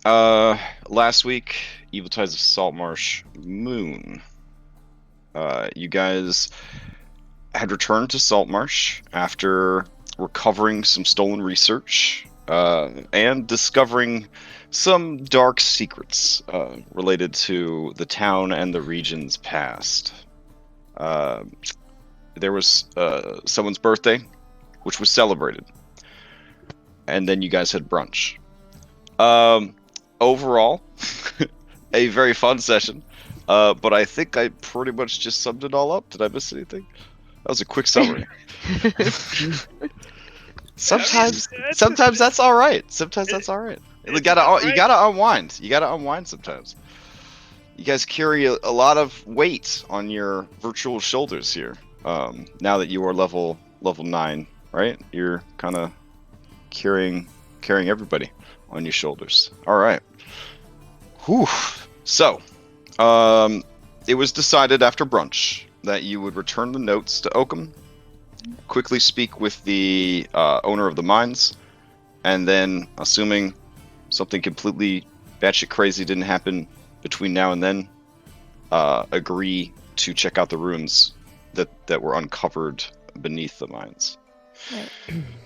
Last week, Evil Tides of Saltmarsh Moon. You guys had returned to Saltmarsh after recovering some stolen research, and discovering some dark secrets, related to the town and the region's past. Uh, there was, someone's birthday, which was celebrated, and then you guys had brunch. Um, Overall, a very fun session. But I think I pretty much just summed it all up. Did I miss anything? That was a quick summary. Sometimes that's all right. Sometimes that's all right. You gotta unwind. You gotta unwind sometimes. You guys carry a lot of weight on your virtual shoulders here. Now that you are level 9, right? You're kind of carrying everybody on your shoulders. All right. Whew. So, it was decided after brunch that you would return the notes to Oakham, quickly speak with the owner of the mines, and then, assuming something completely batshit crazy didn't happen between now and then, agree to check out the ruins that were uncovered beneath the mines. Right.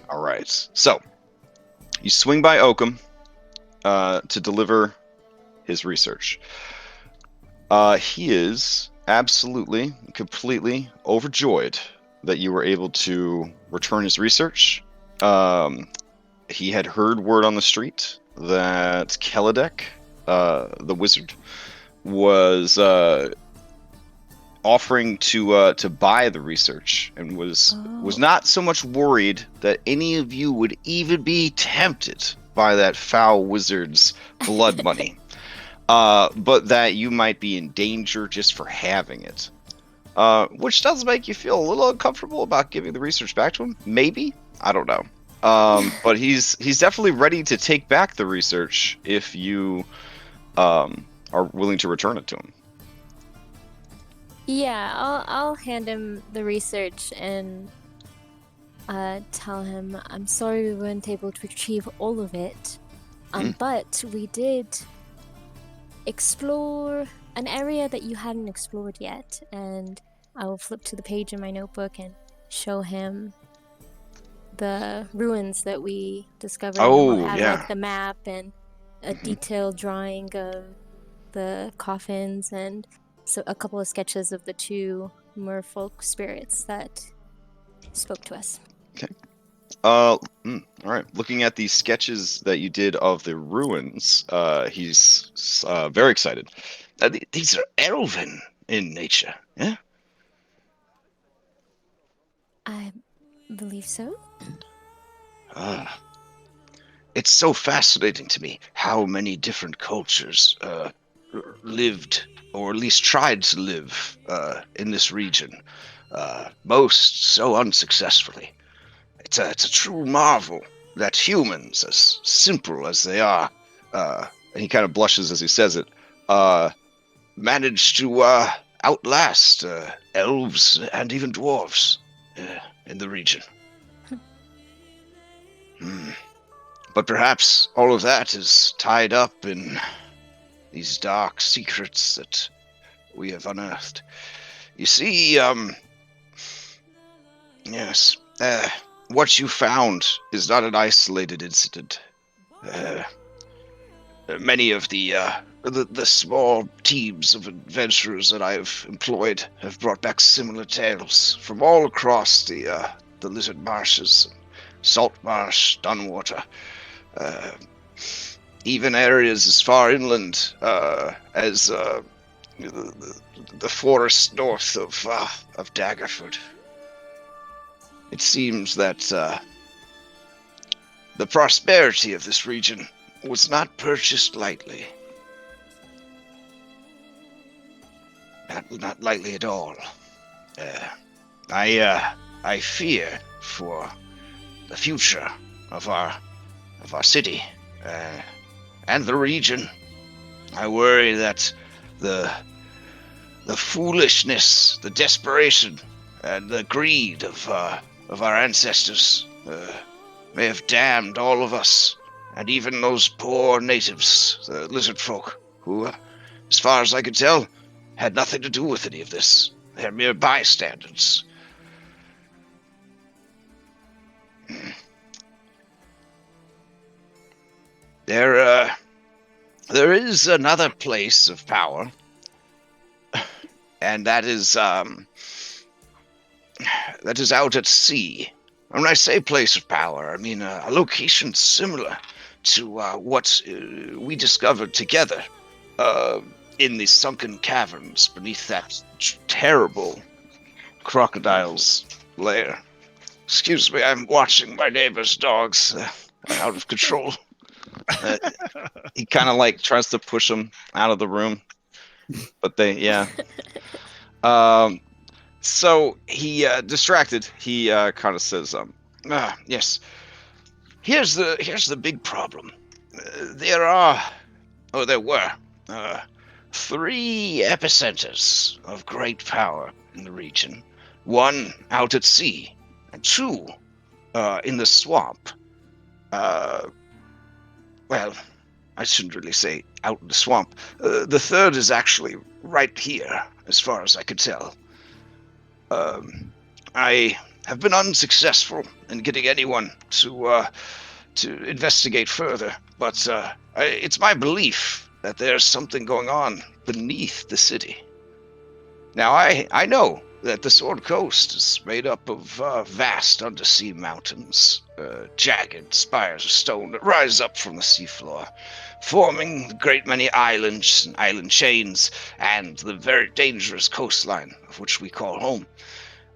All right. So, you swing by Oakham to deliver his research. He is absolutely, completely overjoyed that you were able to return his research. He had heard word on the street that Kelladek, the wizard, was offering to buy the research, and was not so much worried that any of you would even be tempted by that foul wizard's blood money. But that you might be in danger just for having it. Which does make you feel a little uncomfortable about giving the research back to him. Maybe. I don't know. But he's definitely ready to take back the research if you are willing to return it to him. Yeah, I'll hand him the research and tell him I'm sorry we weren't able to retrieve all of it, but we did explore an area that you hadn't explored yet, and I will flip to the page in my notebook and show him the ruins that we discovered. Oh, and we'll have yeah. like the map and a detailed drawing of the coffins and so a couple of sketches of the two merfolk spirits that spoke to us. Okay. All right. Looking at the sketches that you did of the ruins, he's very excited. These are elven in nature, yeah? I believe so. It's so fascinating to me how many different cultures lived, or at least tried to live, in this region. Most so unsuccessfully. It's a true marvel that humans, as simple as they are, and he kind of blushes as he says it, managed to outlast elves and even dwarves in the region. But perhaps all of that is tied up in these dark secrets that we have unearthed. You see, yes, what you found is not an isolated incident. Many of the small teams of adventurers that I have employed have brought back similar tales from all across the lizard marshes, Saltmarsh, Dunwater, even areas as far inland as the forest north of Daggerford. It seems that the prosperity of this region was not purchased lightly. Not lightly at all. I fear for the future of our city and the region. I worry that the foolishness, the desperation, and the greed of our ancestors may have damned all of us and even those poor natives, the lizardfolk, who, as far as I could tell, had nothing to do with any of this. They're mere bystanders. There is another place of power, and that is out at sea. And when I say place of power, I mean a location similar to what we discovered together in the sunken caverns beneath that terrible crocodile's lair. Excuse me, I'm watching my neighbor's dogs out of control. He kind of like tries to push them out of the room, but so he distracted. He kind of says, "Yes, here's the big problem. There were 3 epicenters of great power in the region. 1 out at sea, and 2 in the swamp. Well, I shouldn't really say out in the swamp. The 3rd is actually right here, as far as I could tell. I have been unsuccessful in getting anyone to investigate further, but it's my belief that there's something going on beneath the city. Now, I know that the Sword Coast is made up of vast undersea mountains, jagged spires of stone that rise up from the seafloor, forming a great many islands and island chains, and the very dangerous coastline of which we call home.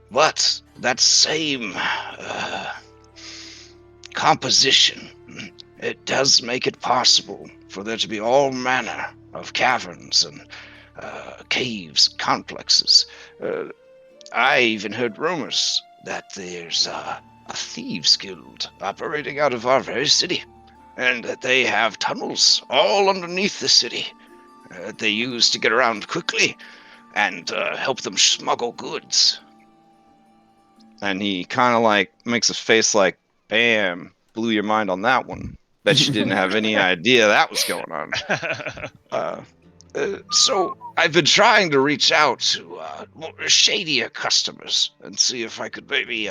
But that same composition, it does make it possible for there to be all manner of caverns and caves, complexes. I even heard rumors that there's a thieves guild operating out of our very city, and that they have tunnels all underneath the city that they use to get around quickly and help them smuggle goods. And he kind of like makes a face like, bam, blew your mind on that one. Bet you didn't have any idea that was going on. So I've been trying to reach out to more shadier customers and see if I could maybe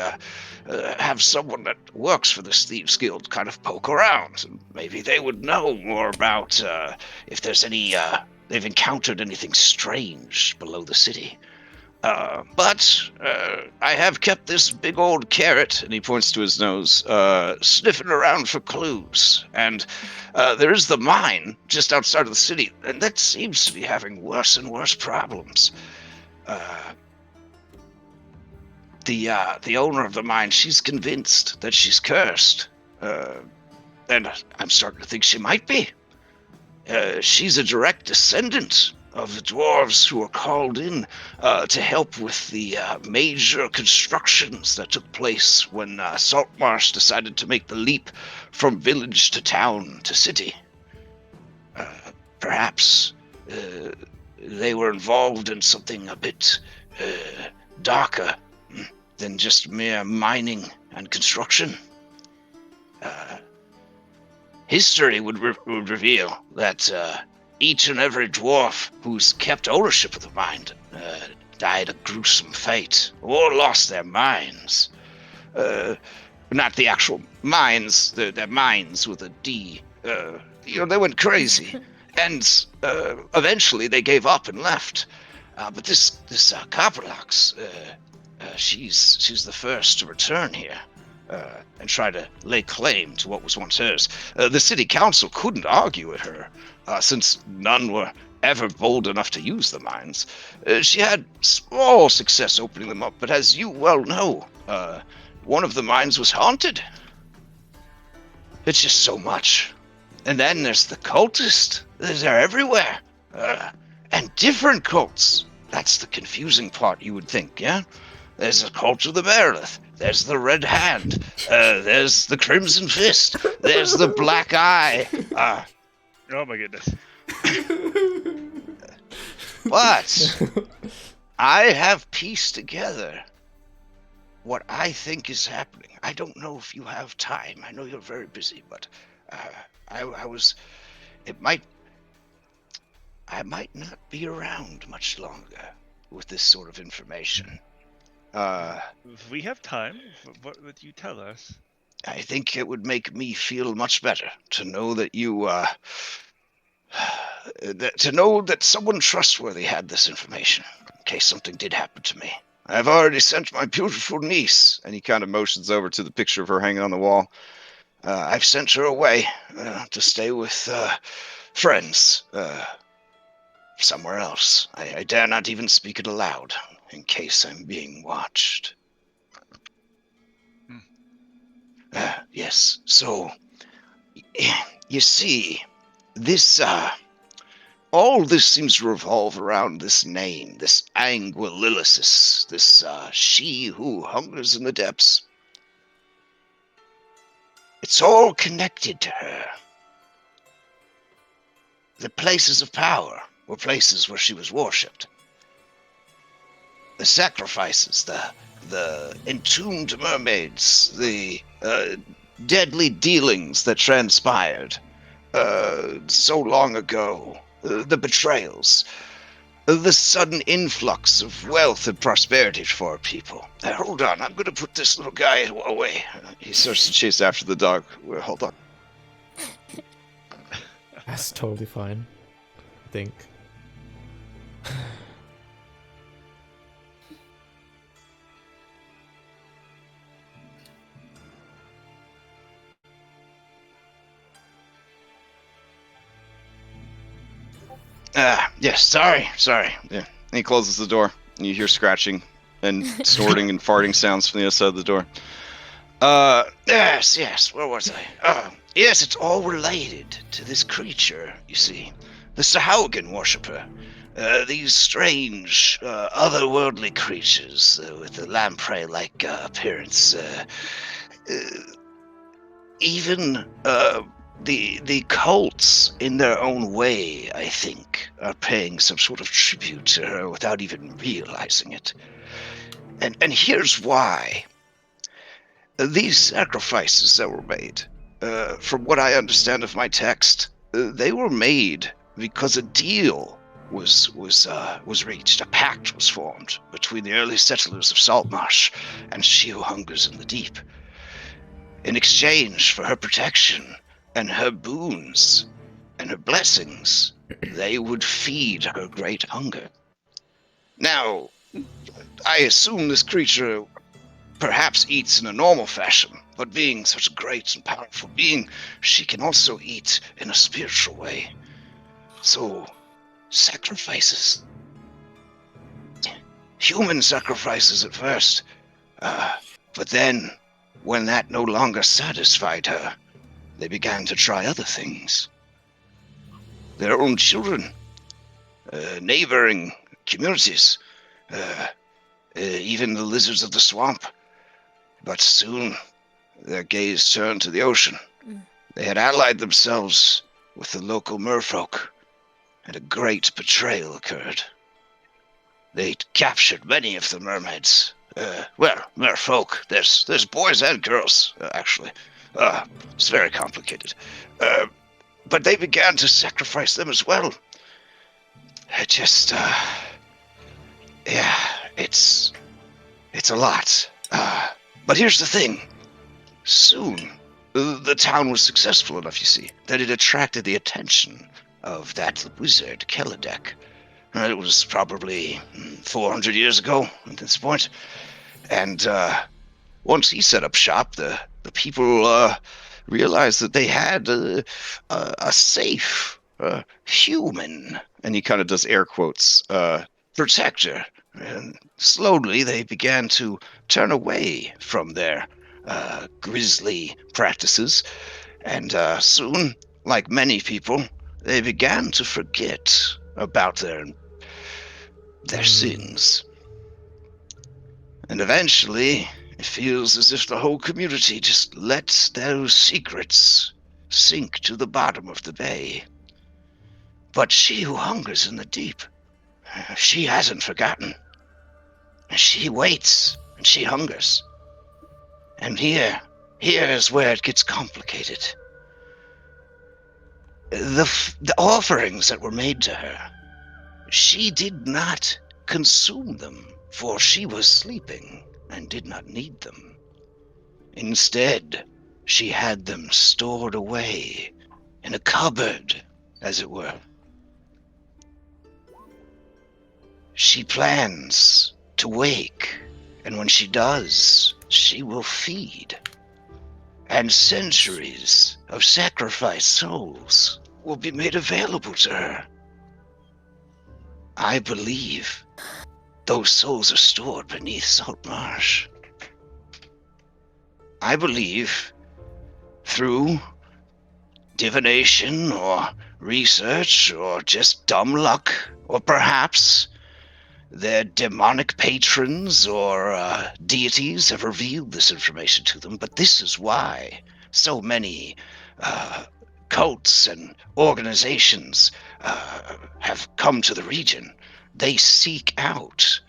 have someone that works for this Thieves Guild kind of poke around. And maybe they would know more about if there's any, they've encountered anything strange below the city. But I have kept this big old carrot, and he points to his nose, sniffing around for clues. And there is the mine just outside of the city, and that seems to be having worse and worse problems. The owner of the mine, she's convinced that she's cursed. And I'm starting to think she might be. She's a direct descendant of the dwarves who were called in to help with the major constructions that took place when Saltmarsh decided to make the leap from village to town to city. Perhaps they were involved in something a bit darker than just mere mining and construction. History would reveal that each and every dwarf who's kept ownership of the mine died a gruesome fate or lost their minds. Not the actual mines, their minds with a D. They went crazy. And eventually they gave up and left. But this Copperlocks, she's the first to return here. And try to lay claim to what was once hers. The city council couldn't argue with her, since none were ever bold enough to use the mines. She had small success opening them up, but as you well know, one of the mines was haunted. It's just so much. And then there's the cultists. They're everywhere. And different cults. That's the confusing part, you would think, yeah? There's the cult of the Meredith. There's the Red Hand. There's the Crimson Fist. There's the Black Eye. Oh my goodness. But I have pieced together what I think is happening. I don't know if you have time. I know you're very busy, but I was. I might not be around much longer with this sort of information. If we have time, what would you tell us? I think it would make me feel much better to know that you, to know that someone trustworthy had this information in case something did happen to me. I've already sent my beautiful niece, and he kind of motions over to the picture of her hanging on the wall. I've sent her away to stay with friends somewhere else. I dare not even speak it aloud in case I'm being watched. Yes, so you see, this all this seems to revolve around this name, this Anguillilis, this she who hungers in the depths. It's all connected to her. The places of power were places where she was worshipped. The sacrifices, the entombed mermaids, the deadly dealings that transpired so long ago, the betrayals, the sudden influx of wealth and prosperity for our people. Hold on, I'm going to put this little guy away. He starts to chase after the dog. Hold on. That's totally fine, I think. Yes, sorry. Yeah. And he closes the door, and you hear scratching and snorting and farting sounds from the other side of the door. Yes, where was I? Yes, it's all related to this creature, you see. The Sahaugen worshipper. These strange, otherworldly creatures with a lamprey-like appearance. Even the cults, in their own way, I think, are paying some sort of tribute to her without even realizing it. And here's why. These sacrifices that were made, from what I understand of my text, they were made because a deal was reached. A pact was formed between the early settlers of Saltmarsh and she who hungers in the deep. In exchange for her protection and her boons and her blessings, they would feed her great hunger. Now, I assume this creature perhaps eats in a normal fashion, but being such a great and powerful being, she can also eat in a spiritual way. So, sacrifices. Human sacrifices at first. But then, when that no longer satisfied her, they began to try other things. Their own children, neighboring communities, even the lizards of the swamp. But soon, their gaze turned to the ocean. They had allied themselves with the local merfolk, and a great betrayal occurred. They captured many of the mermaids. Merfolk. There's boys and girls, actually. It's very complicated. But they began to sacrifice them as well. It just, it's a lot. But here's the thing. Soon, the town was successful enough, you see, that it attracted the attention of that wizard, Kelladek. It was probably 400 years ago at this point. And once he set up shop, the people realized that they had a safe, human, and he kind of does air quotes, protector. And slowly they began to turn away from their grisly practices. And soon, like many people, they began to forget about their sins. And eventually, it feels as if the whole community just lets those secrets sink to the bottom of the bay. But she who hungers in the deep, she hasn't forgotten. She waits, and she hungers. And here is where it gets complicated. the offerings that were made to her, she did not consume them, for she was sleeping and did not need them. Instead, she had them stored away in a cupboard, as it were. She plans to wake, and when she does, she will feed. And centuries of sacrificed souls will be made available to her. I believe those souls are stored beneath Saltmarsh. I believe through divination or research or just dumb luck, or perhaps their demonic patrons or deities have revealed this information to them, but this is why so many cults and organizations have come to the region. They seek out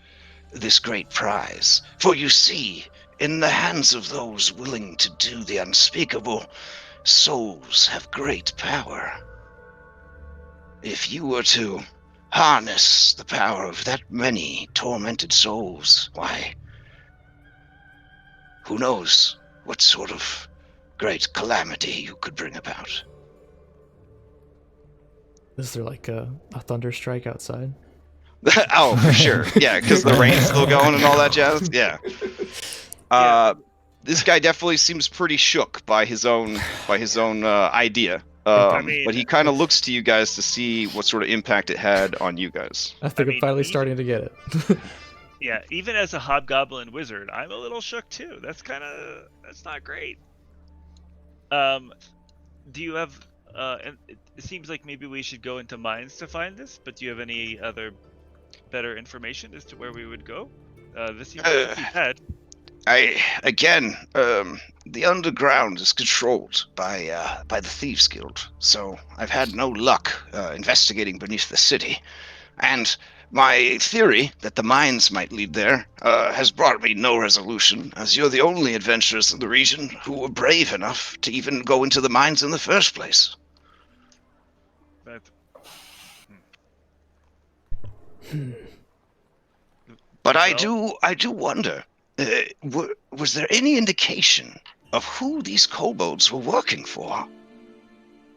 this great prize. For you see, in the hands of those willing to do the unspeakable, souls have great power. If you were to harness the power of that many tormented souls, why, who knows what sort of great calamity you could bring about. Is there like a thunder strike outside? Oh, for sure. Yeah, because the rain's still going and all that jazz. Yeah. This guy definitely seems pretty shook by his own idea. I mean, But he kind of looks to you guys to see what sort of impact it had on you guys. I think mean, I'm finally starting to get it. yeah, even as a hobgoblin wizard, I'm a little shook too. That's not great. Do you have and it seems like maybe we should go into mines to find this, but do you have any other better information as to where we would go? This seems pretty bad. The underground is controlled by the Thieves Guild, so I've had no luck investigating beneath the city. And my theory that the mines might lead there has brought me no resolution, as you're the only adventurers in the region who were brave enough to even go into the mines in the first place. But I do wonder, was there any indication of who these kobolds were working for?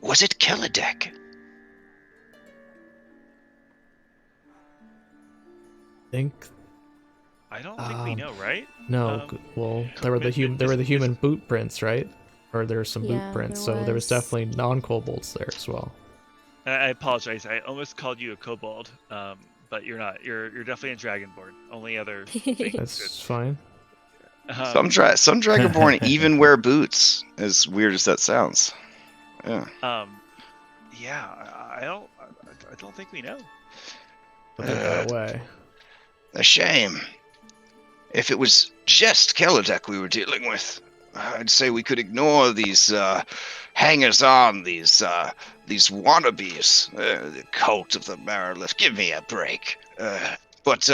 Was it Kelladek? I don't think we know, right? No, well, there were the human boot prints, right? Or there were some boot prints, so there was definitely non-kobolds there as well. I apologize. I almost called you a kobold, but you're not. You're definitely a dragonborn. Only other thing. That's fine. Some dragonborn even wear boots, as weird as that sounds. Yeah. Yeah. I don't think we know. But they got away. A shame. If it was just Kelladek we were dealing with, I'd say we could ignore these hangers-on, these wannabes, the cult of the Marilith. Give me a break. But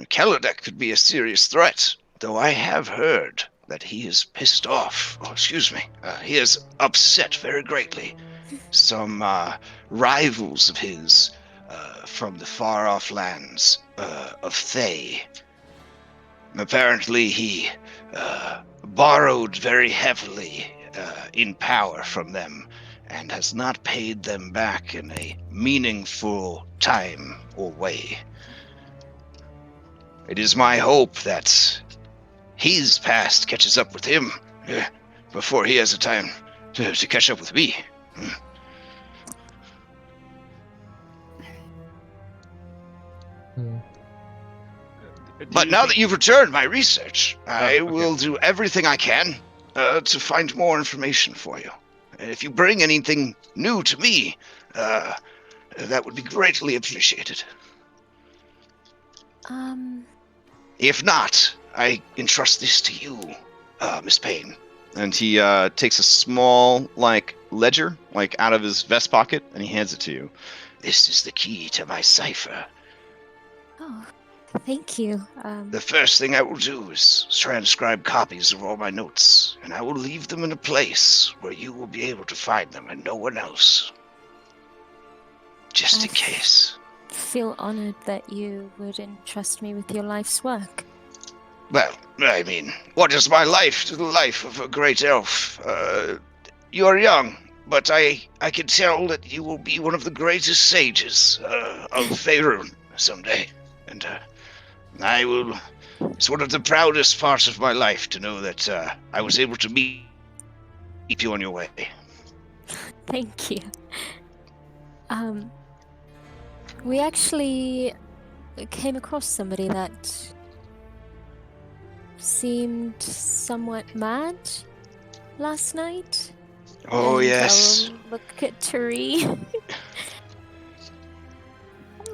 Kelladek could be a serious threat, though I have heard that he is pissed off. Oh, excuse me. He is upset very greatly. Some rivals of his from the far-off lands of Thay. Apparently he borrowed very heavily in power from them and has not paid them back in a meaningful time or way. It is my hope that his past catches up with him before he has a time to catch up with me. But now that you've returned my research, I will do everything I can to find more information for you. And if you bring anything new to me, that would be greatly appreciated. If not, I entrust this to you, Miss Payne. And he takes a small, ledger, out of his vest pocket, and he hands it to you. This is the key to my cipher. Oh. Thank you. The first thing I will do is transcribe copies of all my notes, and I will leave them in a place where you will be able to find them and no one else. Just in case. Feel honored that you would entrust me with your life's work. Well, I mean, what is my life to the life of a great elf? You are young, but I can tell that you will be one of the greatest sages of Faerun someday. And I will... It's one of the proudest parts of my life to know that I was able to meet you on your way. Thank you. We actually came across somebody that seemed somewhat mad last night. Oh, and yes. I'll look at Tari.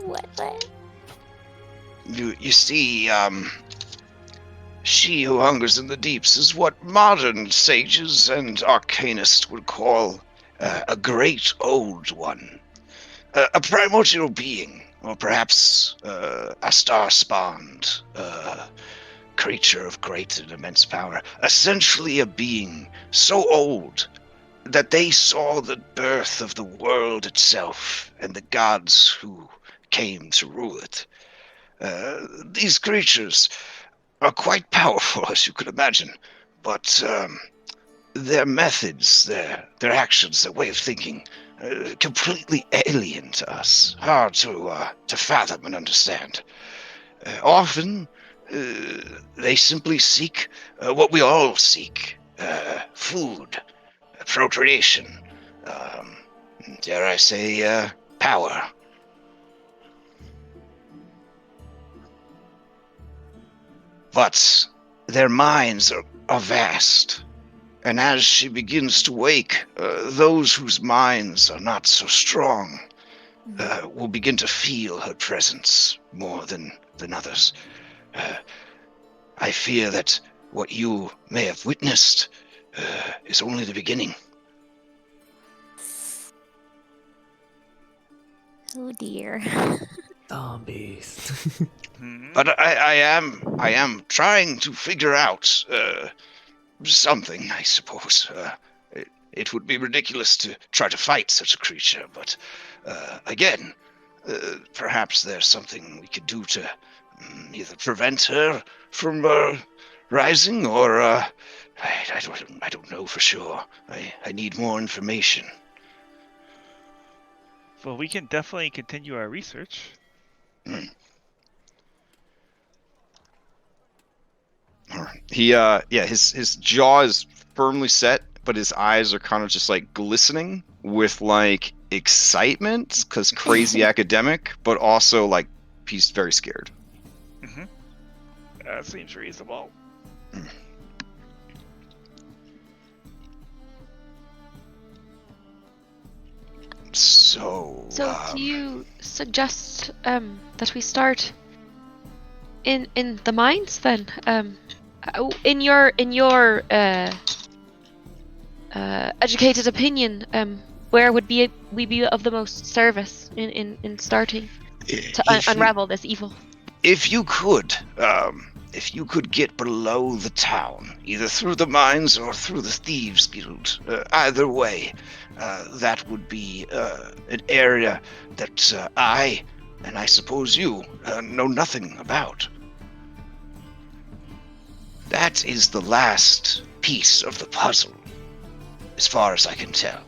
What? You see, she who hungers in the deeps is what modern sages and arcanists would call a great old one. A primordial being, or perhaps a star-spawned creature of great and immense power. Essentially a being so old that they saw the birth of the world itself and the gods who came to rule it. These creatures are quite powerful, as you could imagine, but their methods, their actions, their way of thinking, completely alien to us, hard to fathom and understand. Often, they simply seek what we all seek, food, procreation, dare I say, power. But their minds are vast, and as she begins to wake, those whose minds are not so strong will begin to feel her presence more than others. I fear that what you may have witnessed is only the beginning. Oh dear. Zombies. But I am trying to figure out something, I suppose. It would be ridiculous to try to fight such a creature, but again, perhaps there's something we could do to either prevent her from rising, or I don't know for sure. I need more information. Well, we can definitely continue our research. His jaw is firmly set, but his eyes are kind of just like glistening with like excitement, because crazy academic, but also like he's very scared. That seems reasonable. So do you suggest that we start in the mines then? In your educated opinion, where would we be of the most service in starting to unravel this evil? If you could get below the town, either through the mines or through the Thieves Guild, either way, that would be an area that I, and I suppose you, know nothing about. That is the last piece of the puzzle, as far as I can tell.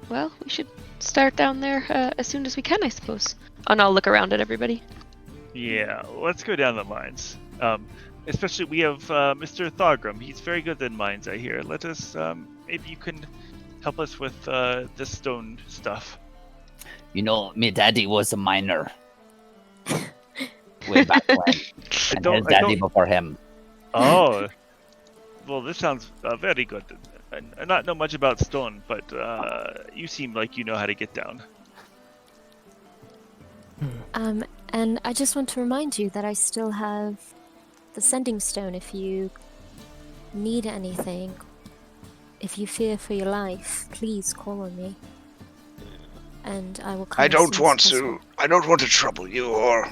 Well, we should start down there as soon as we can, I suppose. And I'll look around at everybody. Yeah, let's go down the mines. Especially we have Mr. Thogrum. He's very good in mines, I hear. Let us, maybe you can help us with the stone stuff. You know, my daddy was a miner. Way back when. And his daddy before him. Oh. Well, this sounds very good. I not know much about stone, but you seem like you know how to get down. And I just want to remind you that I still have the sending stone if you need anything. If you fear for your life, please call on me. and I will come. I as don't soon want as to. possible. I don't want to trouble you, or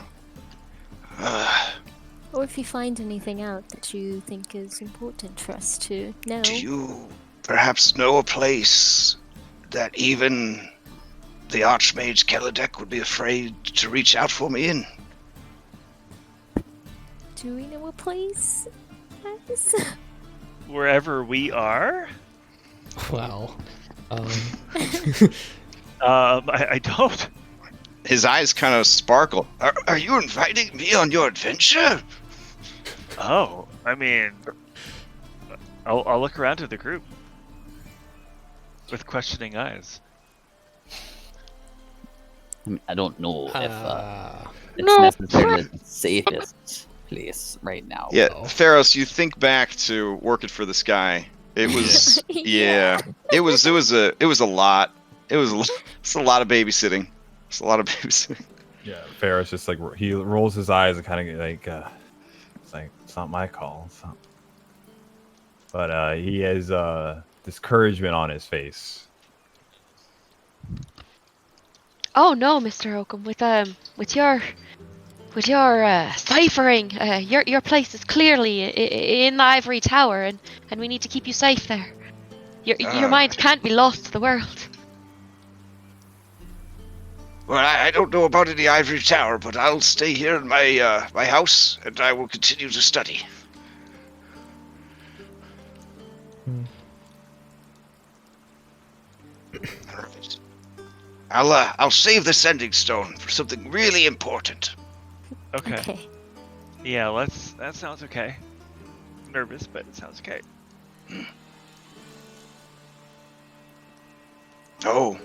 Or if you find anything out that you think is important for us to know. do you perhaps know a place that even the Archmage Kelladek would be afraid to reach out for me in? Do we know a place? Guys? Wherever we are? Wow. I don't. His eyes kind of sparkle. Are you inviting me on your adventure? Oh, I mean, I'll look around to the group with questioning eyes. I mean, I don't know if it's No. necessarily the safest place right now. Yeah, though. Theros, you think back to working for this guy. It was Yeah. it was a lot. It's a lot of babysitting. It's a lot of babysitting. Yeah, Ferris just like he rolls his eyes and kind of like it's like it's not my call. It's not... But he has discouragement on his face. Oh no, Mr. Oakham, with your ciphering, your place is clearly in the ivory tower, and we need to keep you safe there. Your mind can't be lost to the world. Well, I don't know about any ivory tower, but I'll stay here in my my house, and I will continue to study. All right. I'll save the sending stone for something really important. Okay. Okay. Yeah, that sounds okay. Nervous, but it sounds okay. Oh,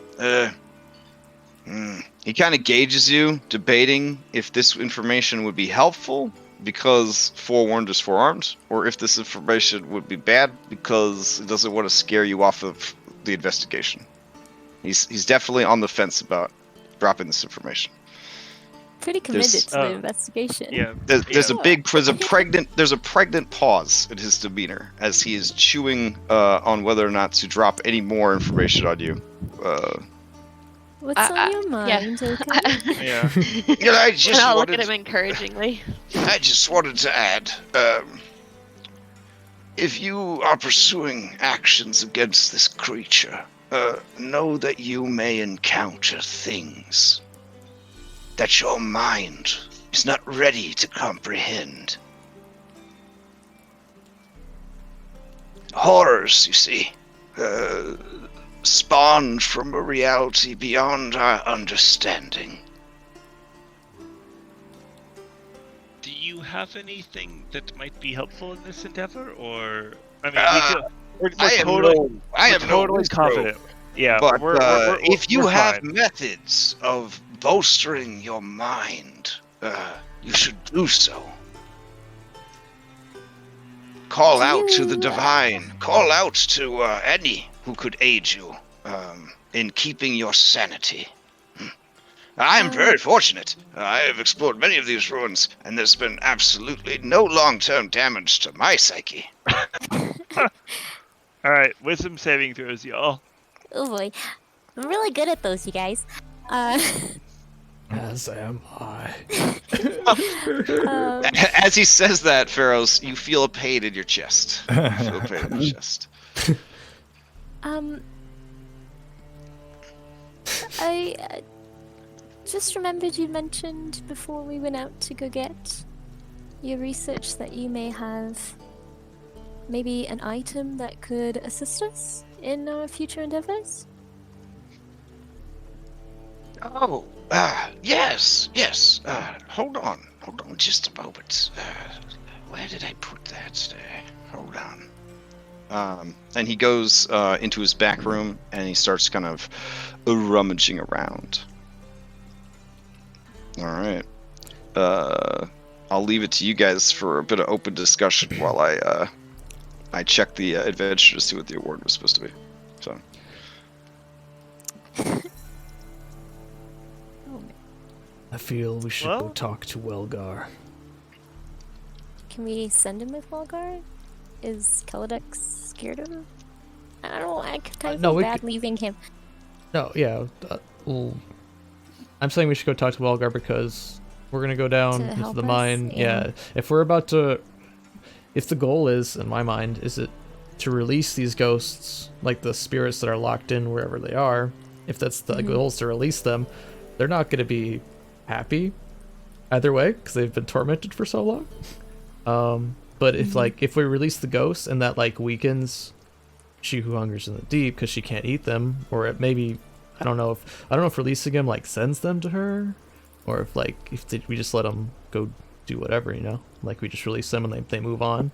He kind of gauges you, debating if this information would be helpful because forewarned is forearmed, or if this information would be bad because it doesn't want to scare you off of the investigation. He's definitely on the fence about dropping this information. Pretty committed There's- to the investigation. Yeah. There's yeah. there's a pregnant pause in his demeanor as he is chewing on whether or not to drop any more information on you. What's on your mind, okay? Yeah. you know, I just And I'll look wanted. at him encouragingly. I just wanted to add, if you are pursuing actions against this creature, know that you may encounter things that your mind is not ready to comprehend. Horrors, you see, spawned from a reality beyond our understanding. Do you have anything that might be helpful in this endeavor, or I mean, we're I am totally wizard, confident. Yeah, but we're if you we're have fine. methods of bolstering your mind, you should do so. Call out to the divine. Call out to any who could aid you in keeping your sanity. I am very fortunate. I have explored many of these ruins, and there's been absolutely no long-term damage to my psyche. All right, wisdom saving throws, y'all. Oh boy. I'm really good at those, you guys. As am I. As he says that, Pharaohs, you feel a pain in your chest. You feel a pain in your chest. I just remembered you mentioned before we went out to go get your research that you may have maybe an item that could assist us in our future endeavors? Oh, yes. Hold on just a moment. Where did I put that? Hold on. And he goes into his back room and he starts kind of rummaging around. All right. I'll leave it to you guys for a bit of open discussion while I check the adventure to see what the award was supposed to be. So. I feel we should go talk to Welgar. Can we send him with Walgar? Is Kelladek scared of him? I don't know. I kind of no, feel we bad could- leaving him. No, yeah. Well, I'm saying we should go talk to Walgar because we're gonna go down To into help the us? mine. Yeah. If we're about to, if the goal is, in my mind, is it to release these ghosts, like the spirits that are locked in wherever they are. If that's the goal is to release them, they're not gonna be happy either way because they've been tormented for so long. But if we release the ghosts and that like weakens she who hungers in the deep because she can't eat them, or it maybe I don't know if releasing them like sends them to her, or if we just let them go do whatever, like we just release them and they move on,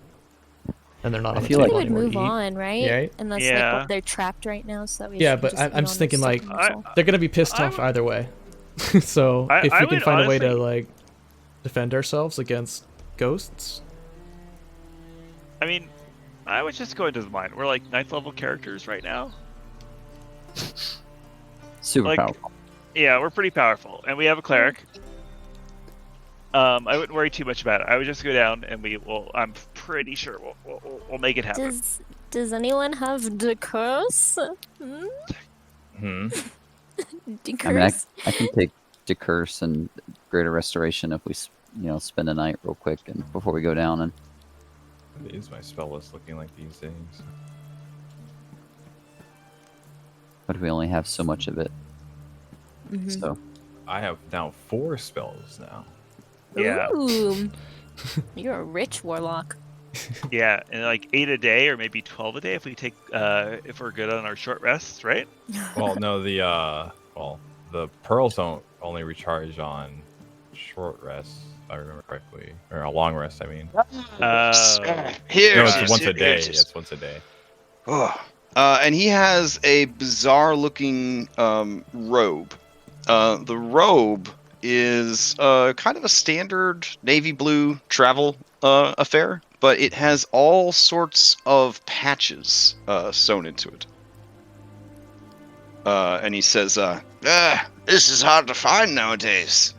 and they're not on the They table would anymore move to eat. on, right? Yeah. Unless Yeah. they're trapped right now, so that we Yeah, should but just I'm just thinking like I, they're gonna be pissed I off would- either way. So I if we can would find a way to honestly- like defend ourselves against ghosts. I mean, I would just go into the mine. We're like 9th level characters right now. Super Like- powerful. Yeah, we're pretty powerful, and we have a cleric. I wouldn't worry too much about it. I would just go down, and we will. I'm pretty sure we'll make it happen. Does anyone have the curse? The I curse. I can take Decurse and Greater Restoration if we, spend a night real quick and before we go down. And What is my spell list looking like these days? but we only have so much of it. So I have now 4 spells now. Yeah, Ooh. You're a rich warlock. yeah, and like 8 a day, or maybe 12 a day if we take if we're good on our short rests, right? Well, no, the pearls don't only recharge on short rests. If I remember correctly, or a long rest. I mean, Here no, it it's is, once here a day. it is. It's once a day. Oh, And he has a bizarre-looking robe. The robe is kind of a standard navy blue travel affair, but it has all sorts of patches sewn into it. And he says, this is hard to find nowadays,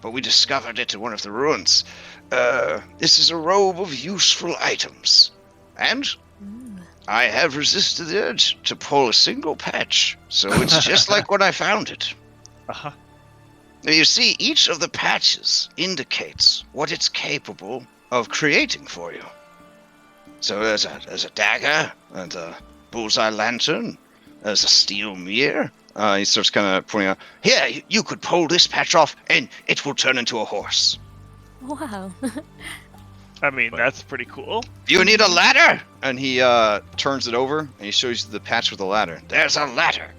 but we discovered it in one of the ruins. This is a robe of useful items, and I have resisted the urge to pull a single patch, so it's just like when I found it. Uh-huh. Now, you see, each of the patches indicates what it's capable of creating for you. So there's a dagger, and a bullseye lantern, there's a steel mirror. he starts kind of pointing out, Here, you could pull this patch off, and it will turn into a horse. Wow. I mean, that's pretty cool. You need a ladder? and he turns it over, and he shows you the patch with the ladder. There's a ladder.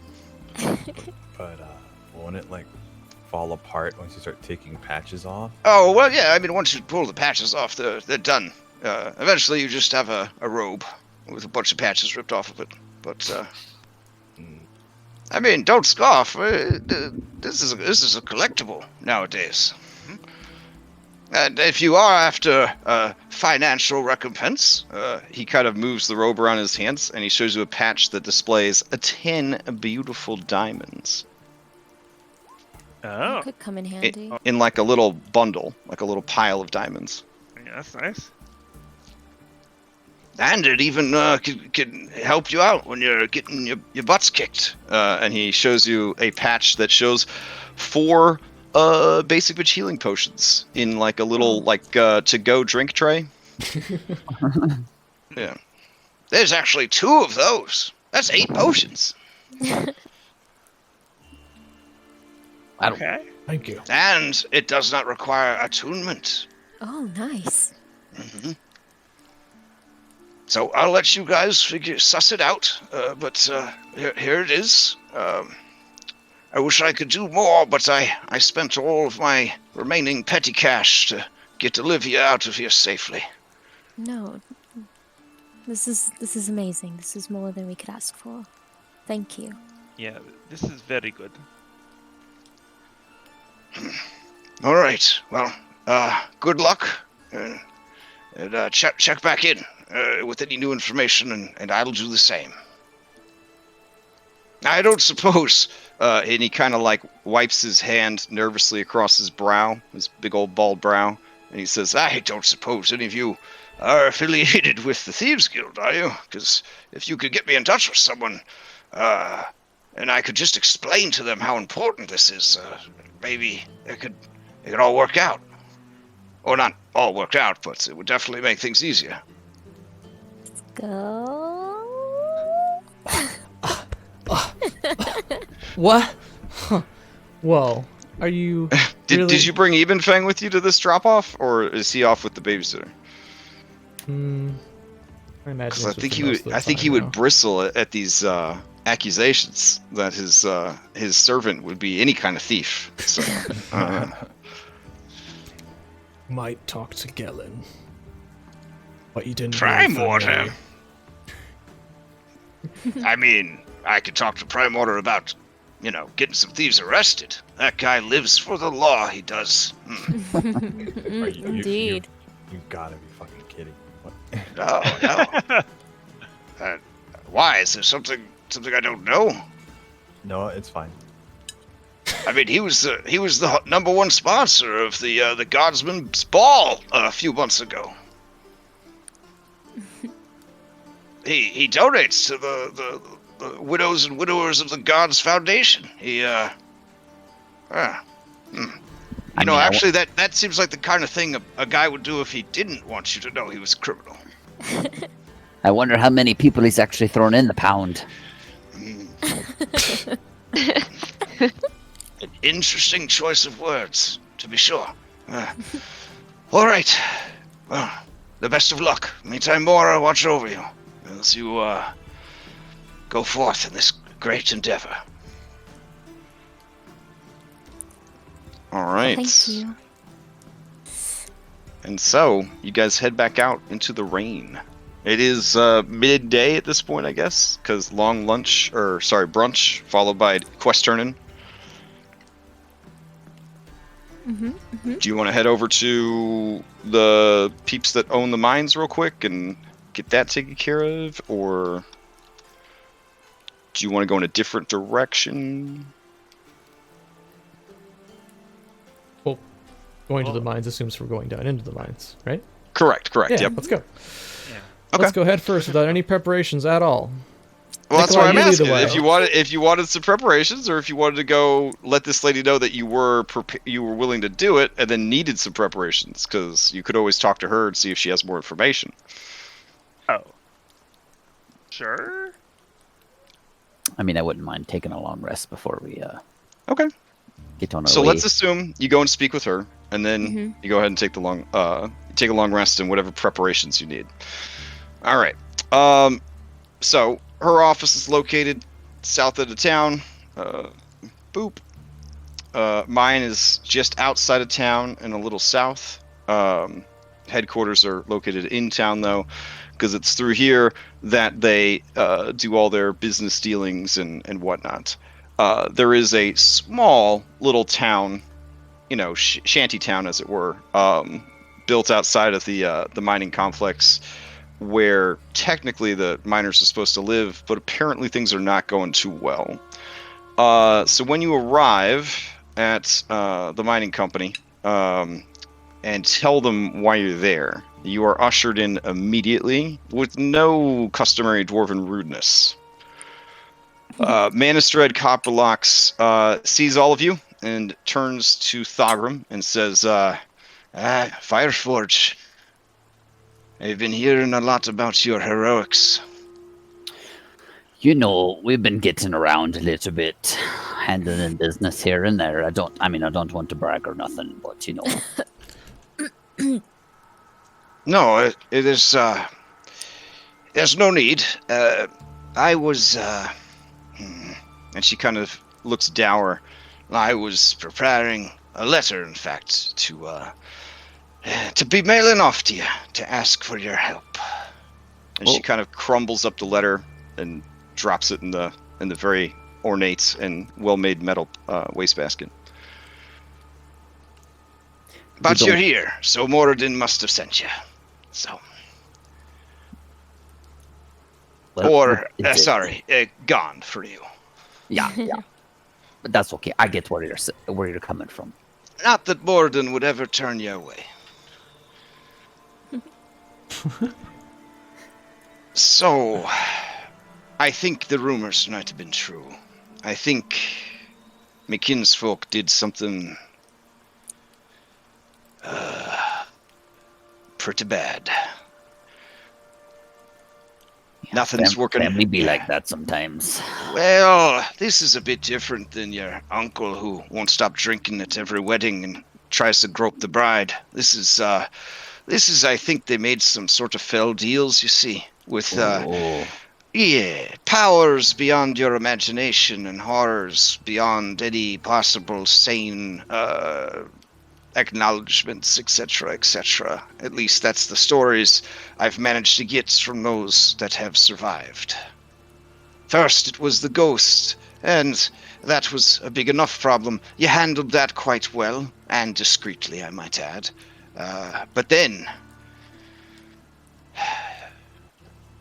But won't it like fall apart once you start taking patches off? Oh, well, yeah, I mean, once you pull the patches off, they're done. Eventually, you just have a robe with a bunch of patches ripped off of it. But, I mean, don't scoff. This is a collectible nowadays. And if you are after financial recompense, He kind of moves the robe around his hands, and he shows you a patch that displays 10 beautiful diamonds Oh, Could come in handy. in like a little bundle, like a little pile of diamonds. yeah, that's nice. and it even can help you out when you're getting your butts kicked. And he shows you a patch that shows 4 basic witch healing potions in like a little to-go drink tray. Yeah. There's actually 2 of those. That's 8 potions. Okay. Thank you. And it does not require attunement. Oh, nice. hmm So I'll let you guys suss it out. But here it is. I wish I could do more, but I spent all of my remaining petty cash to get Olivia out of here safely. No. This is amazing. This is more than we could ask for. Thank you. Yeah, this is very good. All right. Well, good luck. And check back in with any new information, and I'll do the same. I don't suppose. And he kind of like wipes his hand nervously across his brow, his big old bald brow, and he says, I don't suppose any of you are affiliated with the Thieves Guild, are you? Because if you could get me in touch with someone, and I could just explain to them how important this is, maybe it could all work out. Or not all work out, but it would definitely make things easier. Go. What? Huh. Whoa. Are you really... Did you bring Ebenfang with you to this drop-off, or is he off with the babysitter? I imagine. Because I think he would bristle at these accusations that his servant would be any kind of thief. So, might talk to Gellin, but you didn't. Primortar. I mean, I could talk to Primortar about, getting some thieves arrested. That guy lives for the law. He does. Indeed. You gotta be fucking kidding. What? No. Why? Is there something I don't know? No, it's fine. I mean, he was the #1 sponsor of the Godsman's Ball a few months ago. He donates to the widows and widowers of the Gods Foundation. Actually, that seems like the kind of thing a guy would do if he didn't want you to know he was a criminal. I wonder how many people he's actually thrown in the pound. An interesting choice of words, to be sure. All right. Well, the best of luck. Meantime, Mora, watch over you as you go forth in this great endeavor. all right. Thank you. And so you guys head back out into the rain. It is midday at this point, I guess, because long brunch followed by quest turning. Do you want to head over to the peeps that own the mines real quick and get that taken care of, or do you want to go in a different direction? Well, going to the mines assumes we're going down into the mines, right? Correct. Yeah, Yep. let's go. Yeah. Okay. Let's go head first without any preparations at all. Well, that's Nikolai, why I'm you lead the asking. way. If you wanted some preparations, or if you wanted to go let this lady know that you were willing to do it, and then needed some preparations, because you could always talk to her and see if she has more information. Oh. Sure. I mean, I wouldn't mind taking a long rest before we Okay. get on our So way. let's assume you go and speak with her, and then you go ahead and take a long rest and whatever preparations you need. All right. So her office is located south of the town. Mine is just outside of town and a little south. Headquarters are located in town, though, because it's through here that they do all their business dealings and whatnot. There is a small little town, shanty town, as it were, built outside of the mining complex, where technically the miners are supposed to live, but apparently things are not going too well. So when you arrive at the mining company and tell them why you're there, you are ushered in immediately with no customary dwarven rudeness. Manistred Copperlocks sees all of you and turns to Thogrim and says, Fireforge, I've been hearing a lot about your heroics. We've been getting around a little bit, handling business here and there. I don't want to brag or nothing, but No, it is, there's no need. I was, and she kind of looks dour. I was preparing a letter, in fact, to be mailing off to you, to ask for your help. And she kind of crumbles up the letter and drops it in the very ornate and well-made metal wastebasket. But you're here, so Moradin must have sent you. So. Gone for you. Yeah. But that's okay. I get where you're coming from. Not that Moradin would ever turn you away. So, I think the rumors might have been true. I think my kinsfolk did something pretty bad. Nothing's working. Family be like that sometimes. Well, this is a bit different than your uncle who won't stop drinking at every wedding and tries to grope the bride. This is, I think they made some sort of fell deals, you see, with, powers beyond your imagination and horrors beyond any possible sane, acknowledgments, etc., etc. At least that's the stories I've managed to get from those that have survived. First, it was the ghost, and that was a big enough problem. You handled that quite well, and discreetly, I might add. But then,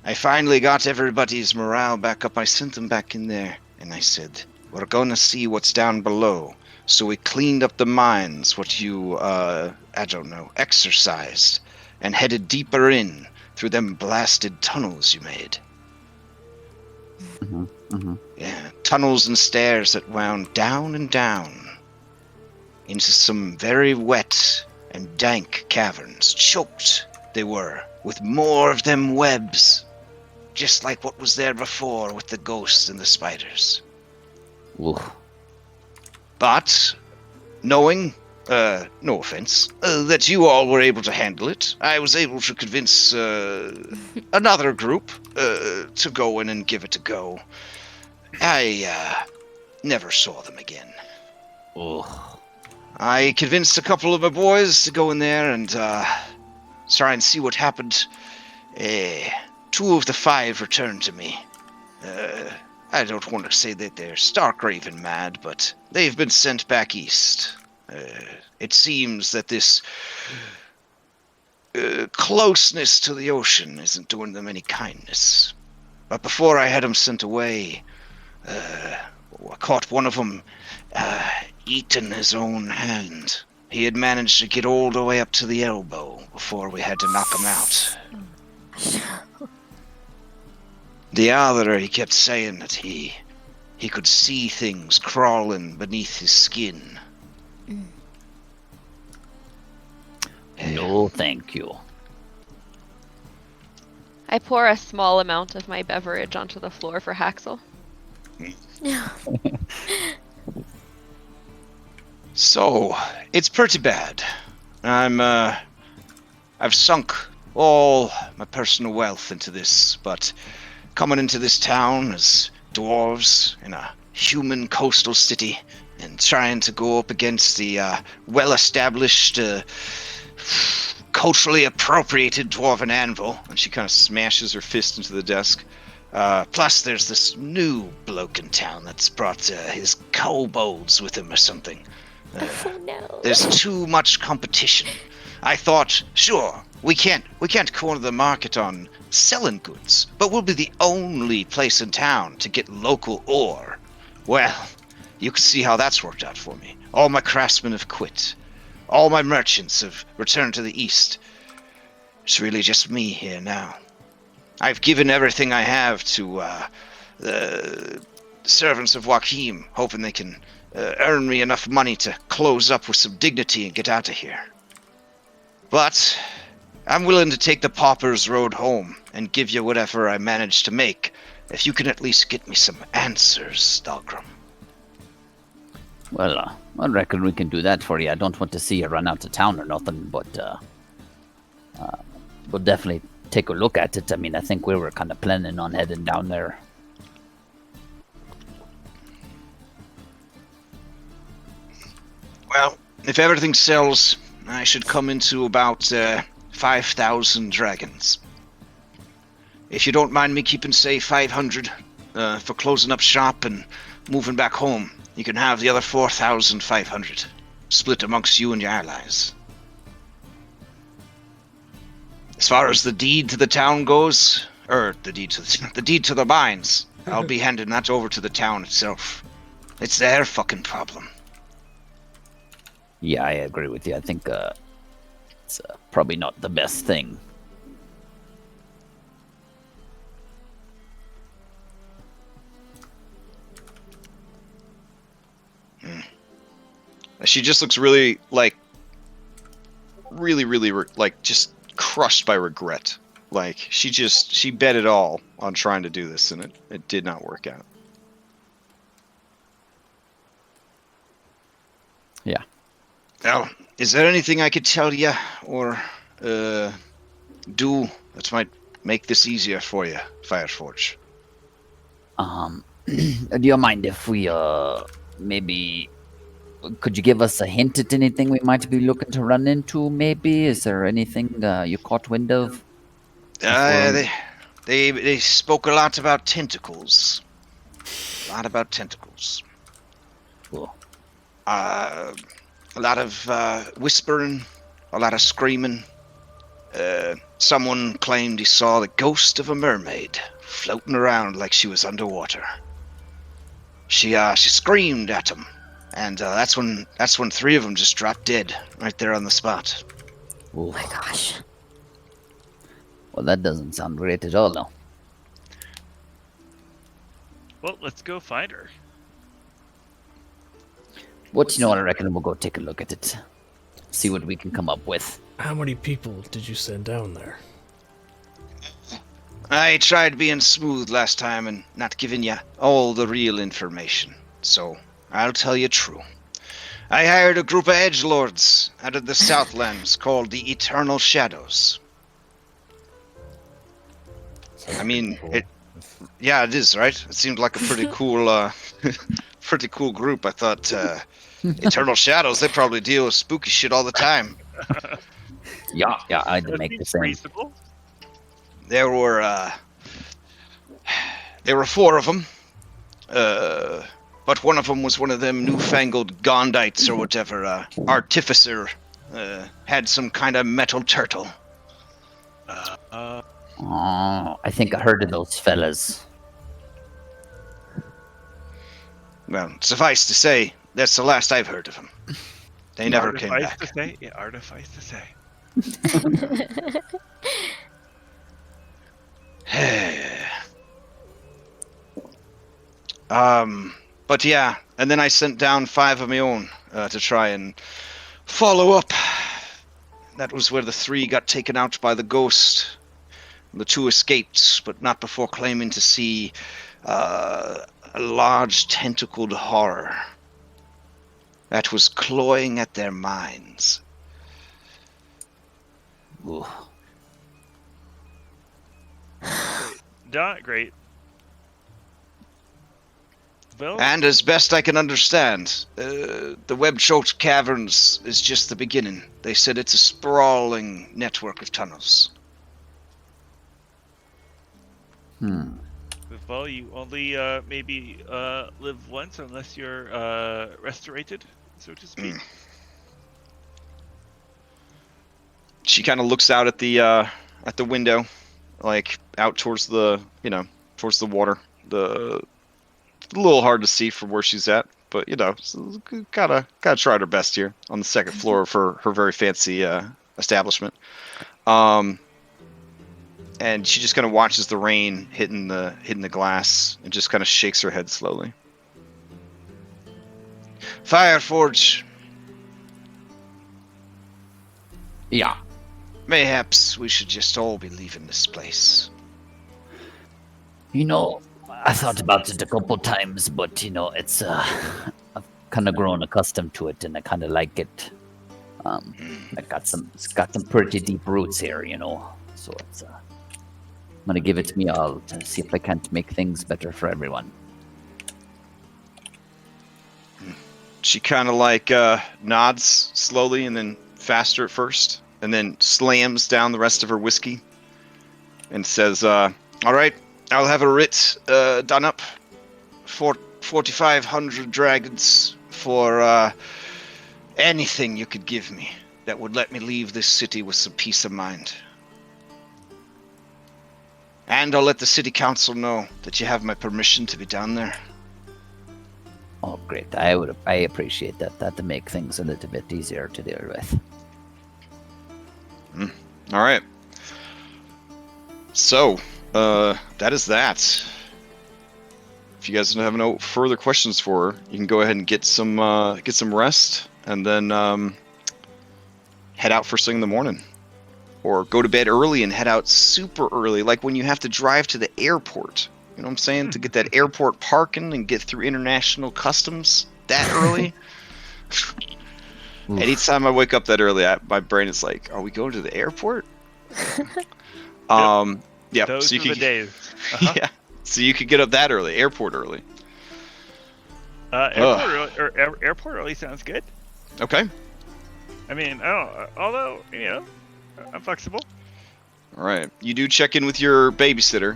I finally got everybody's morale back up. I sent them back in there, and I said, we're gonna see what's down below. So we cleaned up the mines, what you, exercised, and headed deeper in through them blasted tunnels you made. Yeah, tunnels and stairs that wound down and down into some very wet and dank caverns. Choked they were with more of them webs, just like what was there before with the ghosts and the spiders. Oof. But knowing, no offense, that you all were able to handle it, I was able to convince another group to go in and give it a go. I never saw them again. Oh. I convinced a couple of my boys to go in there and try and see what happened. 2 of the 5 returned to me. I don't want to say that they're stark raving mad, but they've been sent back east. It seems that this closeness to the ocean isn't doing them any kindness. But before I had them sent away, I caught one of them eating his own hand. He had managed to get all the way up to the elbow before we had to knock him out. The other, he kept saying that he could see things crawling beneath his skin. No, thank you. I pour a small amount of my beverage onto the floor for Haxel. So, it's pretty bad. I've sunk all my personal wealth into this, but coming into this town as dwarves in a human coastal city and trying to go up against the well-established, culturally appropriated dwarven anvil, and she kind of smashes her fist into the desk. Plus, there's this new bloke in town that's brought his kobolds with him or something. Oh no. There's too much competition. I thought, sure, we can't corner the market on selling goods, but we'll be the only place in town to get local ore. Well, you can see how that's worked out for me. All my craftsmen have quit. All my merchants have returned to the east. It's really just me here now. I've given everything I have to the servants of Joachim, hoping they can earn me enough money to close up with some dignity and get out of here. But I'm willing to take the pauper's road home and give you whatever I manage to make, if you can at least get me some answers, Dahlgrim. Well, I reckon we can do that for you. I don't want to see you run out of town or nothing, but we'll definitely take a look at it. I mean, I think we were kind of planning on heading down there. Well, if everything sells, I should come into about 5,000 dragons. If you don't mind me keeping, say, 500 for closing up shop and moving back home, you can have the other 4,500 split amongst you and your allies. As far as the deed to the town goes, the deed to the mines, I'll be handing that over to the town itself. It's their fucking problem. Yeah, I agree with you. I think it's probably not the best thing. She just looks really like just crushed by regret. Like she bet it all on trying to do this, and it did not work out. Yeah. Well, is there anything I could tell you or do that might make this easier for you, Fireforge? Do you mind if we maybe could you give us a hint at anything we might be looking to run into? Maybe is there anything you caught wind of? They spoke a lot about tentacles. A lot about tentacles. Cool. A lot of whispering, a lot of screaming. Someone claimed he saw the ghost of a mermaid floating around like she was underwater. She screamed at him, and that's when 3 of them just dropped dead right there on the spot. Oh my gosh. Well, that doesn't sound great at all, though. Well, let's go find her. What you know? I reckon we'll go take a look at it, see what we can come up with. How many people did you send down there? I tried being smooth last time and not giving you all the real information, so I'll tell you true. I hired a group of edgelords out of the Southlands called the Eternal Shadows. I mean, it is, right? It seemed like a pretty cool, pretty cool group. I thought, Eternal Shadows, they probably deal with spooky shit all the time. Yeah, I'd make the same. Reasonable. There were 4 of them, but one of them was one of them newfangled Gondites or whatever. Artificer had some kind of metal turtle. Oh, I think I heard of those fellas. Well, suffice to say, that's the last I've heard of them. They never came back. Artifice to say. But yeah, and then I sent down 5 of my own to try and follow up. That was where the 3 got taken out by the ghost. The 2 escaped, but not before claiming to see a large tentacled horror that was clawing at their minds. Ooh. Not great. Well, And as best I can understand, the web-choked caverns is just the beginning. They said it's a sprawling network of tunnels. well, you only maybe live once unless you're restorated, so to speak. She kind of looks out at the window, like out towards the towards the water. It's a little hard to see from where she's at, but gotta try her best here on the second floor of her very fancy establishment. And she just kind of watches the rain hitting the glass and just kind of shakes her head slowly. Fireforge, Yeah. mayhaps we should just all be leaving this place. You know, I thought about it a couple times, but it's I've kind of grown accustomed to it, and I kind of like it. It's got some pretty deep roots here, So it's I'm gonna give it to me all to see if I can't make things better for everyone. She kind of like nods slowly and then faster at first, and then slams down the rest of her whiskey and says, all right, I'll have a writ done up for 4,500 dragons for anything you could give me that would let me leave this city with some peace of mind. And I'll let the city council know that you have my permission to be down there. Oh, great! I appreciate that. That'd make things a little bit easier to deal with. All right. So, that is that. If if you guys don't have no further questions for her, you can go ahead and get some rest, and then head out first thing in the morning, or go to bed early and head out super early, like when you have to drive to the airport. You know what I'm saying? To get that airport parking and get through international customs that early. Anytime I wake up that early, my brain is like, "Are we going to the airport?" Yeah. Those so you are the could, days. yeah. So you could get up that early, airport early. Airport early sounds good. Okay. I mean, although I'm flexible. All right. You do check in with your babysitter.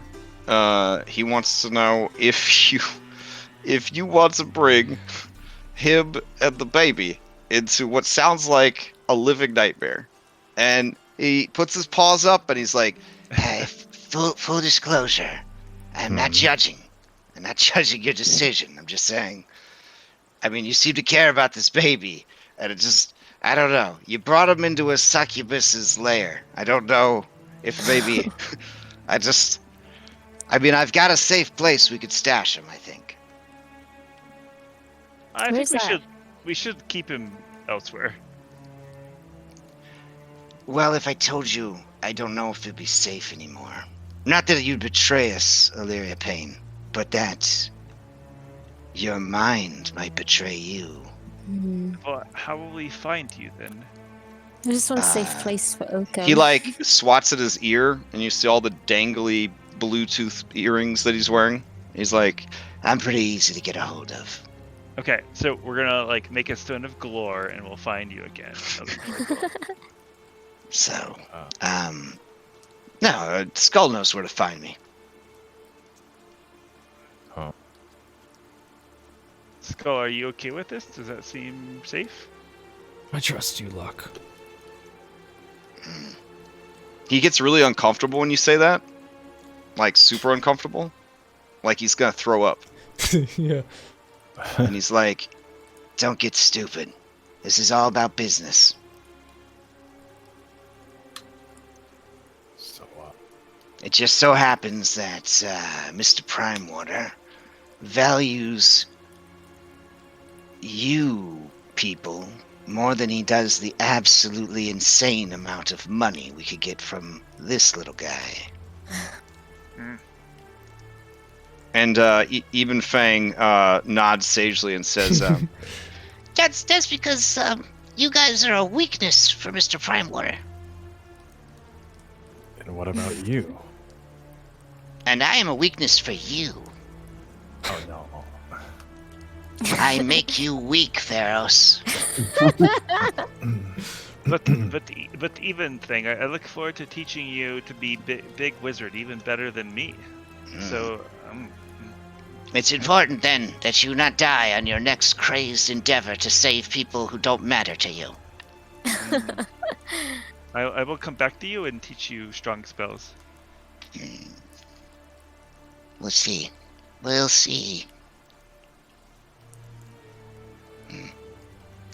He wants to know if you want to bring him and the baby into what sounds like a living nightmare. And he puts his paws up and he's like, Hey, full disclosure, I'm not judging. I'm not judging your decision. I'm just saying, I mean, you seem to care about this baby, and I don't know. You brought him into a succubus's lair. I don't know if maybe, I mean, I've got a safe place we could stash him, I think. I Where's think that? we should keep him elsewhere. Well, if I told you, I don't know if it'd be safe anymore. Not that you'd betray us, Illyria Payne, but that your mind might betray you. Well, how will we find you then? I just want a safe place for Oakham. he like swats at his ear, and you see all the dangly Bluetooth earrings that he's wearing. He's like, I'm pretty easy to get a hold of. Okay, so we're gonna like make a stone of galore, and we'll find you again. That'll be pretty cool. So, no, Skull knows where to find me. Skull, are you okay with this? Does that seem safe? I trust you, Luck. he gets really uncomfortable when you say that. Like, super uncomfortable. Like he's gonna throw up. Yeah. And he's like, don't get stupid. This is all about business. So, It just so happens that Mr. Primewater values you people more than he does the absolutely insane amount of money we could get from this little guy. And even Fang nods sagely and says, That's because you guys are a weakness for Mr. Primewater. and what about you? And I am a weakness for you. Oh no. I make you weak, Theros. But even thing, I look forward to teaching you to be big wizard, even better than me. So, It's important then that you not die on your next crazed endeavor to save people who don't matter to you. I will come back to you and teach you strong spells. We'll see. We'll see.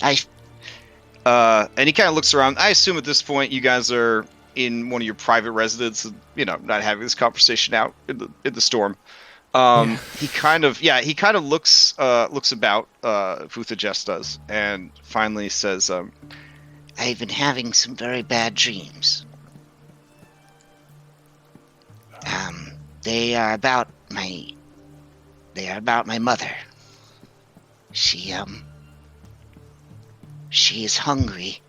and he kind of looks around. I assume at this point you guys are in one of your private residences, not having this conversation out in the storm. He kind of looks about, Futha Jess does, and finally says, I've been having some very bad dreams. They are about my mother. She is hungry.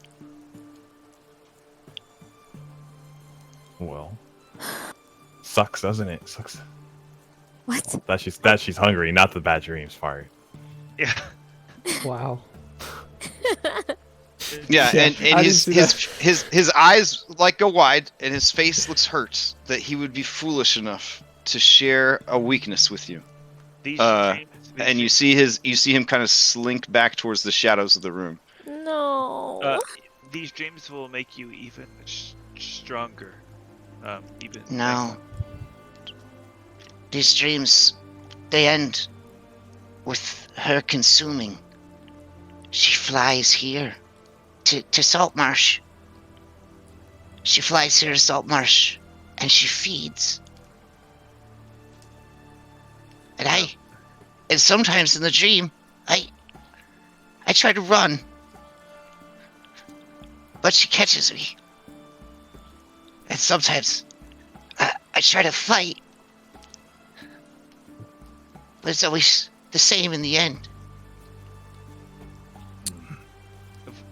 Well, sucks, doesn't it? Sucks. What? That she's hungry, not the bad dreams part. Yeah. Wow. yeah, Yeah, and I his didn't see his eyes like go wide, and his face looks hurt that he would be foolish enough to share a weakness with you. These And you see him kind of slink back towards the shadows of the room. No. these dreams will make you even stronger. Even No. These dreams, they end with her consuming. She flies here to Saltmarsh. She flies here to Saltmarsh and she feeds. And And sometimes in the dream, I try to run, but she catches me. And sometimes I try to fight, but it's always the same in the end.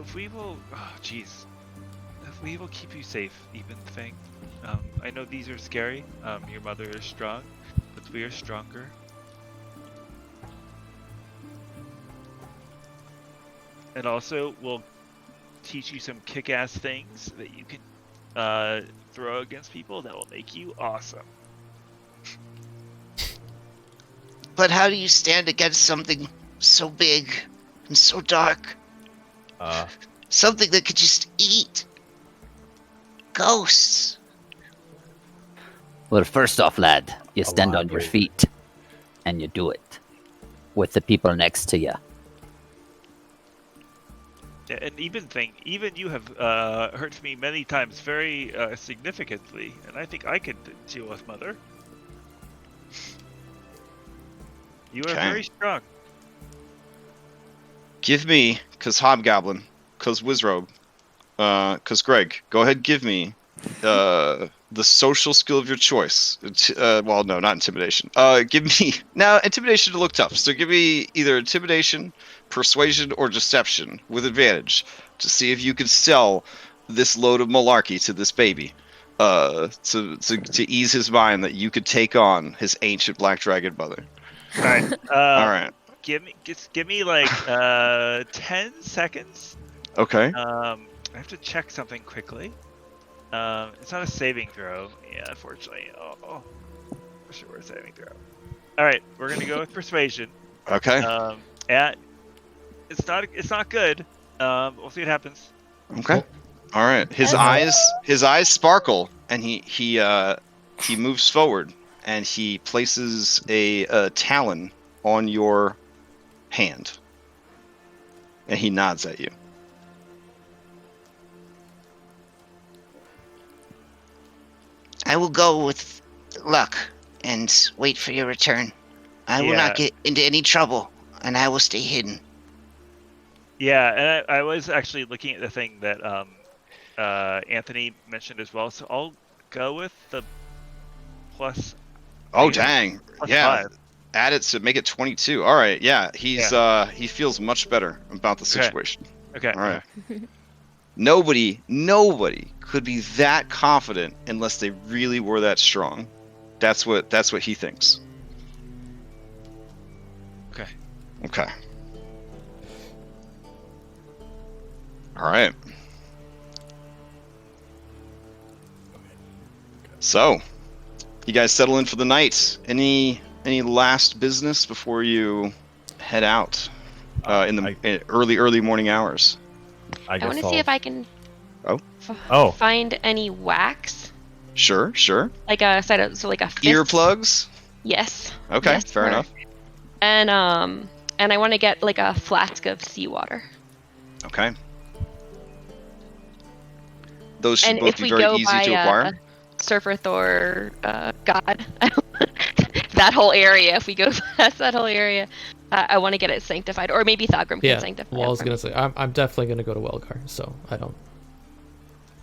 If we will, if we will keep you safe, even thing. I know these are scary. Your mother is strong, but we are stronger. And also, we'll teach you some kick-ass things that you can throw against people that will make you awesome. But how do you stand against something so big and so dark? Something that could just eat ghosts. Well, first off, lad, you A stand lot on your brave. feet, and you do it with the people next to you. Yeah, and even you have hurt me many times very significantly, and I think I could deal with Mother. You are Okay. very strong. Give me, cause Hobgoblin, cause Wizrobe, cause Greg. Go ahead, give me the social skill of your choice. Well, no, not intimidation. Give me now intimidation to look tough. So give me either intimidation, persuasion, or deception with advantage to see if you can sell this load of malarkey to this baby. To ease his mind that you could take on his ancient black dragon mother. All right. All right. Give me like 10 seconds. Okay. I have to check something quickly. It's not a saving throw. Yeah, unfortunately. Oh. For sure, a saving throw. All right, we're gonna go with persuasion. Okay. It's not good. We'll see what happens. Okay. All right. His eyes sparkle, and he moves forward, and he places a talon on your hand, and he nods at you. I will go with luck and wait for your return. I will not get into any trouble, and I will stay hidden. Yeah, and I was actually looking at the thing that Anthony mentioned as well, so I'll go with the plus. Oh dang! Plus Yeah, 5. add it to make it 22. All right. Yeah, he feels much better about the situation. Okay. All right. Nobody could be that confident unless they really were that strong. That's what he thinks. Okay. All right. So, you guys settle in for the night. Any last business before you head out in the early morning hours? I want to see if I can Oh. find any wax. Sure. Like a side of, so like a fist. Earplugs? Yes. Okay, Yes, fair her. enough. And I want to get like a flask of seawater. Okay. Those should And both if be we very go easy by to acquire. Surfer Thor, God, that whole area. If we go past that whole area, I want to get it sanctified, or maybe Thagrum can sanctify. Well, I was it for gonna me. say I'm definitely gonna go to Welgar, so I don't.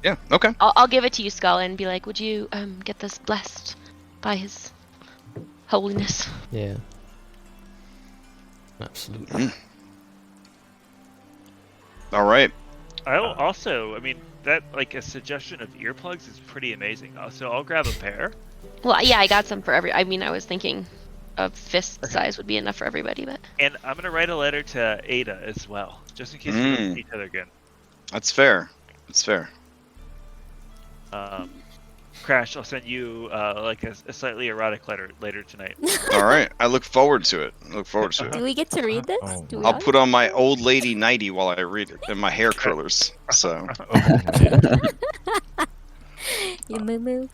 Yeah. Okay. I'll give it to you, Skull, and be like, would you get this blessed by His holiness? Yeah. Absolutely. All right. I'll also, I mean, that like a suggestion of earplugs is pretty amazing. So I'll grab a pair. Well, yeah, I got some for every. I mean, I was thinking of fist size would be enough for everybody, but. And I'm gonna write a letter to Ada as well, just in case we don't see each other again. That's fair. Crash, I'll send you like a slightly erotic letter later tonight. All right. I look forward to it. Do we get to read this? Do we I'll all? put on my old lady nightie while I read it, and my hair curlers. So. You moo.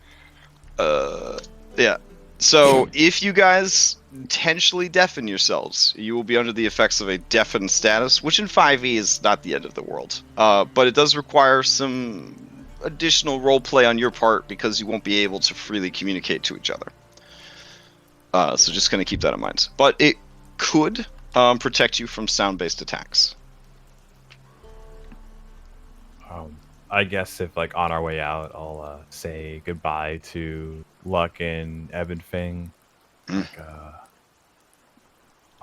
Yeah. So if you guys intentionally deafen yourselves, you will be under the effects of a deafened status, which in 5e is not the end of the world. But it does require some additional role play on your part because you won't be able to freely communicate to each other. So just gonna keep that in mind. But it could protect you from sound-based attacks. I guess if like on our way out, I'll say goodbye to Luck and Ebenfing. Like,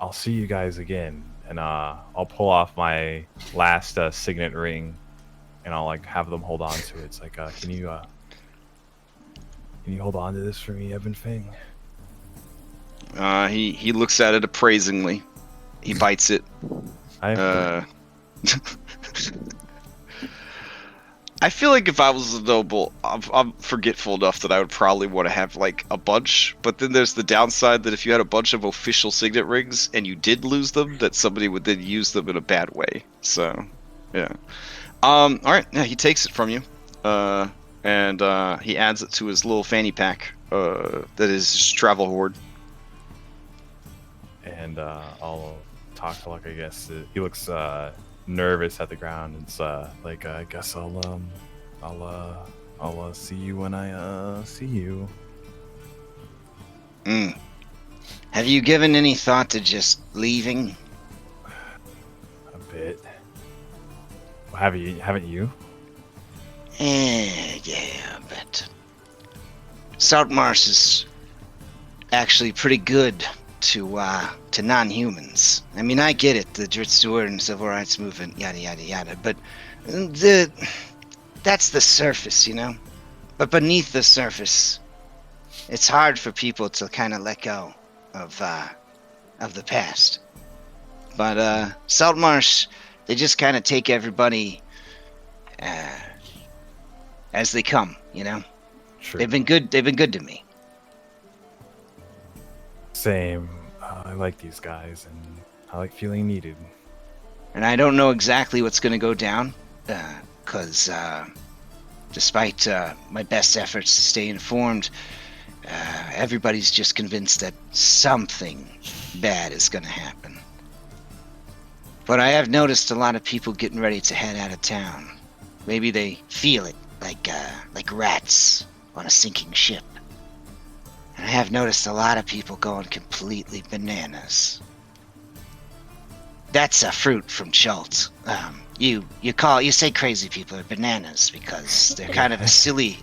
I'll see you guys again, and I'll pull off my last signet ring, and I'll like have them hold on to it. It's like, can you hold on to this for me, Ebenfing? He looks at it appraisingly. He bites it. I feel like if I was a noble, I'm forgetful enough that I would probably want to have like a bunch. But then there's the downside that if you had a bunch of official signet rings and you did lose them, that somebody would then use them in a bad way. So, yeah. All right. Yeah, he takes it from you, and he adds it to his little fanny pack. That is his travel hoard. And I'll talk to Luck. I guess he looks nervous at the ground. It's like, I guess I'll see you when I see you. Have you given any thought to just leaving? A bit. Haven't you? Yeah, but Saltmarsh is actually pretty good to non-humans. I mean, I get it, the Dritz and civil rights movement, yada yada yada, but that's the surface, you know. But beneath the surface, it's hard for people to kind of let go of the past. But Saltmarsh, they just kind of take everybody as they come, you know. True. They've been good to me. Same. I like these guys, and I like feeling needed. And I don't know exactly what's going to go down, because despite my best efforts to stay informed, everybody's just convinced that something bad is going to happen. But I have noticed a lot of people getting ready to head out of town. Maybe they feel it, like rats on a sinking ship. And I have noticed a lot of people going completely bananas. That's a fruit from Schultz. You say crazy people are bananas because they're kind of a silly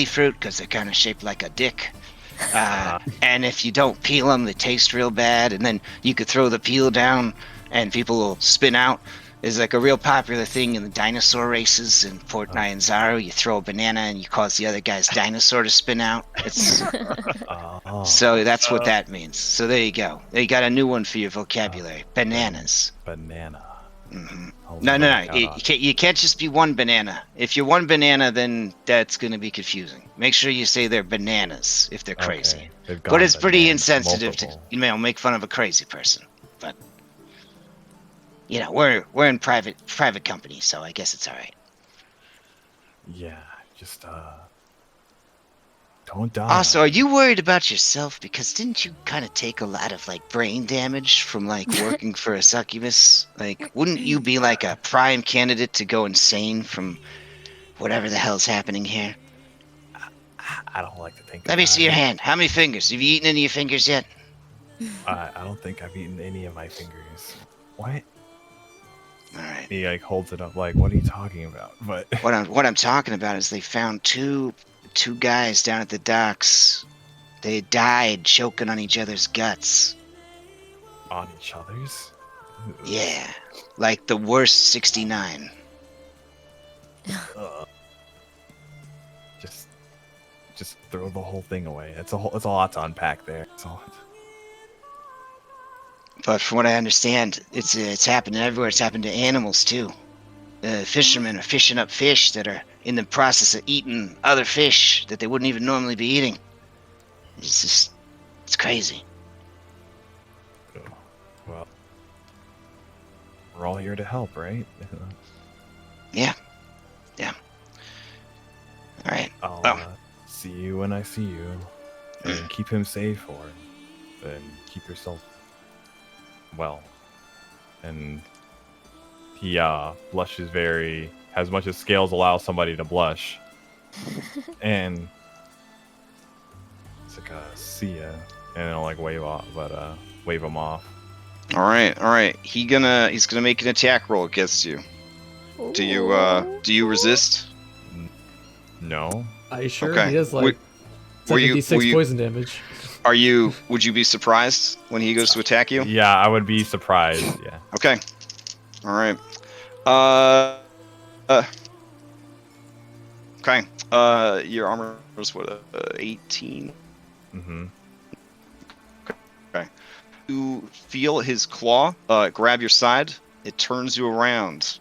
fruit because they're kind of shaped like a dick. And if you don't peel them, they taste real bad. And then you could throw the peel down and people will spin out. It's like a real popular thing in the dinosaur races in Port Nyanzaru. You throw a banana and you cause the other guy's dinosaur to spin out. It's so that's what that means. So there you go. You got a new one for your vocabulary. Bananas. Banana. Mm-hmm. No. You can't just be one banana. If you're one banana, then that's going to be confusing. Make sure you say they're bananas if they're crazy. Okay. But it's pretty insensitive to make fun of a crazy person. But you know, we're in private company, so I guess it's all right. Yeah, just don't die. Also, are you worried about yourself? Because didn't you kind of take a lot of like brain damage from like working for a succubus? Like, wouldn't you be like a prime candidate to go insane from whatever the hell's happening here? I don't like to think. Let me see your hand. How many fingers? Have you eaten any of your fingers yet? I don't think I've eaten any of my fingers. What? All right. He like holds it up like, what are you talking about? But what I'm talking about is they found two guys down at the docks. They died choking on each other's guts. On each other's? Yeah, like the worst 69. Just throw the whole thing away. It's a lot to unpack there. But from what I understand, it's happening everywhere. It's happened to animals too. Fishermen are fishing up fish that are in the process of eating other fish that they wouldn't even normally be eating. It's crazy. Well, we're all here to help, right? Yeah. All right. I'll see you when I see you, and keep him safe, and keep yourself well. And he blushes as much as scales allow somebody to blush. And it's like, see ya. And I'll like wave him off. All right. He's gonna make an attack roll against you. Do you resist? No. Are you sure? Okay. He has like Were you- 76 poison damage. Would you be surprised when he goes to attack you? Yeah, I would be surprised. Yeah. Okay. All right. Okay. Your armor is what? 18. Mm-hmm. Okay. You feel his claw grab your side. It turns you around,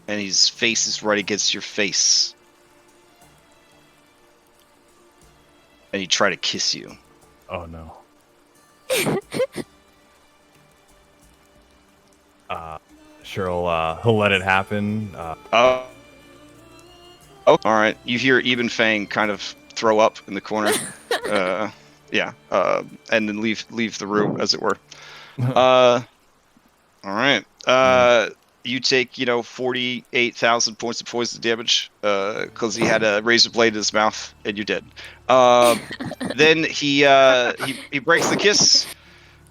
and his face is right against your face. And he try to kiss you. Oh no. Sure, he'll let it happen. Oh, all right. You hear Eben Fang kind of throw up in the corner. Yeah. And then leave the room, as it were. All right. You take 48,000 points of poison damage because he had a razor blade in his mouth, and you're dead. Then he breaks the kiss,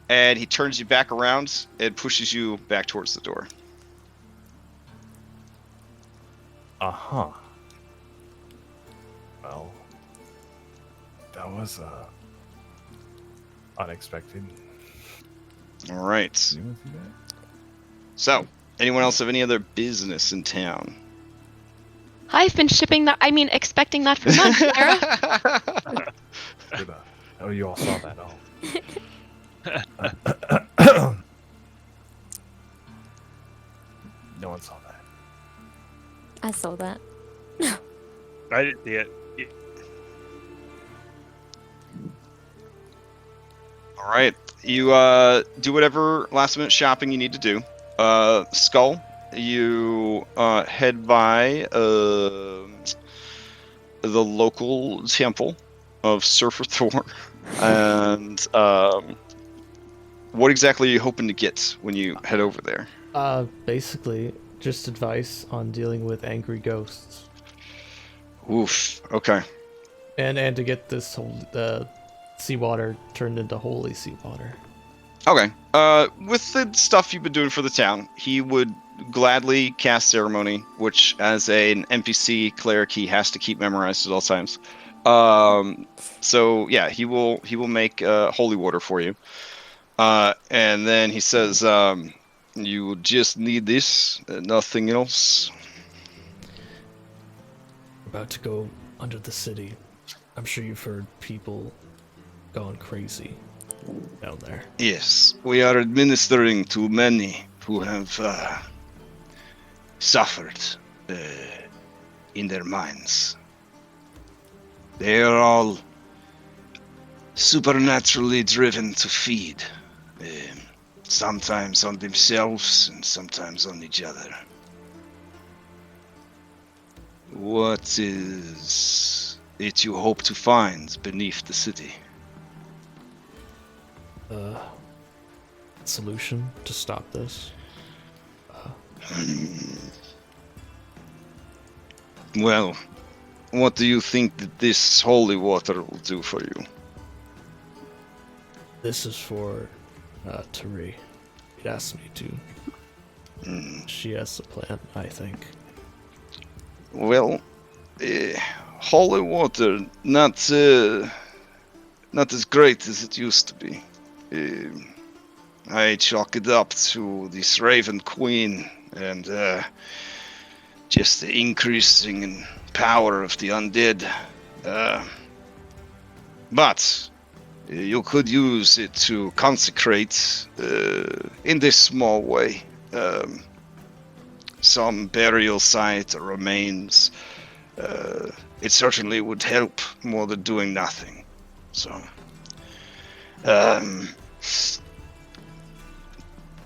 and he turns you back around and pushes you back towards the door. Uh-huh. Well, that was unexpected. All right. You wanna see that? So, anyone else have any other business in town? I've been expecting that for months, Sarah. Good, oh, you all saw that. Oh. No one saw that. I saw that. I didn't see it. All right. You do whatever last minute shopping you need to do. Skull, you head by the local temple of Surfer Thor. And what exactly are you hoping to get when you head over there? Basically, just advice on dealing with angry ghosts. Oof. Okay. And to get this whole seawater turned into holy seawater. Okay. With the stuff you've been doing for the town, he would gladly cast ceremony, which as an NPC cleric he has to keep memorized at all times. So yeah, he will make holy water for you. And then he says, you just need this, nothing else. About to go under the city. I'm sure you've heard people going crazy down there. Yes, we are administering to many who have suffered in their minds. They are all supernaturally driven to feed, sometimes on themselves and sometimes on each other. What is it you hope to find beneath the city? Solution to stop this? Well, what do you think that this holy water will do for you? This is for Tari. He asked me to. She has a plan, I think. Well, holy water, not as great as it used to be. I chalk it up to this Raven Queen and just the increasing in power of the undead. But you could use it to consecrate in this small way. Some burial site or remains. It certainly would help more than doing nothing. So,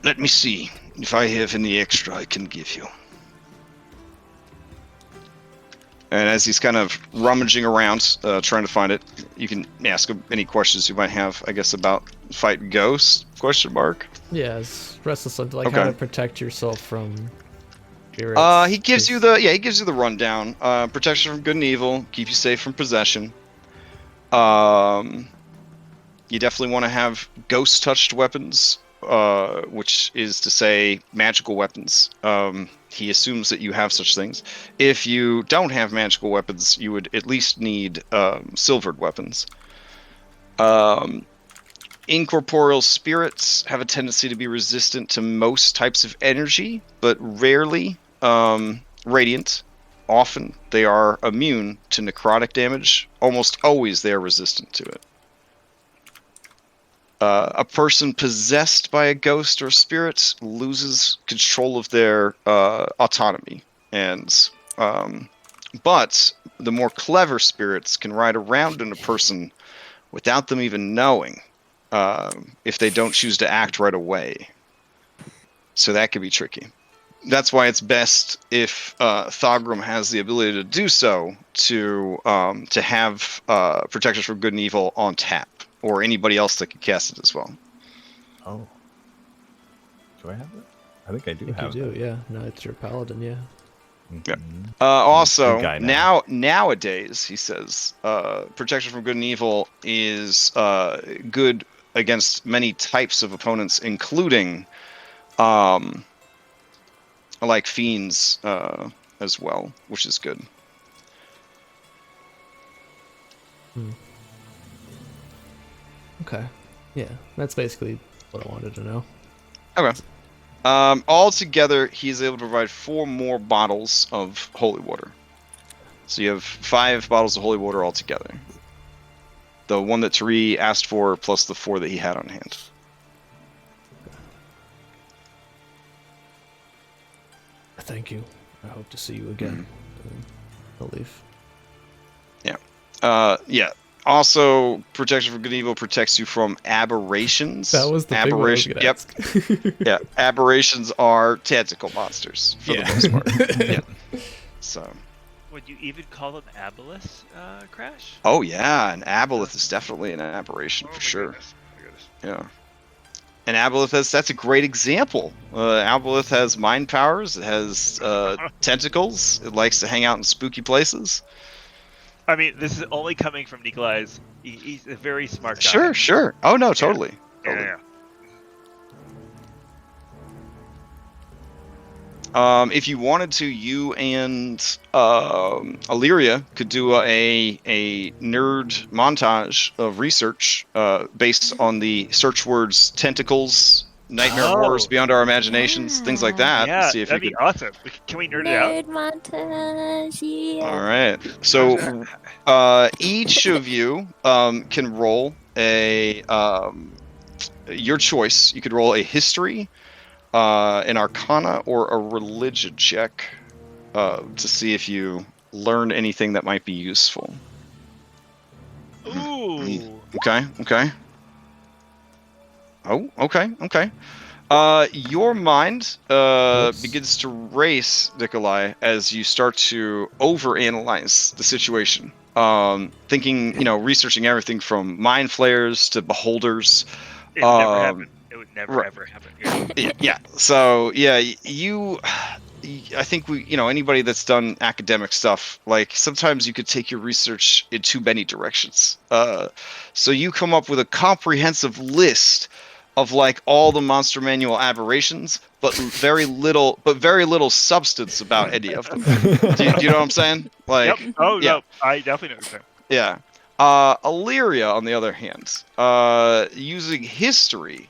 let me see if I have any extra I can give you. And as he's kind of rummaging around, trying to find it, you can ask him any questions you might have, I guess, about fighting ghosts? Question mark. Yeah, it's restless, like Okay. how to protect yourself from spirits. He gives you the rundown. Protection from good and evil, keep you safe from possession. You definitely want to have ghost touched weapons which is to say magical weapons. He assumes that you have such things. If you don't have magical weapons, you would at least need silvered weapons. Incorporeal spirits have a tendency to be resistant to most types of energy, but rarely radiant. Often they are immune to necrotic damage. Almost always they are resistant to it. A person possessed by a ghost or spirit loses control of their autonomy, and but the more clever spirits can ride around in a person without them even knowing, if they don't choose to act right away. So that could be tricky. That's why it's best if Thogrum has the ability to do so, to have Protectors from Good and Evil on tap, or anybody else that can cast it as well. Oh. Do I have it? I think I do I think have you it. do, yeah. No, it's your paladin, yeah. Yeah. Mhm. Also, Good guy now. nowadays, he says, Protection from Good and Evil is good against many types of opponents, including like fiends as well, which is good. Okay. Yeah, that's basically what I wanted to know. Okay. Altogether, he's able to provide 4 more bottles of holy water. So you have 5 bottles of holy water altogether. The one that Tari asked for, plus the 4 that he had on hand. Thank you. I hope to see you again. I'll leave. Yeah. Also, Protection from Good and Evil protects you from aberrations. That was the big one I was gonna Yep. ask. Yeah. Aberrations are tentacle monsters for the most part. Yeah. So. Would you even call them aboleths, Crash? Oh yeah, an aboleth is definitely an aberration for sure. Goodness. My goodness. Yeah. And aboleth that's a great example. Aboleth has mind powers. It has tentacles. It likes to hang out in spooky places. I mean, this is only coming from Nikolai's. He's a very smart guy. Sure. Oh no, totally. Yeah. If you wanted to, you and Illyria could do a nerd montage of research based on the search words tentacles, nightmare horrors beyond our imaginations, things like that. Yeah, See if that'd you be could... awesome. Can we nerd it out? Nerd montage, yeah. All right. So each of you can roll a your choice. You could roll a history, an arcana, or a religion check to see if you learn anything that might be useful. Ooh. Okay. Oh, okay. Your mind begins to race, Nikolai, as you start to overanalyze the situation. Thinking, researching everything from mind flayers to beholders. It would never happen. It would never ever happen. Yeah. So yeah, I think anybody that's done academic stuff, like sometimes you could take your research in too many directions. So you come up with a comprehensive list of like all the monster manual aberrations, but very little substance about any of them. do you know what I'm saying? Like, yep. Oh yeah. no, I definitely know what you're saying. Yeah. Illyria, on the other hand, using history,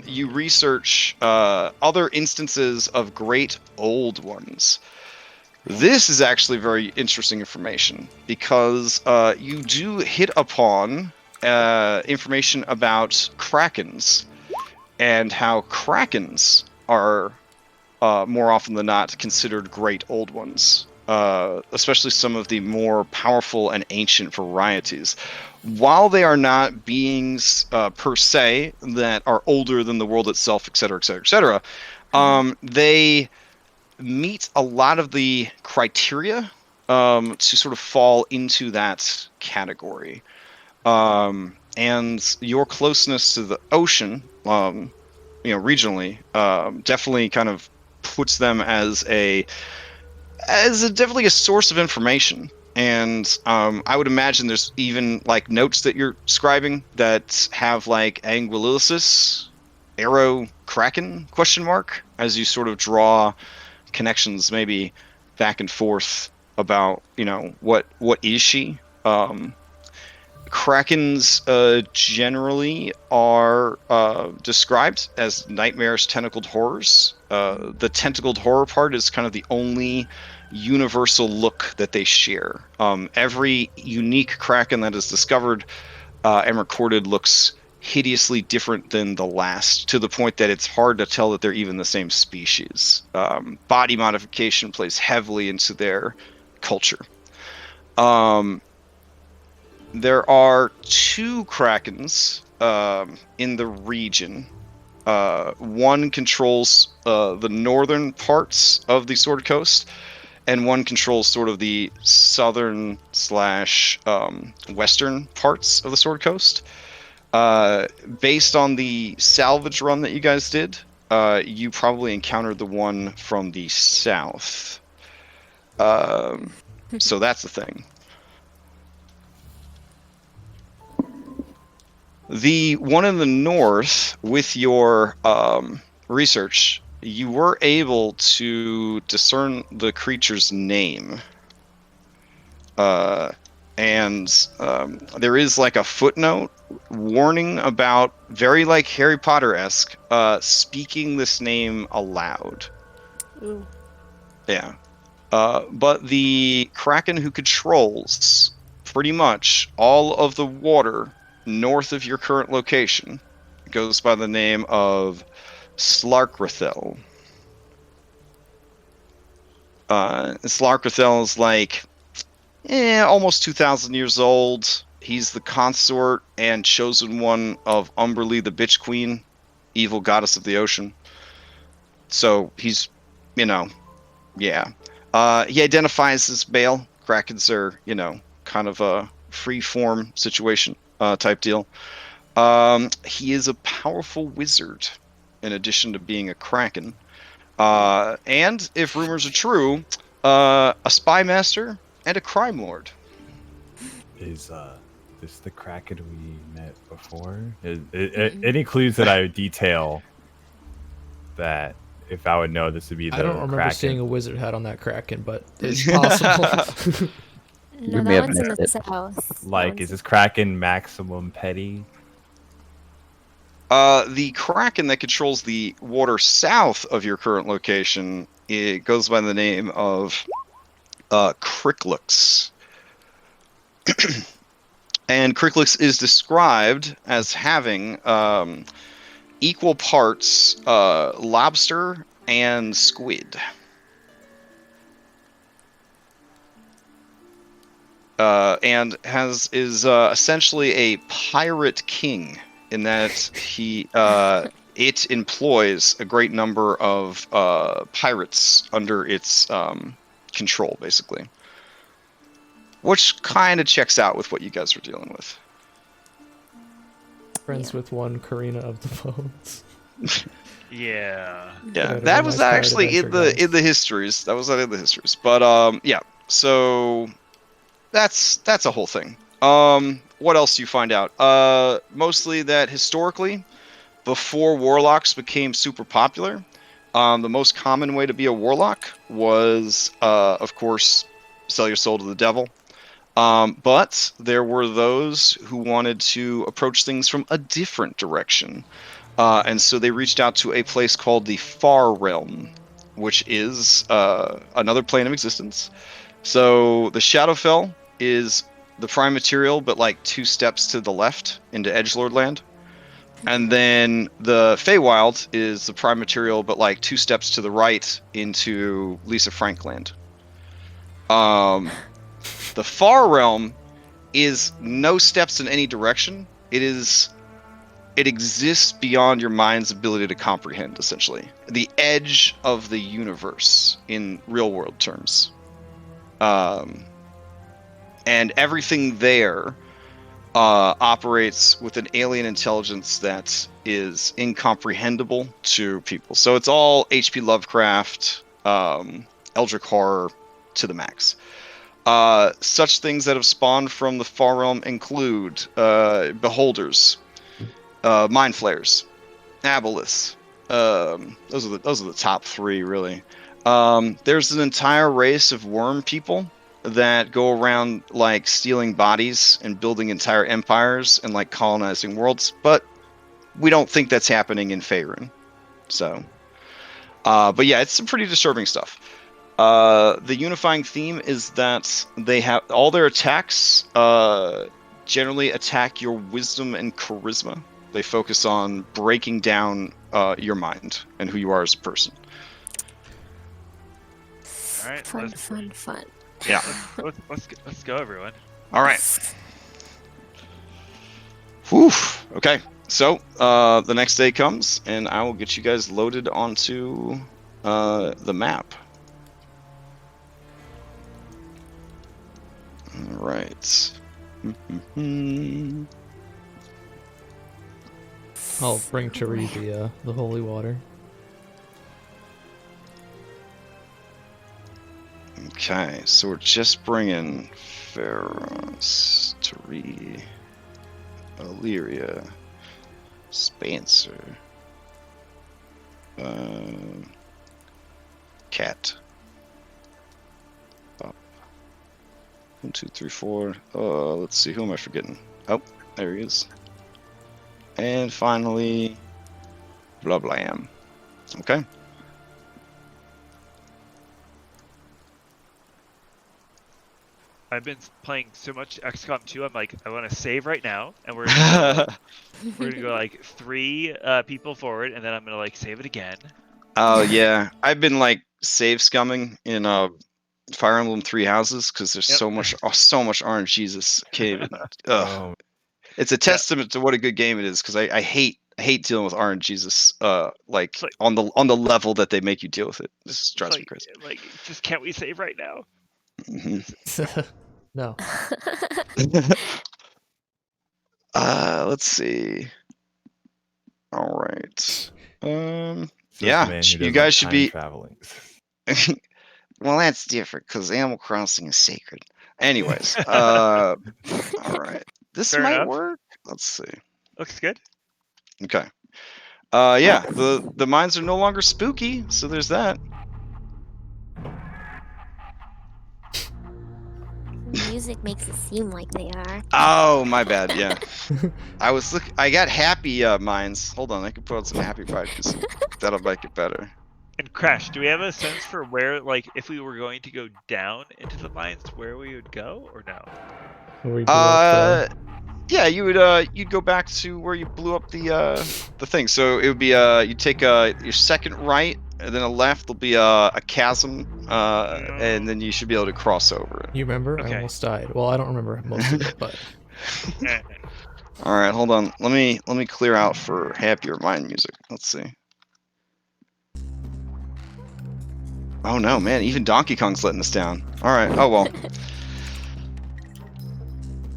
you research other instances of great old ones. This is actually very interesting information because you do hit upon information about krakens and how krakens are more often than not considered great old ones. Especially some of the more powerful and ancient varieties. While they are not beings per se that are older than the world itself, etc., they meet a lot of the criteria to sort of fall into that category. And your closeness to the ocean, regionally, definitely kind of puts them as definitely a source of information. And I would imagine there's even like notes that you're scribing that have like anguillosis arrow kraken ? As you sort of draw connections, maybe back and forth about what is she. Krakens generally are described as nightmarish tentacled horrors. The tentacled horror part is kind of the only universal look that they share. Every unique Kraken that is discovered and recorded looks hideously different than the last, to the point that it's hard to tell that they're even the same species. Body modification plays heavily into their culture. There are 2 Krakens in the region. One controls the northern parts of the Sword Coast, and one controls sort of the southern / western parts of the Sword Coast. Based on the salvage run that you guys did, you probably encountered the one from the south. So that's the thing. The one in the north, with your research, you were able to discern the creature's name. And there is like a footnote warning about, very like Harry Potter-esque, speaking this name aloud. Ooh. Yeah. But the Kraken who controls pretty much all of the water north of your current location goes by the name of Slarkrathel. Slarkrathel is like almost 2,000 years old. He's the consort and chosen one of Umberlee, the Bitch Queen, evil goddess of the ocean. So he's, yeah. He identifies as male. Krakens are, kind of a free-form situation type deal. He is a powerful wizard, in addition to being a Kraken. And, if rumors are true, a spy master and a crime lord. Is this the Kraken we met before? Any clues that I would detail that if I would know this would be the I don't remember Kraken? seeing a wizard hat on that Kraken, but it's possible. No, may that have one's in missed the it. south. Like, is this Kraken maximum petty? The Kraken that controls the water south of your current location, it goes by the name of Cricklix. And Cricklix is described as having equal parts lobster and squid. And is essentially a pirate king, in that it employs a great number of pirates under its control, basically. Which kind of checks out with what you guys are dealing with. Friends with one Karina of the Bones. Yeah. Yeah, Right, that a was nice pirate actually adventure, in the histories. That was not in the histories. But yeah. So that's a whole thing. What else do you find out? Mostly that historically, before warlocks became super popular, the most common way to be a warlock was, of course, sell your soul to the devil. But there were those who wanted to approach things from a different direction. And so they reached out to a place called the Far Realm, which is another plane of existence. So the Shadowfell is the prime material, but like 2 steps to the left into Edgelord Land. And then the Feywild is the prime material, but like 2 steps to the right into Lisa Frank Land. The Far Realm is no steps in any direction. It exists beyond your mind's ability to comprehend, essentially. The edge of the universe in real world terms. And everything there operates with an alien intelligence that is incomprehensible to people. So it's all H.P. Lovecraft, Eldritch horror to the max. Such things that have spawned from the Far Realm include beholders, mind flayers, aboleths. Those are the top three, really. There's an entire race of worm people that go around like stealing bodies and building entire empires and like colonizing worlds, but we don't think that's happening in Faerun. So, but yeah, it's some pretty disturbing stuff. The unifying theme is that they have all their attacks generally attack your wisdom and charisma. They focus on breaking down your mind and who you are as a person. All right, Fun. Yeah. let's go, everyone. All right. Whew. Okay. So the next day comes, and I will get you guys loaded onto the map. All right. I'll bring Tari the holy water. Okay, so we're just bringing Pharos, Tari, Illyria, Spencer, Cat. 1, 2, 3, 4. Let's see, who am I forgetting? Oh, there he is. And finally, Blablam. Okay. I've been playing so much XCOM 2. I'm like, I want to save right now, and we're gonna go like 3 people forward, and then I'm gonna like save it again. Oh yeah, I've been like save scumming in Fire Emblem 3 Houses because there's so much RNGesus cave. Oh, It's a testament to what a good game it is because I hate dealing with RNGesus like on the level that they make you deal with it. This drives me crazy. Like, just can't we save right now? No. Let's see. All right. says Yeah, the man who you doesn't guys should time be. traveling. Well, that's different because Animal Crossing is sacred. Anyways, all right. This Fair might enough. work. Let's see. Looks good. Okay. Yeah, the mines are no longer spooky, so there's that. Music makes it seem like they are. Oh, my bad. Yeah. I got happy mines. Hold on, I can put on some happy vibes. That'll make it better. And Crash, do we have a sense for where, like, if we were going to go down into the mines, where we would go, or no? We blew up Yeah, you'd go back to where you blew up the thing. So it would be you take your second right, and then a left. There'll be a chasm, and then you should be able to cross over it. You remember? Okay. I almost died. Well, I don't remember most of it, but All right, hold on. Let me clear out for happier mind music. Let's see. Oh no, man! Even Donkey Kong's letting us down. All right. Oh well.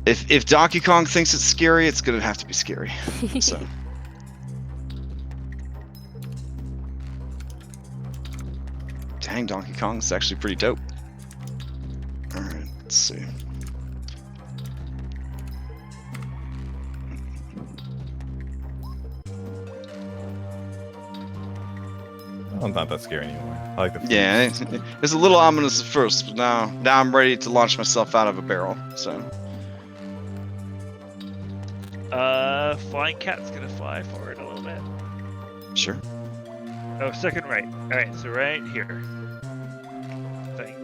If Donkey Kong thinks it's scary, it's gonna have to be scary. So. Dang, Donkey Kong's actually pretty dope. All right, let's see. Oh, I'm not that scary anymore. I like the flutes. Yeah, it's a little ominous at first, but now I'm ready to launch myself out of a barrel. So. Flying cat's gonna fly forward a little bit. Sure. Oh, second right. All right, so right here. I think.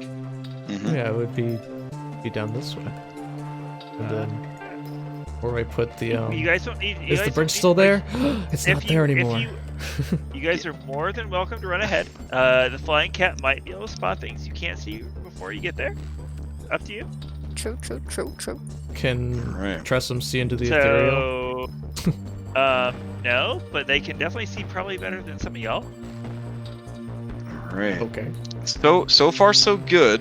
Mm-hmm. yeah, it would be down this way. And then where I put the You guys don't need. Is the bridge still there? It's not there anymore. You guys are more than welcome to run ahead. The flying cat might be able to spot things you can't see before you get there. Up to you. True. Can Right. Tressum see into the ethereal? So, no, but they can definitely see probably better than some of y'all. All right. Okay. So far so good.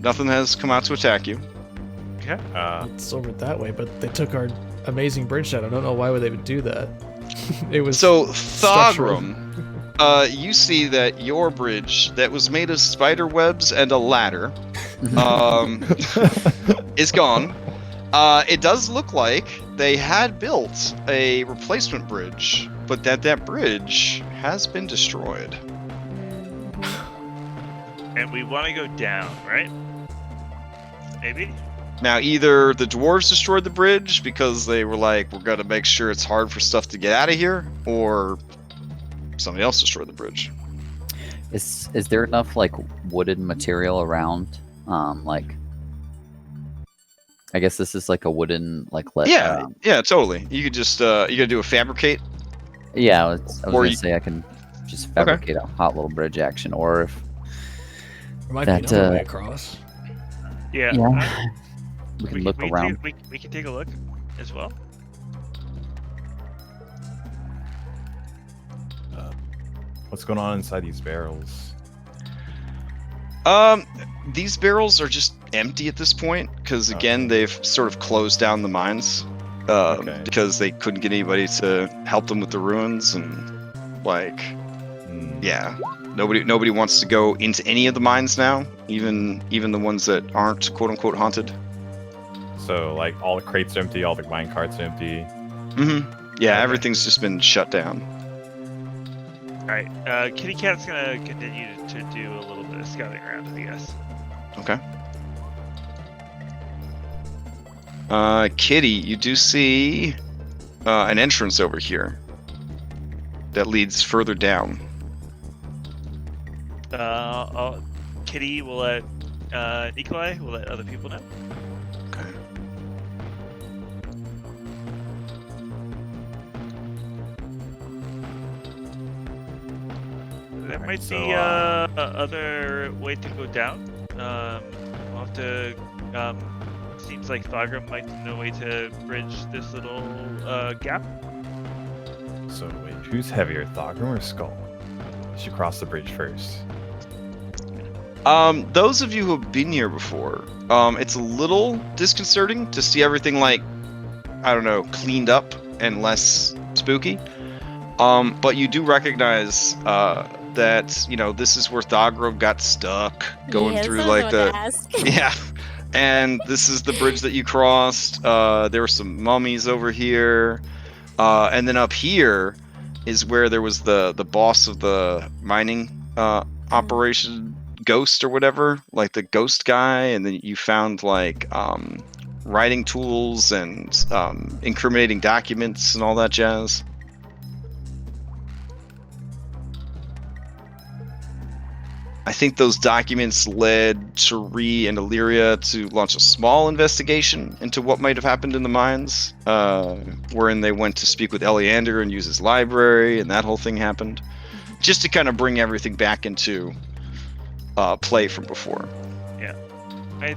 Nothing has come out to attack you. Okay. It's over that way, but they took our amazing bridge down. I don't know why would they would do that. It was So structural. Thogrum, you see that your bridge that was made of spider webs and a ladder is gone. It does look like they had built a replacement bridge, but that bridge has been destroyed. And we want to go down, right? Maybe? Now, either the dwarves destroyed the bridge because they were like, we're going to make sure it's hard for stuff to get out of here, or somebody else destroyed the bridge. Is there enough like wooden material around? Like, I guess this is like a wooden like Yeah, totally. You could just you gotta do a fabricate. Yeah, I was Or gonna you- say I can just fabricate a hot little bridge action, or if There might That, be another way across. Yeah. yeah, we can look around. We can take a look as well. What's going on inside these barrels? These barrels are just empty at this point because again they've sort of closed down the mines because they couldn't get anybody to help them with the ruins, and like yeah, nobody wants to go into any of the mines now, even the ones that aren't quote unquote haunted. So like all the crates empty, all the mine carts empty. Yeah, Okay. everything's just been shut down. Alright, Kitty Cat's gonna continue to do a little bit of scouting around, I guess. Okay. Kitty, you do see an entrance over here that leads further down. Kitty will let Nikolai will let other people know. Okay. There Alright, might so, be other way to go down. We'll have to. Seems like Thogrum might know a way to bridge this little gap. So wait, who's heavier, Thogrum or Skull? You should cross the bridge first. Those of you who have been here before, it's a little disconcerting to see everything like, I don't know, cleaned up and less spooky. But you do recognize that, you know, this is where Thogrum got stuck going through like the yeah. And this is the bridge that you crossed. There were some mummies over here. And then up here is where there was the boss of the mining operation, Ghost or whatever, like the ghost guy. And then you found like writing tools and incriminating documents and all that jazz. I think those documents led Cherie and Illyria to launch a small investigation into what might have happened in the mines, wherein they went to speak with Eleander and use his library, and that whole thing happened. Just to kind of bring everything back into play from before. Yeah, I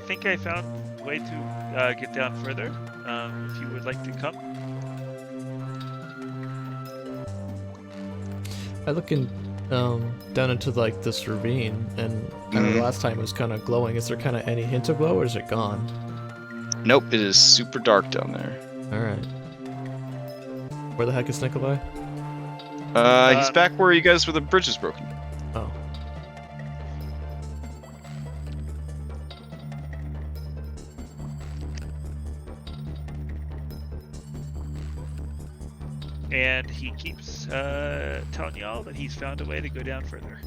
think I found a way to get down further. If you would like to come. I look in down into like this ravine, and I know the last time it was kind of glowing. Is there kind of any hint of glow, or is it gone? Nope, it is super dark down there. All right. Where the heck is Nikolai? He's back where you guys were the bridge is broken. Oh. And he keeps telling y'all that he's found a way to go down further.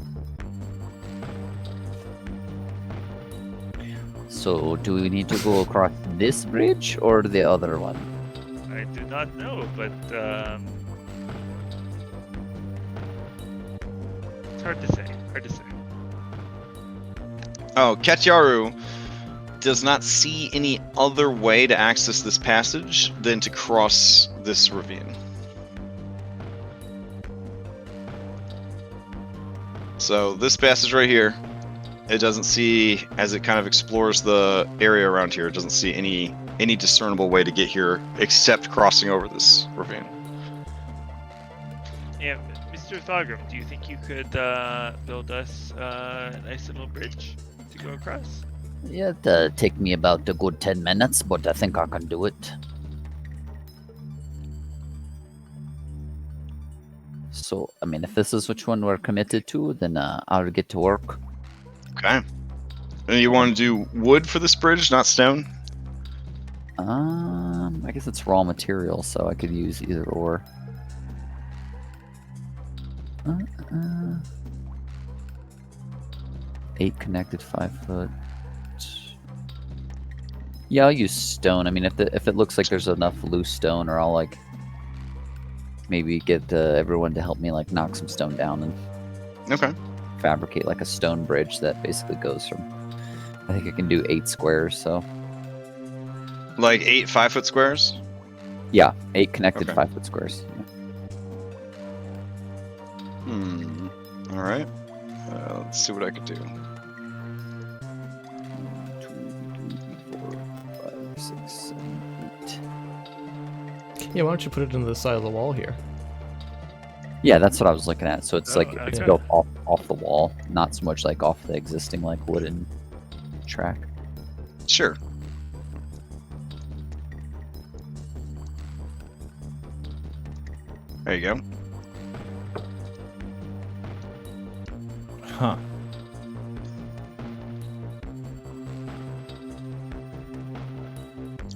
So, do we need to go across this bridge or the other one? I do not know, but it's hard to say. Hard to say. Oh, Katyaru does not see any other way to access this passage than to cross this ravine. So this passage right here, it doesn't see, as it kind of explores the area around here, it doesn't see any discernible way to get here except crossing over this ravine. Yeah, Mr. Thogrum, do you think you could build us a nice little bridge to go across? Yeah, it'll take me about a good 10 minutes, but I think I can do it. So, I mean, if this is which one we're committed to, then I'll get to work. Okay. And you want to do wood for this bridge, not stone? I guess it's raw material, so I could use either or. 8 connected, 5 foot. Yeah, I'll use stone. I mean, if it looks like there's enough loose stone, or I'll like maybe get everyone to help me like knock some stone down and fabricate like a stone bridge that basically goes from. I think I can do 8 squares. So like 8 5-foot squares. Yeah, 8 connected 5-foot squares. Yeah. All right. Let's see what I could do. 1, 2, 3, 4, 5, 6, 7, 8. Yeah, why don't you put it into the side of the wall here? Yeah, that's what I was looking at. So it's like okay. it's built off the wall, not so much like off the existing like wooden track. Sure. There you go. Huh.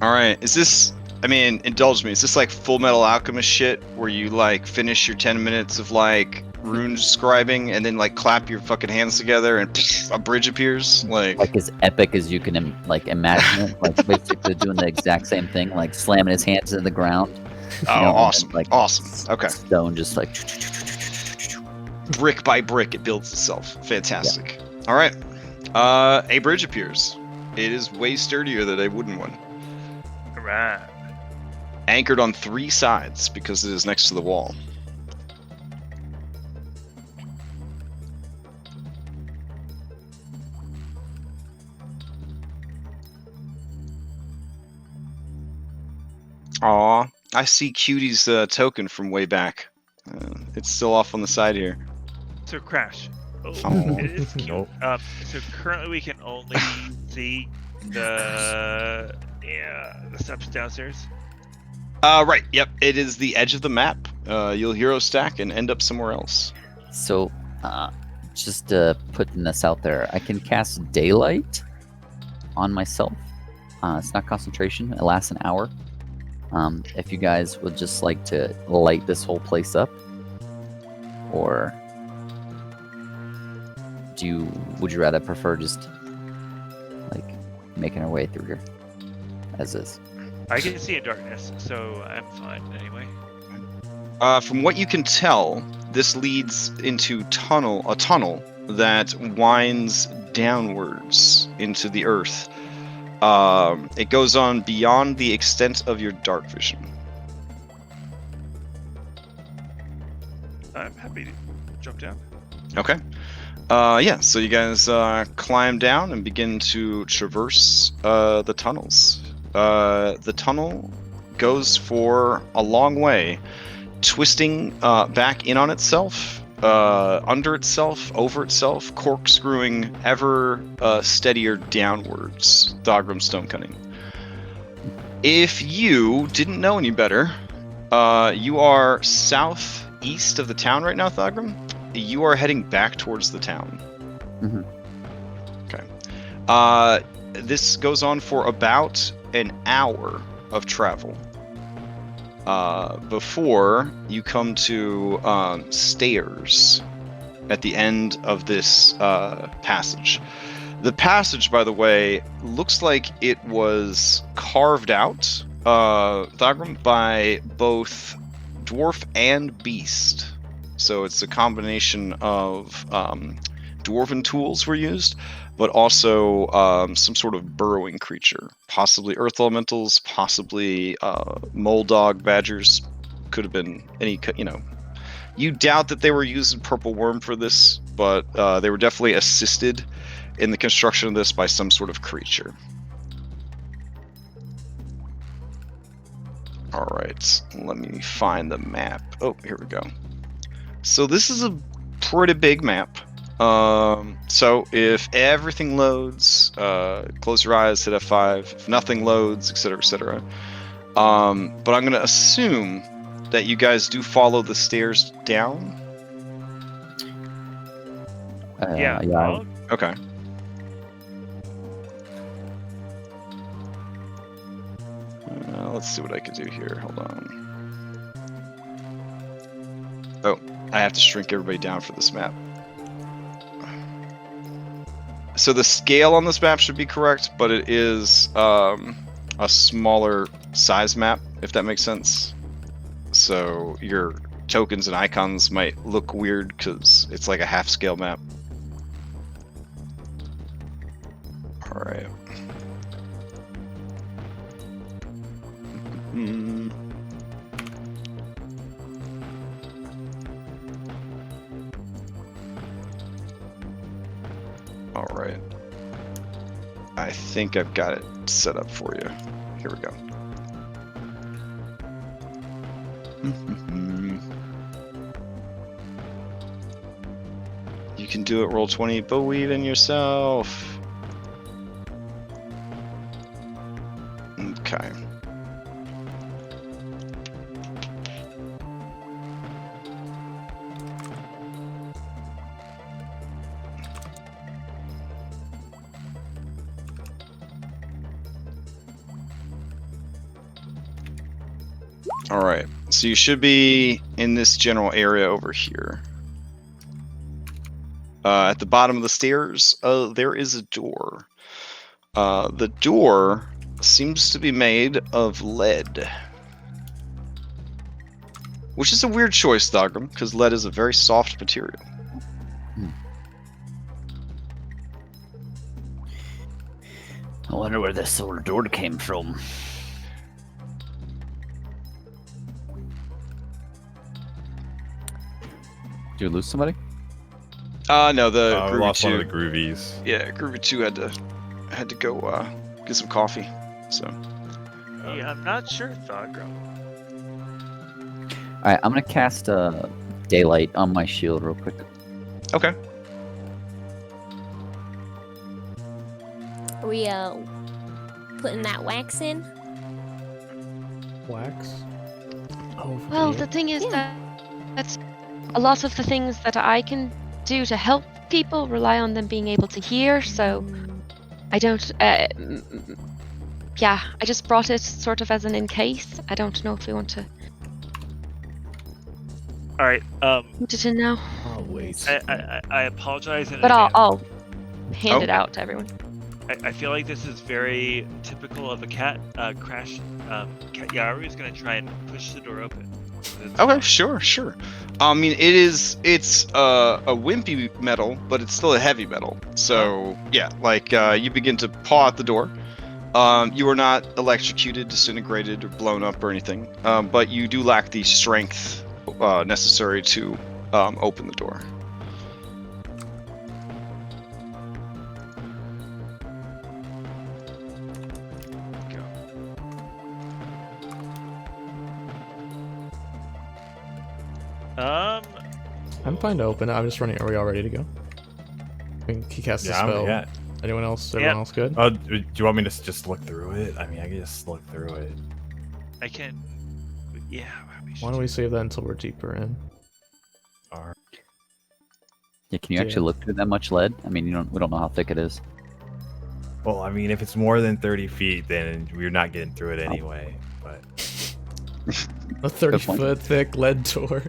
All right. Is this? I mean, indulge me. Is this like Full Metal Alchemist shit, where you like finish your 10 minutes of like rune scribing and then like clap your fucking hands together and a bridge appears? Like as epic as you can like imagine it. Like basically doing the exact same thing, like slamming his hands into the ground. Oh, awesome! Like awesome. Okay. Stone just like brick by brick, it builds itself. Fantastic. Yeah. All right. A bridge appears. It is way sturdier than a wooden one. Right. Anchored on 3 sides because it is next to the wall. Aw, I see Cutie's token from way back. It's still off on the side here. So Crash. Oh. It is cute. Nope. So currently we can only see the steps downstairs. Right. Yep. It is the edge of the map. You'll hero stack and end up somewhere else. So, just putting this out there, I can cast daylight on myself. It's not concentration. It lasts an hour. If you guys would just like to light this whole place up, or would you rather prefer just like making our way through here as is? I can see in darkness, so I'm fine anyway. From what you can tell, this leads into a tunnel that winds downwards into the earth. It goes on beyond the extent of your dark vision. I'm happy to jump down. Okay. Yeah, so you guys climb down and begin to traverse the tunnels. The tunnel goes for a long way, twisting back in on itself, under itself, over itself, corkscrewing ever steadier downwards. Thogrum Stonecunning. If you didn't know any better, you are southeast of the town right now, Thogrum. You are heading back towards the town. Mm-hmm. Okay. This goes on for about an hour of travel before you come to stairs at the end of this passage. The passage, by the way, looks like it was carved out, Thogrum, by both dwarf and beast. So it's a combination of dwarven tools were used, but also some sort of burrowing creature, possibly earth elementals, possibly mole dog badgers. Could have been any, You doubt that they were using purple worm for this, but they were definitely assisted in the construction of this by some sort of creature. All right, let me find the map. Oh, here we go. So this is a pretty big map. So if everything loads, close your eyes, hit F5. If nothing loads, etc., etc. But I'm going to assume that you guys do follow the stairs down. Yeah. Okay. let's see what I can do here. Hold on. Oh, I have to shrink everybody down for this map. So the scale on this map should be correct, but it is a smaller size map, if that makes sense. So your tokens and icons might look weird because it's like a half-scale map. All right. All right. I think I've got it set up for you. Here we go. You can do it, Roll20. Believe in yourself. Okay. All right, so you should be in this general area over here. At the bottom of the stairs, there is a door. The door seems to be made of lead. Which is a weird choice, Thogram, because lead is a very soft material. I wonder where this sort of door came from. Did you lose somebody? No, the We Groovy lost 2. one of the Groovies. Yeah, Groovy 2 had to go get some coffee. So. Yeah, I'm not sure, Thogram. Alright, I'm gonna cast Daylight on my shield real quick. Okay. Are we putting that wax in? Wax? Oh, Well, yeah. the thing is Yeah. that's a lot of the things that I can do to help people rely on them being able to hear, so I don't. Yeah, I just brought it sort of as an in case. I don't know if we want to All right. put it in now, Oh, wait. I apologize in but advance. I'll hand it Okay. out to everyone. I feel like this is very typical of a cat. Crash. Cat Yaru is gonna try and push the door open. Okay, sure. I mean, it's a wimpy metal, but it's still a heavy metal. So yeah, like you begin to paw at the door. You are not electrocuted, disintegrated, or blown up or anything, but you do lack the strength necessary to open the door. I'm fine to open it. I'm just running. Are we all ready to go? I mean, he cast a spell. Yeah. Anyone else? Everyone else good? Do you want me to just look through it? I mean, I can just look through it. I can. Yeah. Why don't we save that until we're deeper in? Alright. Yeah, can you actually look through that much lead? I mean, we don't know how thick it is. Well, I mean, if it's more than 30 feet, then we're not getting through it anyway. But A 30-foot thick lead door.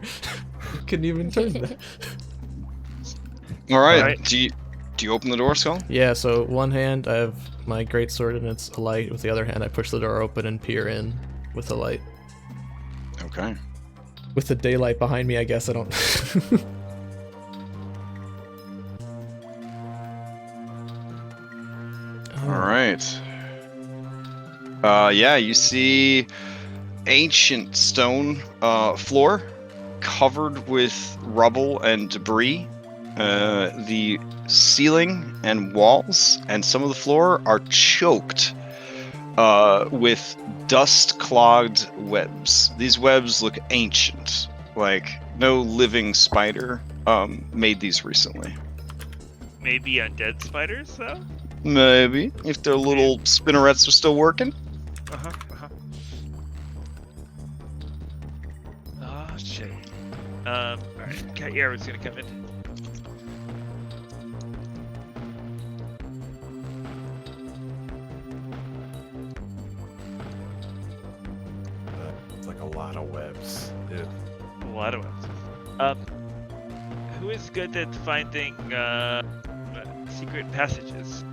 Couldn't even turn that. All right. Alright. Do you open the door, Skull? Yeah, so one hand I have my greatsword and it's a light. With the other hand I push the door open and peer in with the light. Okay. With the daylight behind me, I guess I don't... All right. Yeah, you see ancient stone floor covered with rubble and debris. The ceiling and walls and some of the floor are choked with dust-clogged webs. These webs look ancient, like no living spider made these recently. Maybe undead spiders, though. Maybe if their little spinnerets are still working. Oh shit. Alright, Cat Yaru's gonna come in. lot of webs. Ew. A lot of webs. Who is good at finding secret passages?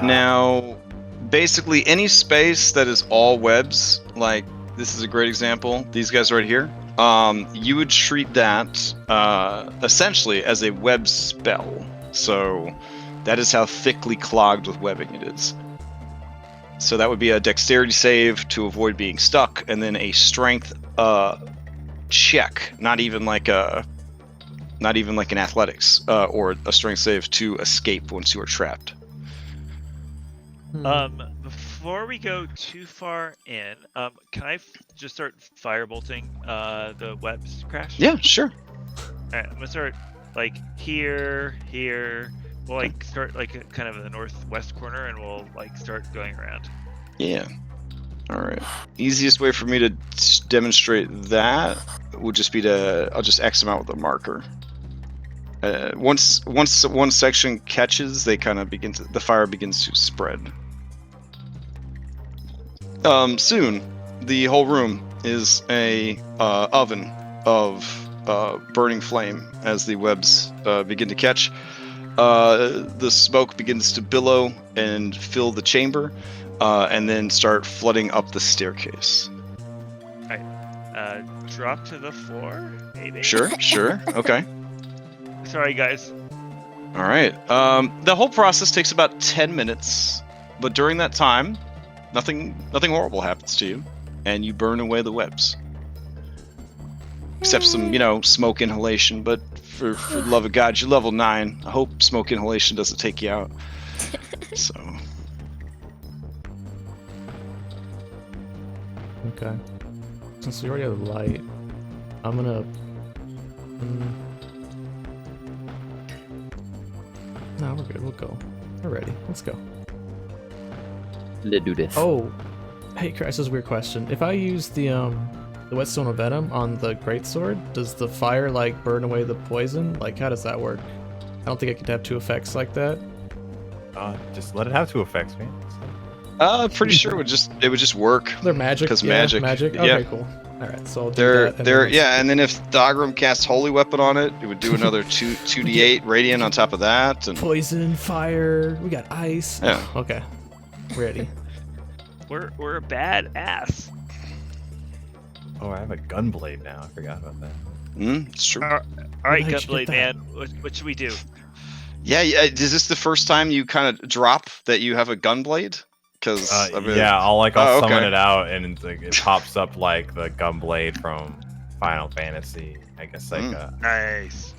Now, basically, any space that is all webs, like this is a great example. These guys right here. You would treat that essentially as a web spell. So that is how thickly clogged with webbing it is. So that would be a dexterity save to avoid being stuck, and then a strength check, not even like an athletics or a strength save to escape once you are trapped. Before we go too far in, can I just start firebolting the webs, Crash? Yeah, sure. Alright, I'm gonna start like here. We'll like start like kind of in the northwest corner, and we'll like start going around. Yeah. All right. Easiest way for me to demonstrate that would just be I'll just X them out with a marker. Once one section catches, they kind of the fire begins to spread. Soon, the whole room is a oven of burning flame as the webs begin to catch. The smoke begins to billow and fill the chamber, and then start flooding up the staircase. Drop to the floor, maybe? Sure. Okay. Sorry, guys. All right. The whole process takes about 10 minutes, but during that time, nothing horrible happens to you, and you burn away the webs. Except some, smoke inhalation, but for the love of God, you're level 9. I hope smoke inhalation doesn't take you out. So. Okay. Since we already have light, I'm gonna. No, we're good. We'll go. We're ready. Let's go. Let's do this. Oh, hey, Crash. This is a weird question. If I use the whetstone of venom on the greatsword, does the fire like burn away the poison? Like, how does that work? I don't think I could have 2 effects like that. Just let it have 2 effects, man. Pretty sure it would just work. They're magic. Because Yeah, magic. Magic. Yeah. Okay, cool. All right, so I'll do that, and then if Dogram casts Holy Weapon on it, it would do another 2d8 radiant on top of that. And poison, fire. We got ice. Yeah. Okay. Ready. We're a bad ass. Oh, I have a gunblade now. I forgot about that. It's true. All right, How'd you Gunblade get man. What should we do? Yeah. Is this the first time you kind of drop that you have a gunblade? Because yeah, I'll summon okay. it out, and it pops up like the gunblade from Final Fantasy. I guess Nice.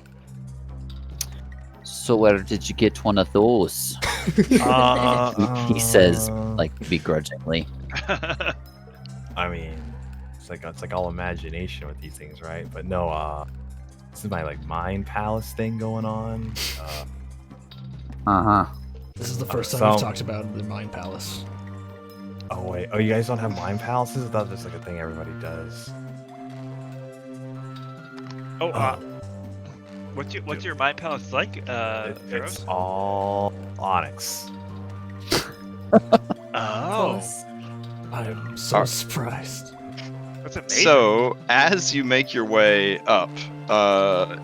So where did you get one of those? He says, like, begrudgingly. I mean, it's like all imagination with these things, right? But no, this is my like mind palace thing going on. This is the first time we've talked about the Mind Palace. Oh wait, you guys don't have mind palaces? I thought that's like a thing everybody does. What's your mind palace like? It's all onyx. Oh, Close. I'm so surprised. that's amazing. So as you make your way up, I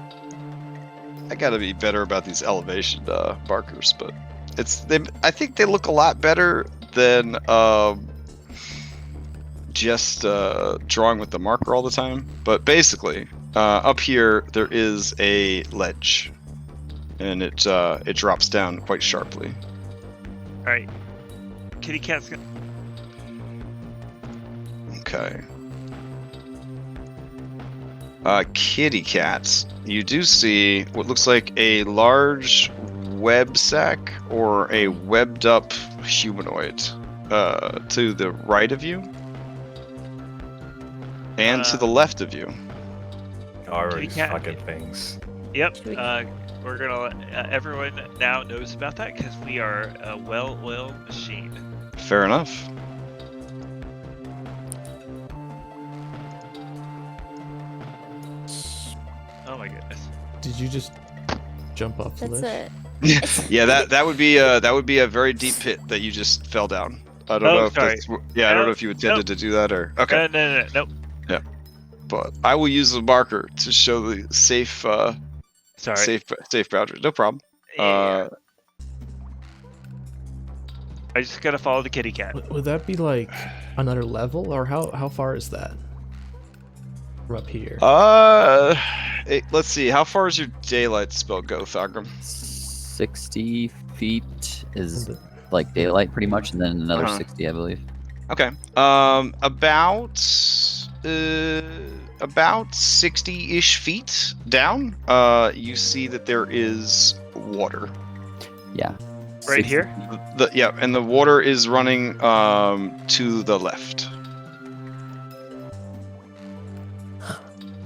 gotta be better about these elevation markers, but I think they look a lot better than just drawing with the marker all the time. But basically, up here there is a ledge, and it drops down quite sharply. All right, Kitty Cat's gonna. Okay. Kitty cats. You do see what looks like a large web sack or a webbed up humanoid to the right of you and to the left of you. Are these cat- fucking things? Yep. We're gonna. Everyone now knows about that because we are a well-oiled machine. Fair enough. Oh my goodness. Did you just jump off the That's ledge? it. Yeah, that would be a very deep pit that you just fell down. I don't know if sorry. that's. Yeah, I don't know if you intended to do that or. Okay. No. Nope. But I will use the marker to show the safe, Sorry. safe boundary. No problem. Yeah. I just gotta follow the kitty cat. Would that be like another level, or how far is that from up here? Let's see. How far does your daylight spell go, Thagrim? 60 feet is like daylight pretty much, and then another 60, I believe. Okay. About 60-ish feet down, you see that there is water. Yeah. Right 60 here? feet. And the water is running to the left.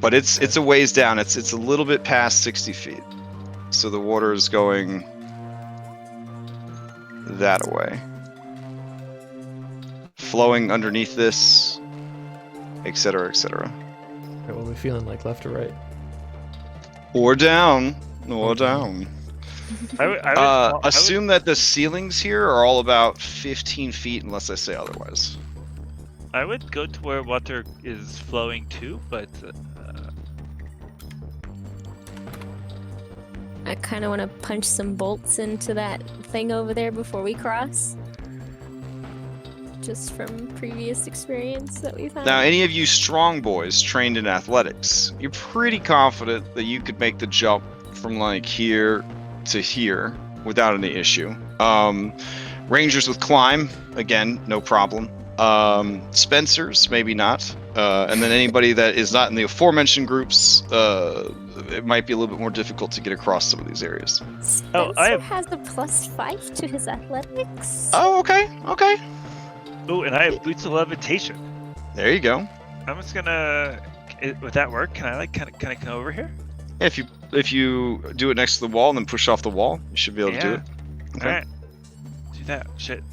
But it's a ways down. It's a little bit past 60 feet. So the water is going that way. Flowing underneath this, etc., etc. What are we feeling like, left or right? Or down. Or down. I would Assume that the ceilings here are all about 15 feet unless I say otherwise. I would go to where water is flowing to, but I kind of want to punch some bolts into that thing over there before we cross. Just from previous experience that we've had. Now, any of you strong boys trained in athletics, you're pretty confident that you could make the jump from like here to here without any issue. Rangers with climb, again, no problem. Spencers, maybe not. And then anybody that is not in the aforementioned groups, it might be a little bit more difficult to get across some of these areas. Spencer has a +5 to his athletics. Oh, okay. oh, and I have boots of levitation. There you go. I'm just gonna. Would that work? Can I kind of come over here? Yeah, if you do it next to the wall and then push off the wall, you should be able to do it. Okay. All right. Do that. Shit.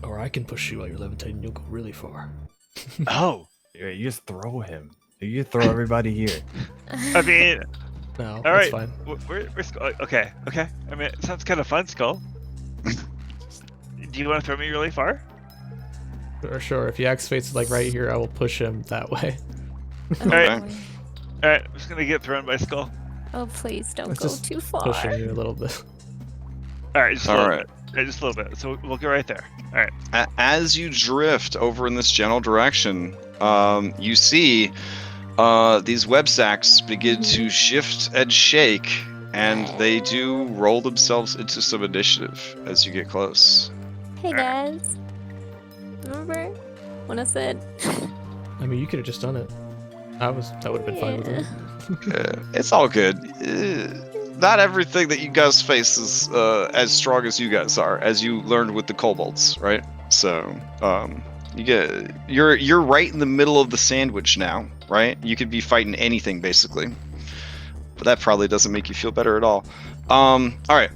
Or I can push you while you're levitating. You'll go really far. Oh. Yeah, you just throw him. You throw everybody here. I mean. No, All that's right. fine. We're Skull. Okay. I mean, it sounds kind of fun, Skull. Do you want to throw me really far? Sure. If Yak Fate's like right here, I will push him that way. Oh, Alright. boy. All right. I'm just gonna get thrown by Skull. Oh, please don't It's go just too far. Pushing you a little bit. All right. Just a All little right. bit. Yeah, just a little bit. So we'll go right there. All right. As you drift over in this general direction, you see these web sacks begin to shift and shake, and they do roll themselves into some initiative as you get close. Hey guys. Remember when I said? I mean, you could have just done it. That would have been fine with it. It's all good. Not everything that you guys face is as strong as you guys are, as you learned with the kobolds, right? So, you're right in the middle of the sandwich now, right? You could be fighting anything basically, but that probably doesn't make you feel better at all. All right.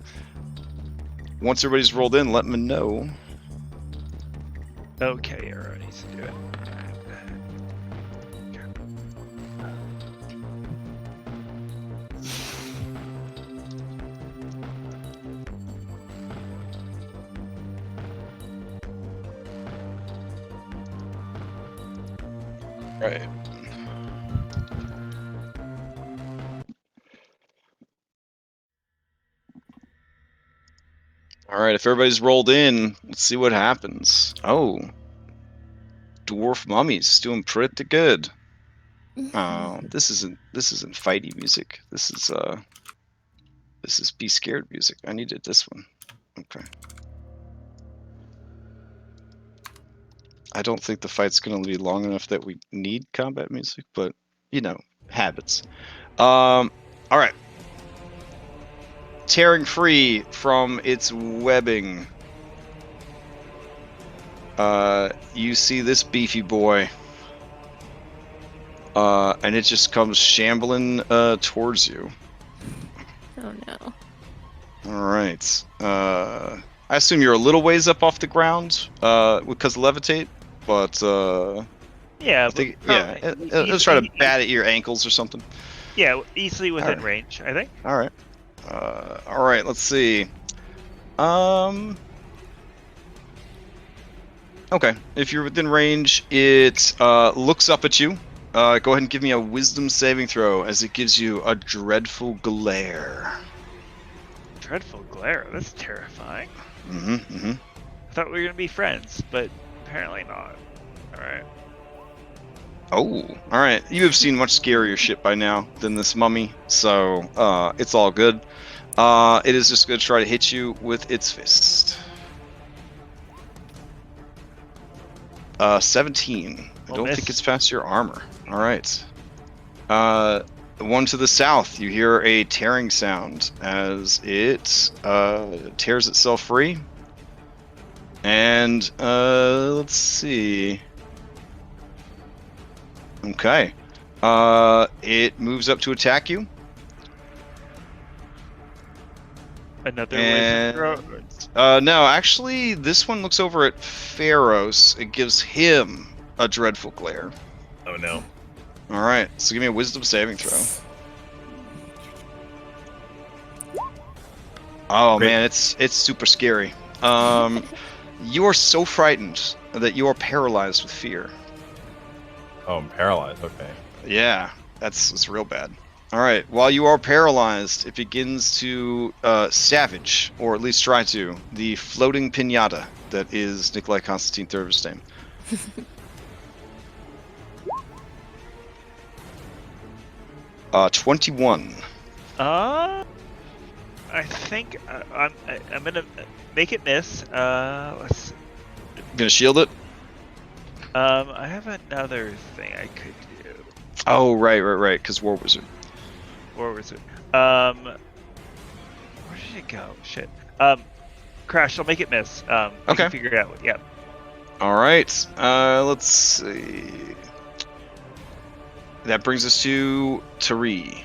Once everybody's rolled in, let me know. Okay. Everyone needs to do it. Right. All right, if everybody's rolled in, let's see what happens. Oh, dwarf mummies doing pretty good. Oh, this isn't fighty music. This is be scared music. I needed this one. Okay. I don't think the fight's going to be long enough that we need combat music, but you know, habits. All right. Tearing free from its webbing, you see this beefy boy, and it just comes shambling towards you. Oh no. All right. I assume you're a little ways up off the ground because of levitate, but Yeah. I think it'll try to bat at your ankles or something. Yeah, easily within Alright. range, I think. All right. All right. Let's see. Okay. If you're within range, it looks up at you. Go ahead and give me a wisdom saving throw as it gives you a dreadful glare. Dreadful glare. That's terrifying. Mm-hmm. I thought we were gonna be friends, but apparently not. All right. Oh, all right. You have seen much scarier shit by now than this mummy, so it's all good. It is just going to try to hit you with its fist. 17. I don't think it's past your armor. All right. The one to the south, you hear a tearing sound as it tears itself free. And let's see. Okay. It moves up to attack you. Another And, wizard throw. no, actually, this one looks over at Pharos. It gives him a dreadful glare. Oh no. All right, so give me a wisdom saving throw. Oh Great. man, it's super scary. You are so frightened that you are paralyzed with fear. Oh, I'm paralyzed. Okay. Yeah, it's real bad. All right, while you are paralyzed, it begins to savage, or at least try to, the floating pinata that is Nikolai Konstantin Thurvestein. 21. I think I'm gonna make it miss. Let's. Gonna shield it? I have another thing I could do. Oh, right, because War Wizard. Or was it? Where did it go? Shit. Crash. I'll make it miss. We Okay. can figure it out. Yeah. All right. Let's see. That brings us to Tari.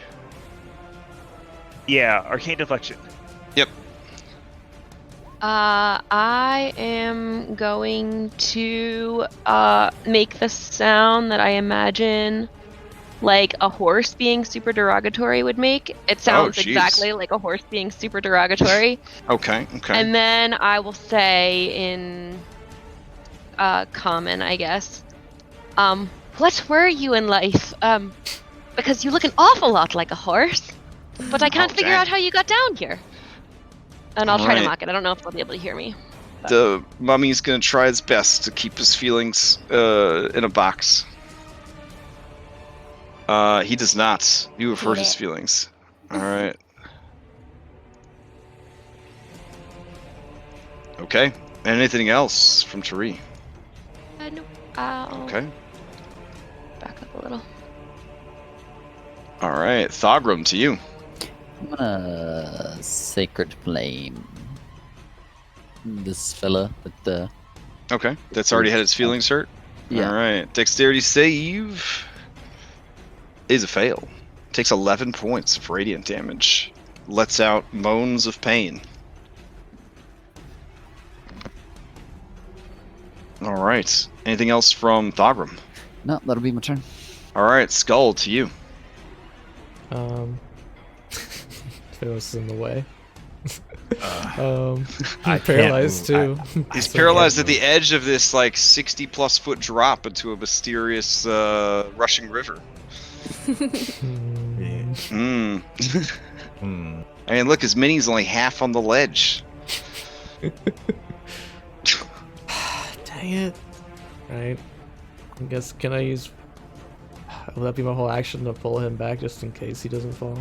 Yeah. Arcane deflection. Yep. I am going to make the sound that I imagine like a horse being super derogatory would make. It sounds jeez. exactly like a horse being super derogatory. Okay. And then I will say in common, I guess, what were you in life? Because you look an awful lot like a horse, but I can't figure dang. out how you got down here. And I'll try to Alright. mock it. I don't know if they'll be able to hear me. The mummy's gonna try its best to keep his feelings in a box. He does not. You have hurt his feelings. All right. Okay. Anything else from Tari? Nope. I'll Okay. back up a little. All right. Thogrum, to you. I'm gonna Sacred Flame this fella with the. Okay. That's already had its feelings hurt. Yeah. All right. Dexterity save is a fail. Takes 11 points of radiant damage. Lets out moans of pain. All right. Anything else from Thogrum? No, that'll be my turn. All right. Skull, to you. Pharos is in the way. I He's can't paralyzed move. too. He's So paralyzed can't at the edge of this like 60+ foot drop into a mysterious rushing river. Hmm. Hmm. I mean, look, his mini's only half on the ledge. Dang it. Right. I guess, can I use... Will that be my whole action to pull him back just in case he doesn't fall?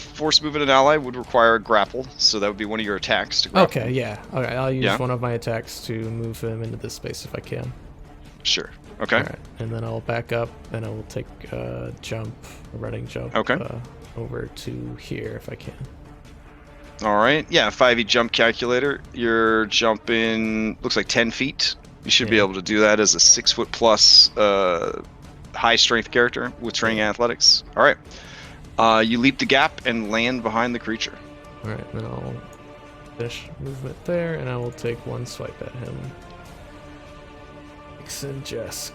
Force moving an ally would require a grapple, so that would be one of your attacks to grapple. Okay, yeah. Alright, I'll use Yeah. one of my attacks to move him into this space if I can. Sure. Okay. Alright, and then I'll back up and I will take a running jump Okay. over to here if I can. All right. Yeah, 5e jump calculator. You're jumping, looks like 10 feet. You should be Yeah. able to do that as a 6 foot plus high strength character with training in athletics. All right. You leap the gap and land behind the creature. Alright, then I'll finish movement there and I will take one swipe at him. And Jesk.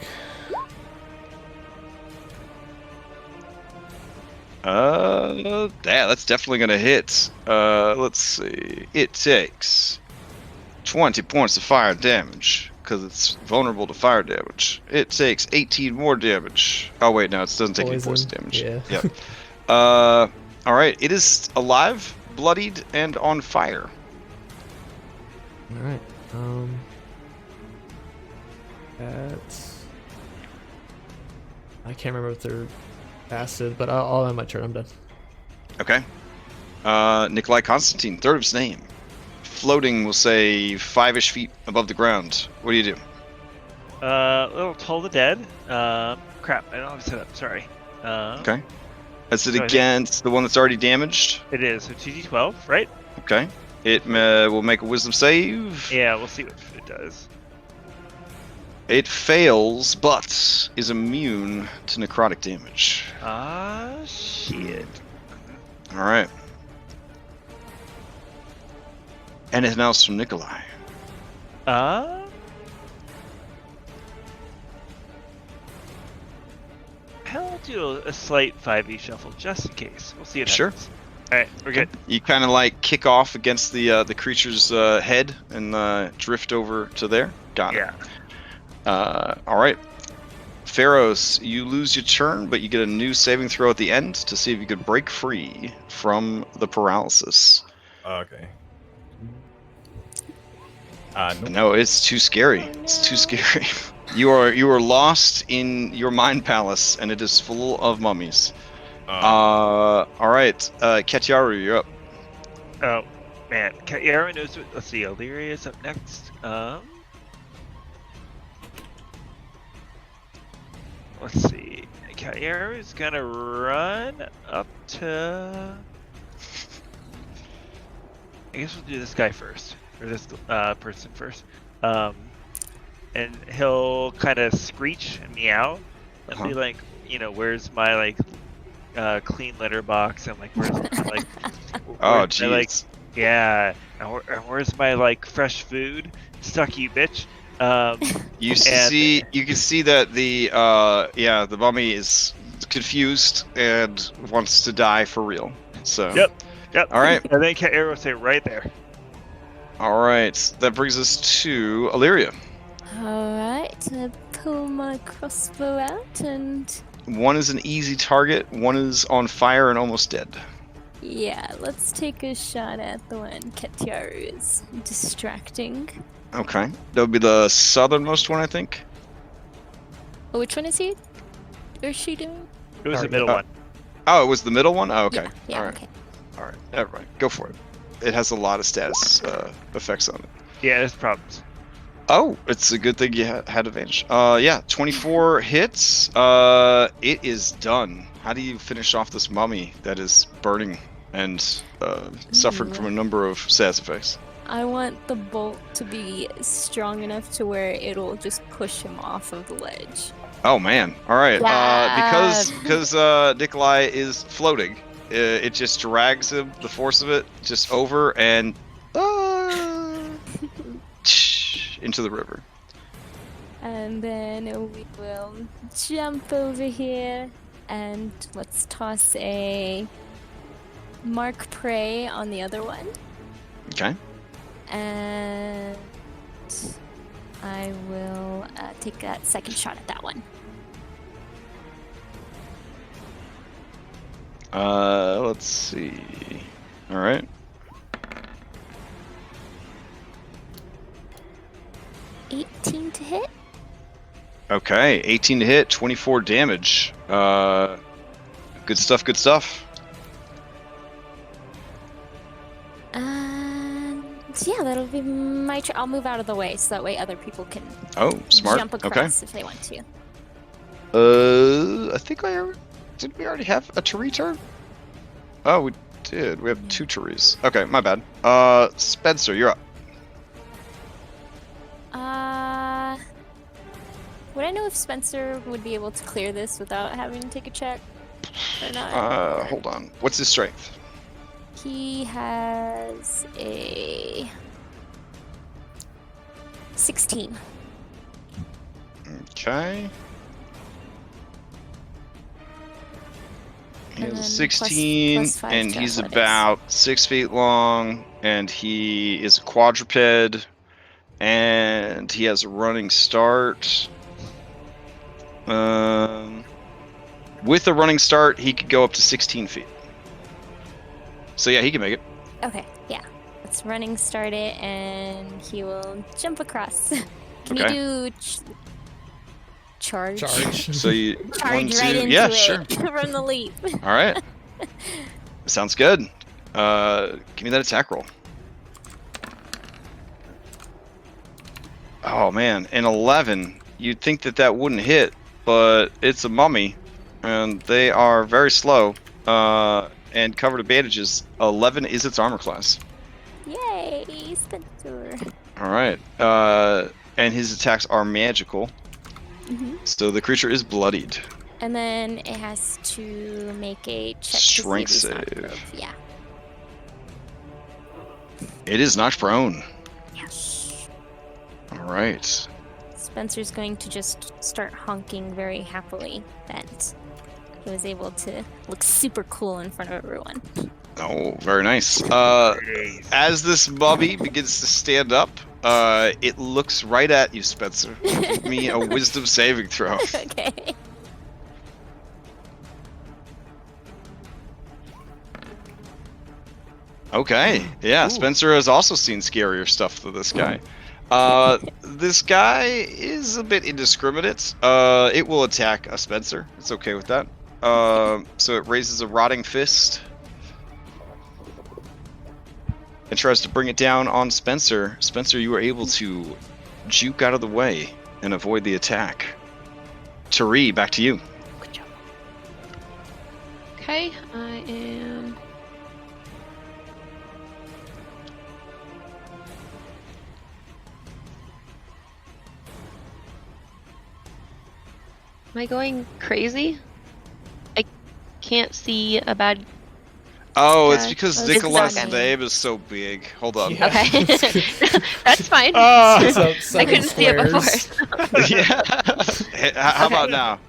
Yeah, that's definitely gonna hit. Let's see. It takes 20 points of fire damage, because it's vulnerable to fire damage. It takes 18 more damage. Oh wait, no, it doesn't take any poison damage. Yeah. Yep. All right. It is alive, bloodied, and on fire. All right. That's. I can't remember if they're acid, but I'll end my turn. I'm done. Okay. Nikolai Constantine, third of his name. Floating, we'll say 5-ish feet above the ground. What do you do? Little Toll the Dead. Crap, I don't have it set up. Sorry. Okay. Is it so against the one that's already damaged? It is. So 2d12, right? Okay. It will make a wisdom save. Yeah, we'll see what it does. It fails, but is immune to necrotic damage. Ah, shit. All right. Anything else from Nikolai? I'll do a slight 5e shuffle just in case. We'll see it Sure. happens. All right, we're good. You kind of like kick off against the creature's head and drift over to there. Got it. Yeah. All right. Pharaohs, you lose your turn, but you get a new saving throw at the end to see if you could break free from the paralysis. Okay. Nope. No, it's too scary. It's too scary. You are lost in your mind palace, and it is full of mummies. All right, Ketyaru, you're up. Oh, man. Yara knows what... Let's see, Illyria is up next. Let's see. Yara is gonna run up to... I guess we'll do this guy first. Or this person first. And he'll kind of screech and meow. And be like, where's my, like... clean litter box, and like where's my, like Oh jeez. Like, yeah, and where's my like fresh food? Suck you, bitch. You can see that the mummy is confused and wants to die for real. So Yep. All right. And then Cat Arrow say right there. All right. That brings us to Illyria. Alright, I pull my crossbow out and... One is an easy target, one is on fire and almost dead. Yeah, let's take a shot at the one Ketyaru is distracting. Okay. That would be the southernmost one, I think. Oh, which one is he? Or is she doing? It was the middle one. Oh, it was the middle one? Oh, okay. Yeah, All right. okay. All right. Never mind. Go for it. It has a lot of status effects on it. Yeah, there's problems. Oh, it's a good thing you had advantage. Yeah, 24 hits. It is done. How do you finish off this mummy that is burning and suffering from a number of status effects? I want the bolt to be strong enough to where it'll just push him off of the ledge. Oh man! All right. Yeah. Because Nikolai is floating, it just drags him. The force of it just over and into the river. And then we will jump over here and let's toss a mark prey on the other one. Okay. And I will take that second shot at that one. Let's see. All right. $18 to hit. Okay, 18 to hit, 24 damage. Good stuff, good stuff. And yeah, that'll be my turn. I'll move out of the way so that way other people can Smart. jump across if they want to. I think did we already have a Tari turn? Oh, we did. We have 2 Taris. Okay, my bad. Spencer, you're up. Would I know if Spencer would be able to clear this without having to take a check or not? Hold on. What's his strength? He has a 16. Okay. He And has a then 16, plus 5 and to he's athletics. about 6 feet long, and he is a quadruped. And he has a running start. With a running start, he could go up to 16 feet. So yeah, he can make it. Okay, yeah. Let's running start it, and he will jump across. Can Okay. you do charge? Charge. So you Charge one, right two, into yeah, it sure. from the leap. All right. Sounds good. Give me that attack roll. Oh man, an 11. You'd think that wouldn't hit, but it's a mummy, and they are very slow. And covered in bandages. 11 is its armor class. Yay, Spencer. All right. And his attacks are magical. So the creature is bloodied. And then it has to make a check Strength to see if he's save. knocked prone. Yeah. It is knocked prone. Yes. All right. Spencer's going to just start honking very happily that he was able to look super cool in front of everyone. Oh, very nice. As this mummy begins to stand up, it looks right at you, Spencer. Give me a wisdom saving throw. Okay. Okay. Yeah, Ooh. Spencer has also seen scarier stuff than this guy. This guy is a bit indiscriminate. It will attack a Spencer. It's okay with that. So it raises a rotting fist and tries to bring it down on Spencer. Spencer, you were able to juke out of the way and avoid the attack. Tari, back to you. Good job. Okay, I am. Am I going crazy? I can't see a bad. Oh, it's Yeah, because it's Nicholas' Dutchy. name is so big. Hold on. Yeah. Okay, that's fine. So, I 7 couldn't see it before. squares. Yeah. Hey, how about now?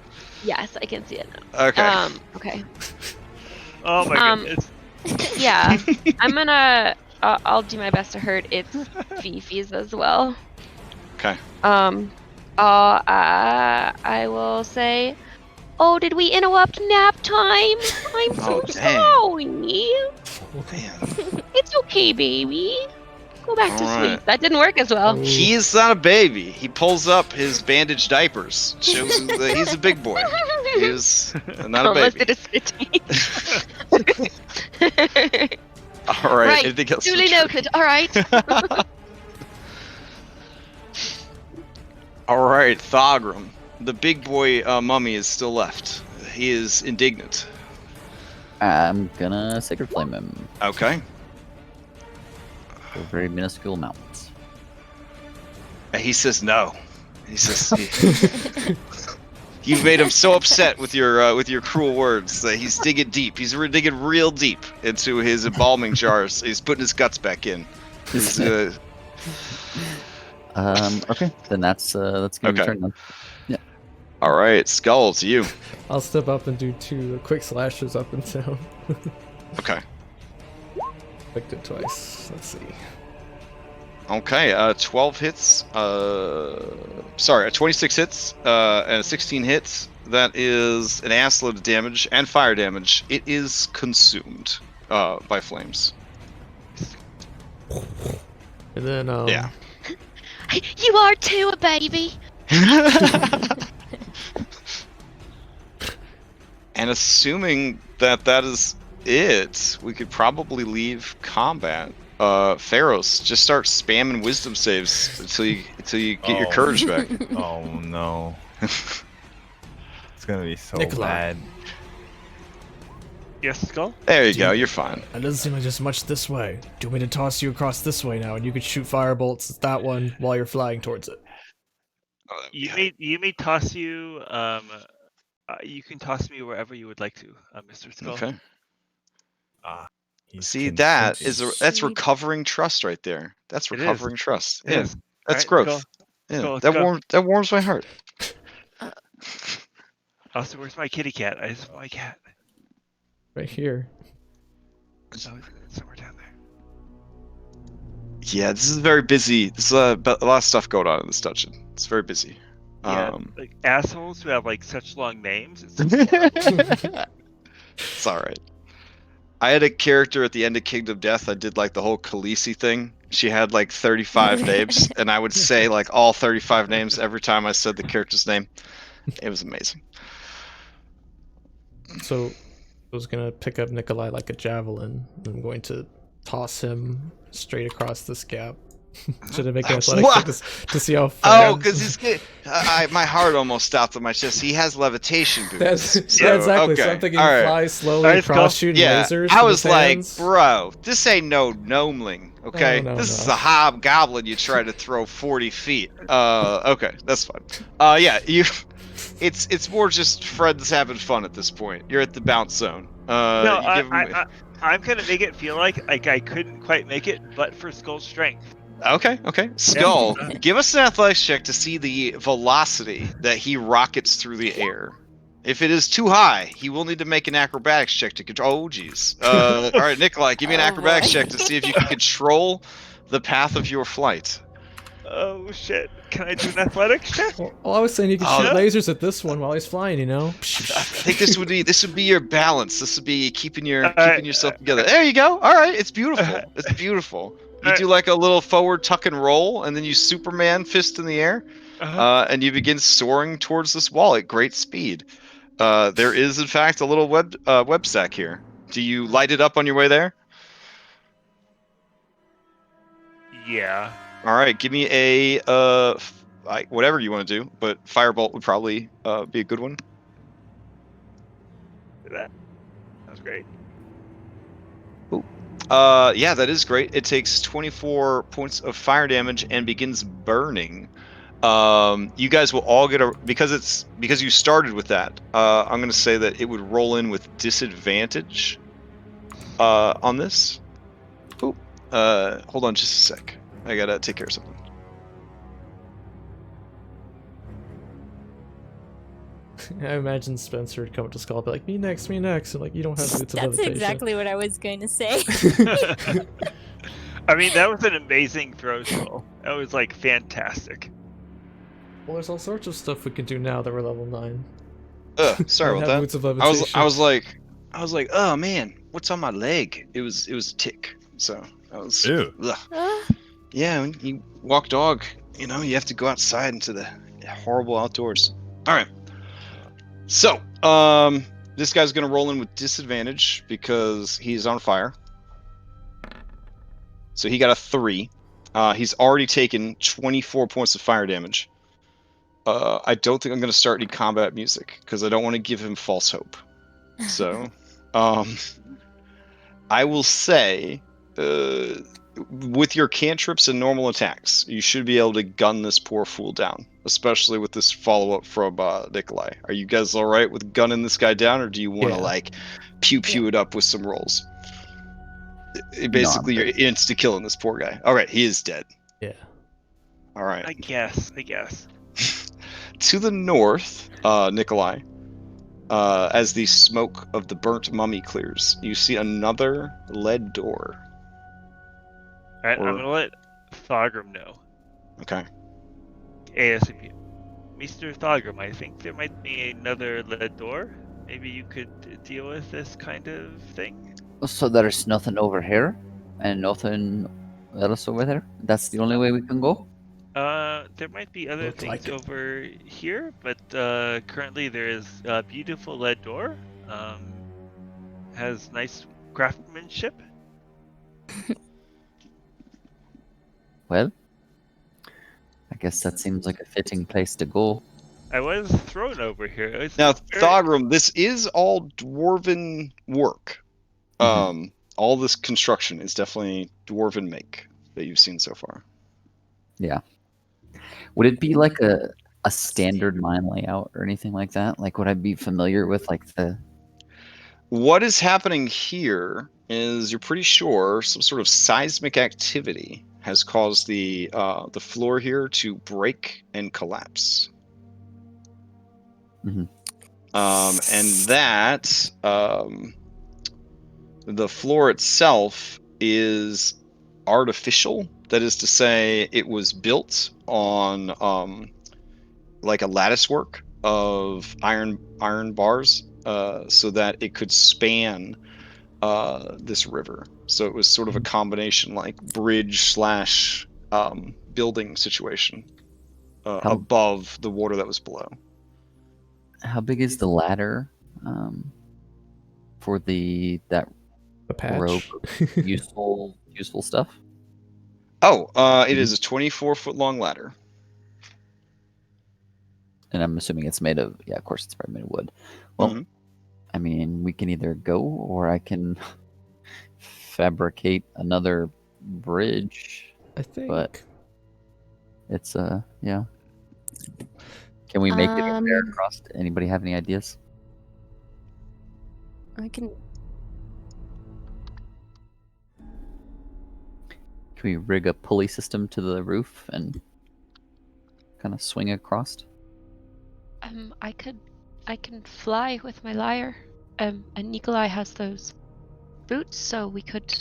Yes, I can see it now. Okay. Okay. Oh my goodness. Yeah, I'm gonna. I'll do my best to hurt its Fifi's as well. Okay. I will say, oh, did we interrupt nap time? I'm so Oh, dang. sorry. Man. It's okay, baby. Go back to Alright. sleep. That didn't work as well. Oh. He is not a baby. He pulls up his bandaged diapers. Shows him that he's a big boy. He is not a Almost baby. did a spitting. All right. Right, Anything else? duly for Tari? noted. All right. All right, Thogrum. The big boy mummy is still left. He is indignant. I'm gonna Sacred Flame him Okay. for a very minuscule amount. And he says no. He says you've made him so upset with your cruel words that he's digging deep. He's digging real deep into his embalming jars. He's putting his guts back in. He's, Okay, then that's gonna be Okay. turn then. all right, Skull, to you. I'll step up and do 2 quick slashes up and down. Okay. Clicked it twice. Let's see. Okay, 12 hits. Sorry, 26 hits and 16 hits. That is an assload of damage and fire damage. It is consumed by flames. And then Yeah. You are too, baby. And assuming that is it, we could probably leave combat. Pharos, just start spamming wisdom saves until you get your Oh. courage back. Oh no. It's gonna be so Nikolai. bad. Yes, Skull? There you go, you're fine. it doesn't seem like there's much this way. Do you want me to toss you across this way now, and you could shoot firebolts at that one while you're flying towards it? You may toss you. You can toss me wherever you would like to, Mr. Skull. Okay. He's See, that's consenting. recovering trust right there. That's It is. recovering trust. It Yeah, is. that's Alright, growth. Skull. Yeah, Skull, let's go. that warms my heart. Also, where's my kitty cat? I just want my cat. Right here. Oh, it's somewhere down there. Yeah, this is very busy. There's a lot of stuff going on in this dungeon. It's very busy. Yeah, like assholes who have like such long names. It's horrible. It's all right. I had a character at the end of Kingdom Death. I did like the whole Khaleesi thing. She had like 35 names, and I would say like all 35 names every time I said the character's name. It was amazing. So I was gonna pick up Nikolai like a javelin. I'm going to toss him straight across this gap. Should I make an athletics check to see how far? Oh, because he's good. My heart almost stopped on my chest. He has levitation boots. That's, so, yeah, exactly. Okay. So I'm thinking All right. fly slowly across shooting Yeah, lasers. I with was his like, hands. bro, this ain't no gnomeling, okay? No, this is no. a hobgoblin you try to throw 40 feet. Okay, that's fine. Yeah, it's more just friends having fun at this point. You're at the bounce zone. No, you give him... I'm gonna make it feel like I couldn't quite make it, but for Skull's strength. Okay. Skull, give us an athletics check to see the velocity that he rockets through the air. If it is too high, he will need to make an acrobatics check to control. Oh, jeez. All right, Nikolai, give me an acrobatics check to see if you can control the path of your flight. Oh shit! Can I do an athletics check? Well, I was saying you can shoot lasers at this one while he's flying. You know. I think this would be your balance. This would be keeping yourself together. There you go. All right, it's beautiful. It's beautiful. You do like a little forward tuck and roll, and then you Superman fist in the air, and you begin soaring towards this wall at great speed. There is, in fact, a little web stack here. Do you light it up on your way there? Yeah. All right, give me a whatever you want to do, but firebolt would probably be a good one. That sounds great. Ooh. Yeah, that is great. It takes 24 points of fire damage and begins burning. You guys will all get because you started with that. I'm going to say that it would roll in with disadvantage on this. Ooh. Hold on just a sec. I gotta take care of something. I imagine Spencer would come up to Skull, be like, "Me next," and like, you don't have boots of That's levitation. exactly what I was going to say. I mean, that was an amazing throw, Skull. That was like fantastic. Well, there's all sorts of stuff we can do now that we're level 9. Sorry about that. Boots of levitation. I was like, oh man, what's on my leg? It was a tick. So I was. Ew. Yeah, when you walk dog, you have to go outside into the horrible outdoors. All right. So, this guy's gonna roll in with disadvantage because he's on fire. So he got a 3. He's already taken 24 points of fire damage. I don't think I'm gonna start any combat music because I don't want to give him false hope. So, I will say, with your cantrips and normal attacks, you should be able to gun this poor fool down, especially with this follow-up from Nikolai. Are you guys all right with gunning this guy down, or do you want to pew it up with some rolls? Basically, you're insta-killing this poor guy. All right, he is dead. Yeah. All right. I guess. To the north, Nikolai, as the smoke of the burnt mummy clears, you see another lead door. Alright, I'm gonna let Thogrum know. Okay. ASAP. Mr. Thogrum, I think there might be another lead door. Maybe you could deal with this kind of thing? So there's nothing over here, and nothing else over there? That's the only way we can go? There might be other Looks things like it. over here, but currently there is a beautiful lead door. Has nice craftsmanship. Well, I guess that seems like a fitting place to go. I was thrown over here. It's Now, very- Thogrum, this is all dwarven work. All this construction is definitely dwarven make that you've seen so far. Yeah. Would it be like a standard mine layout or anything like that? Like, would I be familiar with the... What is happening here is you're pretty sure some sort of seismic activity has caused the floor here to break and collapse. Mhm. And that the floor itself is artificial That is to say, it was built on like a lattice work of iron bars, so that it could span this river. So it was sort of a combination, like bridge slash building situation above the water that was below. How big is the ladder for that A patch. rope of useful stuff? Oh, it is a 24-foot long ladder. And I'm assuming it's made of, of course it's probably made of wood. Well, I mean, we can either go, or I can fabricate another bridge. I think. But it's yeah. Can we make it a fair cross? Anybody have any ideas? I can. Can we rig a pulley system to the roof and kind of swing across? I can fly with my lyre. And Nikolai has those boots, so we could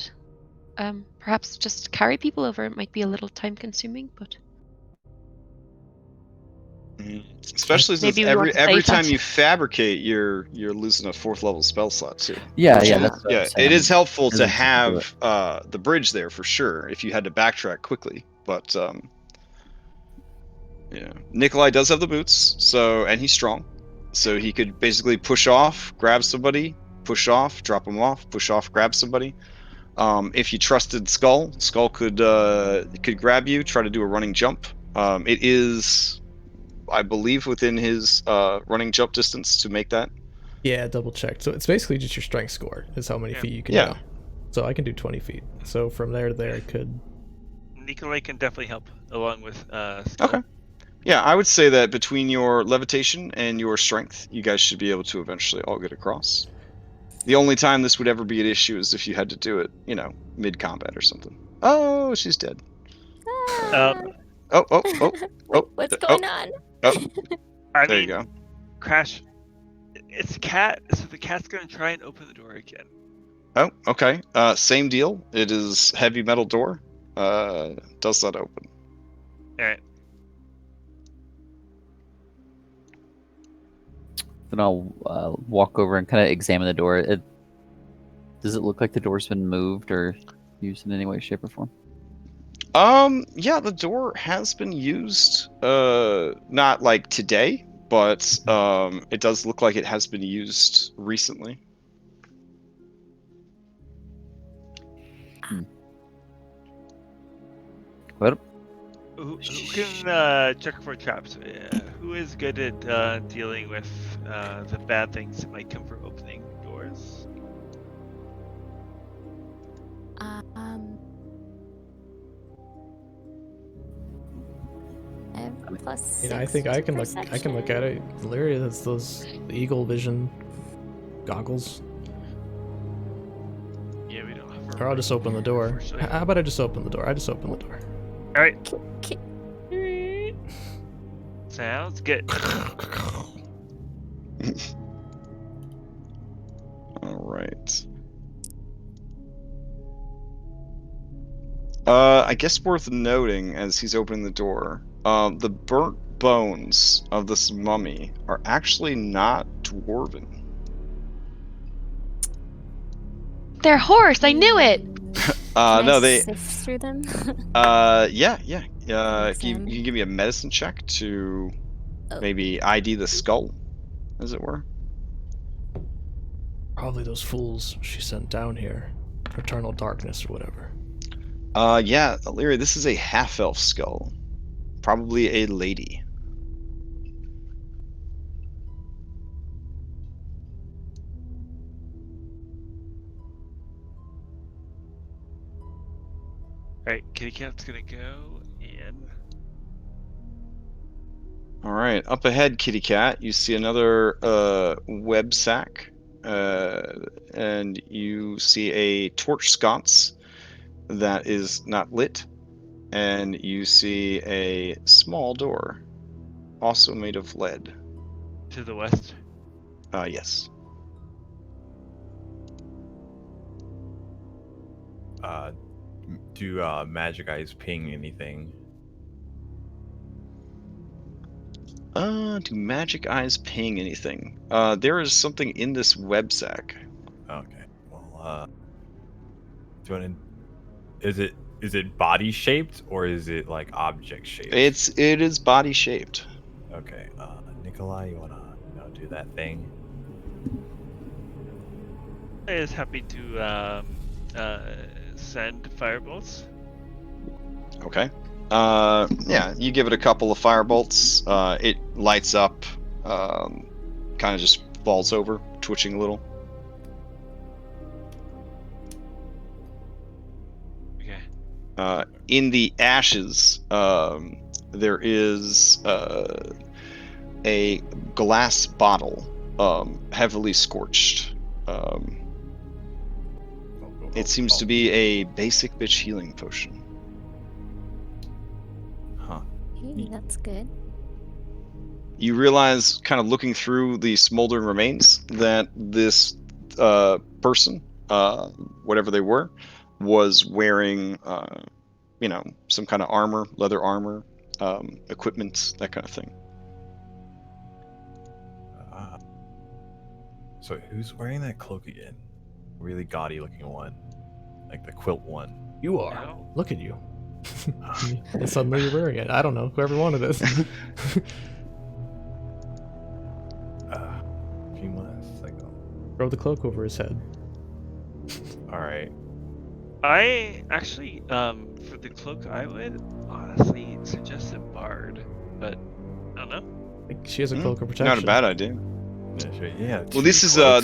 perhaps just carry people over. It might be a little time consuming, but especially since maybe we want to every save time that. you fabricate, you're losing a 4th level spell slot too. Yeah, that's what I'm saying. It is helpful to Hesitant to do have the bridge there for sure if you had to backtrack quickly. But yeah, Nikolai does have the boots, and he's strong, so he could basically push off, grab somebody, push off, drop him off, push off, grab somebody. If you trusted Skull could grab you, try to do a running jump. It is, I believe, within his running jump distance to make that. Yeah, double checked. So it's basically just your strength score is how many feet you can go. So I can do 20 feet. So from there to there, I could. Nikolai can definitely help along with Skull. Okay. Yeah, I would say that between your levitation and your strength, you guys should be able to eventually all get across. The only time this would ever be an issue is if you had to do it, mid-combat or something. Oh, she's dead. Ah, what's going on? There you go. Crash, it's a cat, so the cat's going to try and open the door again. Oh, okay. Same deal. It is heavy metal door. Does not open. All right. Then I'll walk over and kind of examine the door. Does it look like the door's been moved or used in any way, shape, or form? Yeah, the door has been used. Not like today, but it does look like it has been used recently. What? Who can check for traps? Who is good at dealing with the bad things that might come from opening doors? I have plus I 6 think I to can look. I can look at it. Lyria has those eagle vision goggles. Yeah, we don't have. Or I'll just open the door. Unfortunately. How about I just open the door? I just open the door. All right. perception. Sounds good. All right. I guess worth noting as he's opening the door, the burnt bones of this mummy are actually not dwarven. They're horse. I knew it. No, they. Sift through them. Yeah. You Exam. can give me a medicine check to maybe ID the skull, as it were. Probably those fools she sent down here. Eternal darkness or whatever. Yeah, Illyria, this is a half-elf skull. Probably a lady. Alright, Kitty Cat's gonna go in. Alright, up ahead, Kitty Cat, you see another web sack. And you see a torch sconce that is not lit. And you see a small door, also made of lead. To the west. Yes. do magic eyes ping anything? Do magic eyes ping anything? There is something in this web sack. Okay. Well, do you want to? Is it body shaped or is it like object shaped? It is body shaped. Okay. Nikolai, you wanna do that thing? I is happy to send firebolts. Okay. Yeah, you give it a couple of firebolts. It lights up, kind of just falls over, twitching a little. Okay. In the ashes, there is a glass bottle, heavily scorched. It seems to be a basic bitch healing potion. Huh. Hey, that's good. You realize, kind of looking through the smoldering remains, that this person, whatever they were, was wearing, some kind of armor, leather armor, equipment, that kind of thing. So who's wearing that cloak again? Really gaudy looking one, like the quilt one. You are. No. Look at you. And suddenly you're wearing it. I don't know. Whoever wanted this. A few months ago. Throw the cloak over his head. All right. I actually, for the cloak, I would honestly suggest a bard, but I don't know. Like, she has a cloak of protection. Not a bad idea. Yeah, sure. Yeah. Well, this is a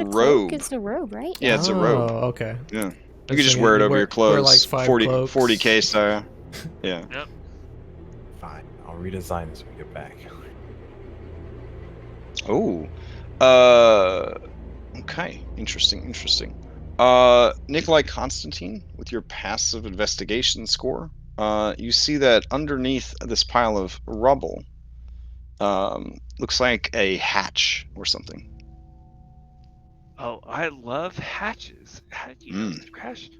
robe. It's a robe, right? Yeah, it's a robe. Oh, okay. Yeah. You can just wear it over your clothes. Wear like 5 cloaks. 40k style. Yeah. Yep. Fine. I'll redesign this when we get back. Oh. Okay. Interesting. Nikolai Constantine, with your passive investigation score, you see that underneath this pile of rubble, looks like a hatch or something. Oh, I love hatches. How did you know this, Crash?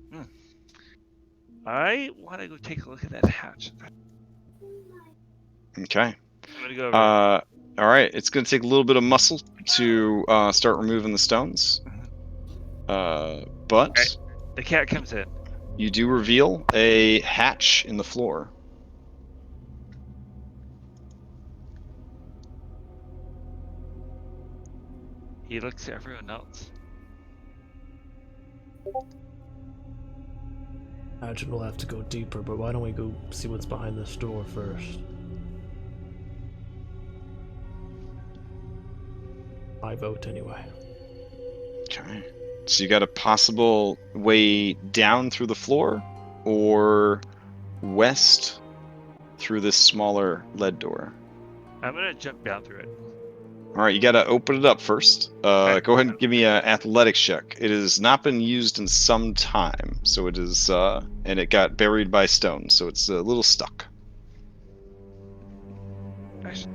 I want to go take a look at that hatch. Okay. I'm gonna go over. All right. It's going to take a little bit of muscle to start removing the stones. But Right. The cat comes in. you do reveal a hatch in the floor. He looks at everyone else. Imagine we'll have to go deeper, but why don't we go see what's behind this door first? I vote anyway. Okay. So you got a possible way down through the floor, or west through this smaller lead door. I'm gonna jump down through it. All right, you got to open it up first. Okay. Go ahead and give me an athletics check. It has not been used in some time, so it is, and it got buried by stone, so it's a little stuck. Nice.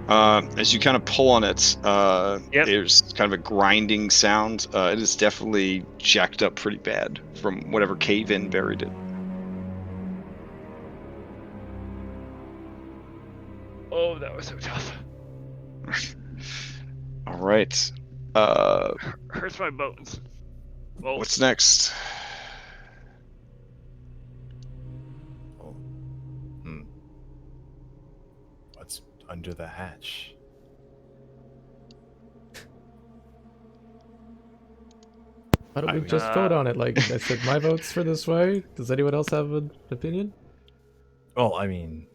As you kind of pull on it, Yep. there's kind of a grinding sound. It is definitely jacked up pretty bad from whatever cave-in buried it. Oh, that was so tough. All right. Hurts my bones. Well, What's next? Oh. What's under the hatch? Why don't I we mean- just vote on it? Like I said, my vote's for this way. Does anyone else have an opinion? Well, I mean,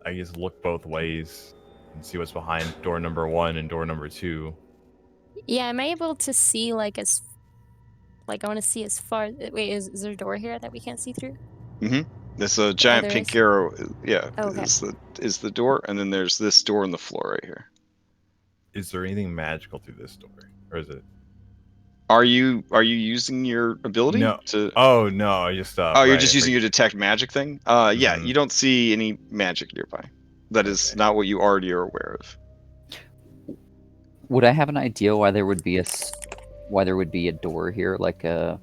I guess look both ways and see what's behind door number 1 and door number 2. Yeah, am I able to see I want to see as far. Wait, is there a door here that we can't see through? There's a giant there pink is? arrow. Yeah, Oh, okay. is the door, and then there's this door on the floor right here. Is there anything magical through this door, or is it? Are you using your ability No. to? Oh no, I just. Oh, you're just using your detect magic thing? Yeah, Mhm. you don't see any magic nearby. That is Okay. not what you already are aware of. Would I have an idea why there would be why there would be a door here, like a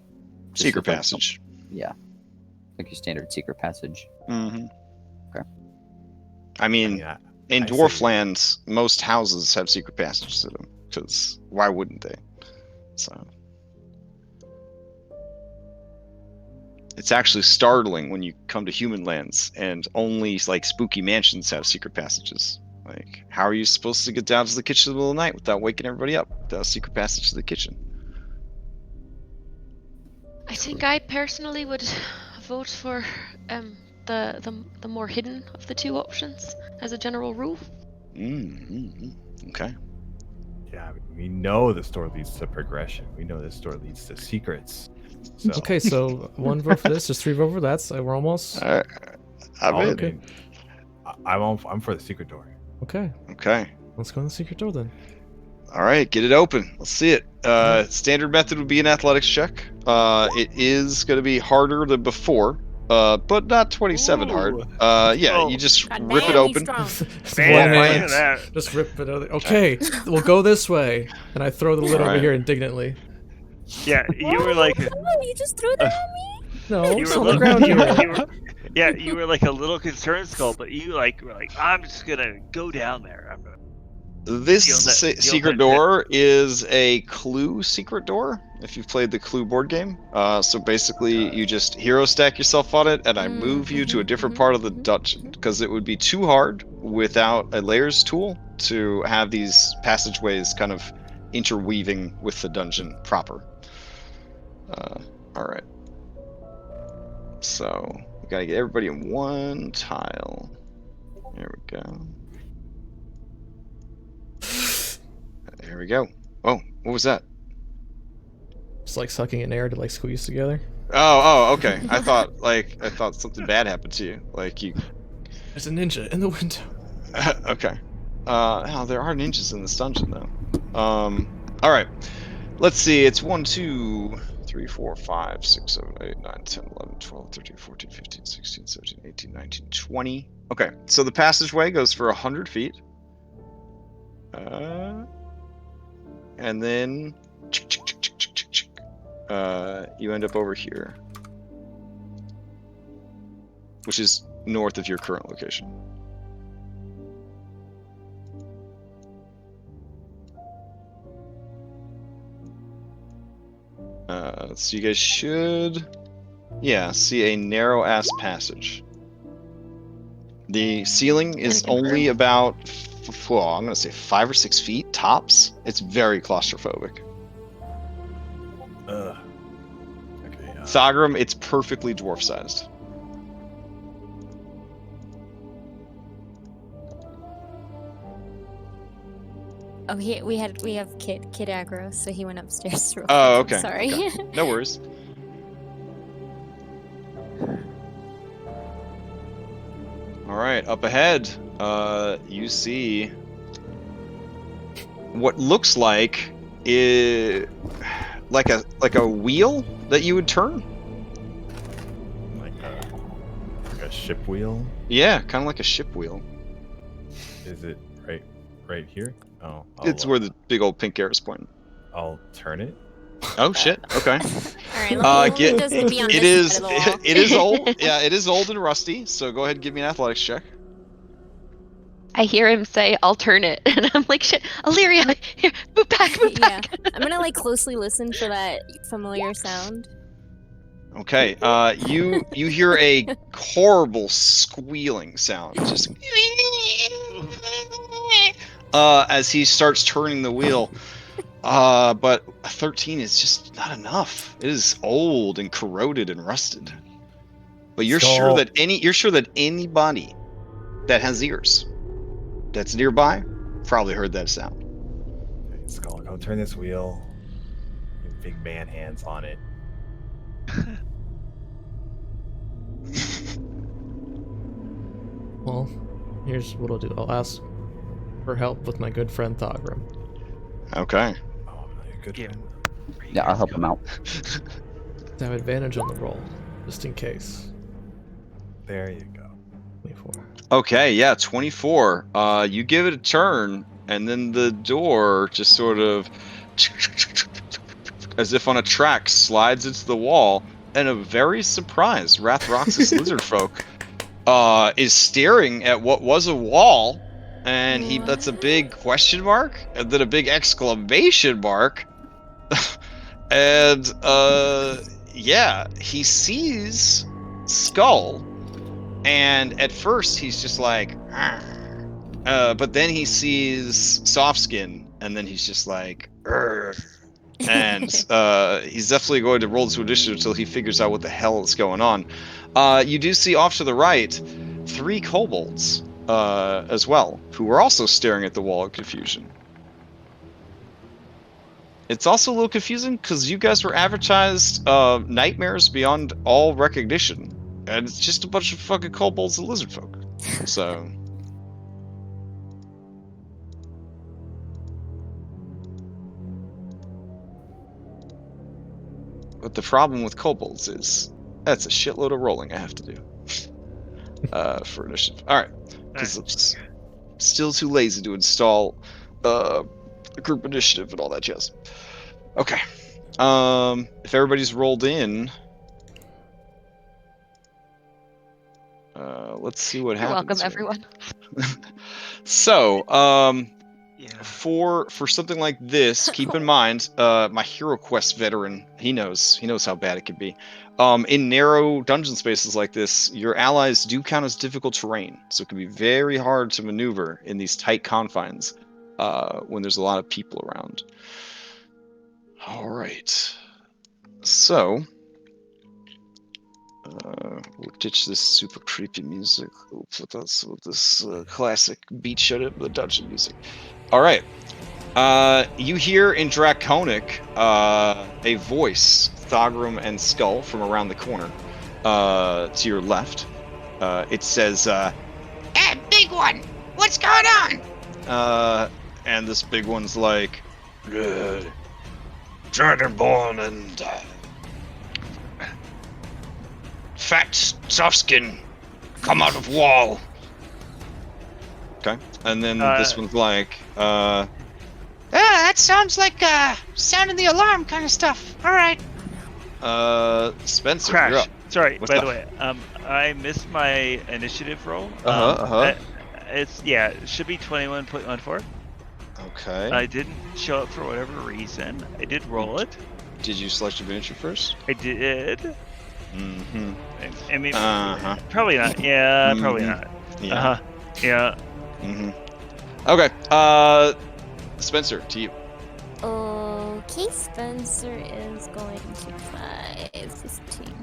just Secret with, like, passage. yeah, like your standard secret passage. Mm-hmm. Okay. I mean, I in I dwarf say- lands, most houses have secret passages to them. Because why wouldn't they? So it's actually startling when you come to human lands and only like spooky mansions have secret passages. Like, how are you supposed to get down to the kitchen in the middle of the night without waking everybody up? Without a secret passage to the kitchen. I think I personally would vote for the more hidden of the two options as a general rule. Mm-hmm. Okay. Yeah, we know this door leads to progression. We know this door leads to secrets. So, Okay, so 1 vote for this, just 3 vote for that. So we're almost. I I mean, Okay. mean, I'm for the secret door. Okay, okay. let's go in the secret door then. All right, get it open. Let's see it. Standard method would be an athletics check. It is going to be harder than before, but not 27 hard. Ooh. Yeah, Oh. you just God rip it damn, open. he's strong. It's Man, one look hand, at that. just rip it out. Okay, we'll go this way, and I throw the lid over Alright. here indignantly. Yeah, you were like, Oh, you just threw that at me? No, you it's were on the little- ground you were- here. you were- yeah, you were like a little concerned, Skull, but you like were like, I'm just gonna go down there. I'm gonna... This Feel that- feel secret that- door is a clue secret door. If you've played the Clue board game, so basically you just hero stack yourself on it, and I move you to a different part of the dungeon because it would be too hard without a layers tool to have these passageways kind of interweaving with the dungeon proper. All right. So we gotta get everybody in one tile. There we go. There we go. Oh, what was that? It's like sucking an air to like squeeze together. Oh, okay. I thought something bad happened to you. Like you. There's a ninja in the window. Okay. Oh, there are ninjas in this dungeon though. All right. Let's see. It's 1, 2, 3, 4, 5, 6, 7, 8, 9, 10, 11, 12, 13, 14, 15, 16, 17, 18, 19, 20. Okay. So the passageway goes for 100 feet. And then you end up over here, which is north of your current location. So you guys should, yeah, see a narrow ass passage. The ceiling is only about, well, I'm gonna say 5 or 6 feet tops. It's very claustrophobic. Okay. Thagrum, it's perfectly dwarf sized. Oh, we have kid aggro, so he went upstairs. Real Oh, quick. okay. Sorry. Okay. No worries. All right, up ahead, you see what looks like like a wheel that you would turn. Like a ship wheel. Yeah, kind of like a ship wheel. Is it right here? Oh, It's where the big old pink arrow is pointing. I'll turn it. Oh shit. Okay. All right, let me just be on It this is side of the wall. it is old. Yeah, it is old and rusty. So go ahead and give me an athletics check. I hear him say, "I'll turn it," and I'm like, "Shit, Illyria, here, move back, move Yeah, back." I'm gonna like closely listen for that familiar sound. Okay. You hear a horrible squealing sound, just as he starts turning the wheel. But a 13 is just not enough. It is old and corroded and rusted. But you're sure that anybody that has ears that's nearby probably heard that sound. Okay, Skull, go turn this wheel. Your big man hands on it. Well, here's what I'll do. I'll ask for help with my good friend Thagrum. Okay. Oh, I'm not a good Yeah. friend. Yeah, I'll help him out. I have advantage on the roll, just in case. There you go. 24. Okay, yeah, 24. You give it a turn, and then the door just sort of as if on a track, slides into the wall, and a very surprised Rathrox's lizardfolk is staring at what was a wall, and that's a big question mark, and then a big exclamation mark, and yeah, he sees Skull, and at first he's just like, but then he sees Softskin, and then he's just like, and he's definitely going to roll this initiative until he figures out what the hell is going on. You do see off to the right 3 kobolds as well, who are also staring at the wall in confusion. It's also a little confusing because you guys were advertised nightmares beyond all recognition, and it's just a bunch of fucking kobolds and lizardfolk. So. But the problem with kobolds is that's a shitload of rolling I have to do for initiative. All right, because I'm still too lazy to install group initiative and all that jazz. Okay, if everybody's rolled in, let's see what happens. Welcome, everyone. So, Yeah. for something like this, keep in mind, my Hero Quest veteran, he knows how bad it can be. In narrow dungeon spaces like this, your allies do count as difficult terrain, so it can be very hard to maneuver in these tight confines when there's a lot of people around. All right, so we'll ditch this super creepy music. We'll put on some of this classic beat shut up the dungeon music. All right. You hear in Draconic a voice, Thogrum and Skull, from around the corner to your left. It says, Hey, big one! What's going on? and this big one's like, Dragonborn and fat softskin come out of wall. okay. And then this one's like, that sounds like sounding the alarm kind of stuff. All right. Spencer, Crash. you're up. Sorry, What's by up? the way, I missed my initiative roll. It should be 21.14. Okay. I didn't show up for whatever reason. I did roll it. Did you select your miniature first? I did. Mm-hmm. I mean, Uh-huh. probably not. Yeah, Mhm. probably not. Yeah. Uh-huh. Yeah. Mm-hmm. Okay. Spencer, to you. Okay, Spencer is going to 5, 15,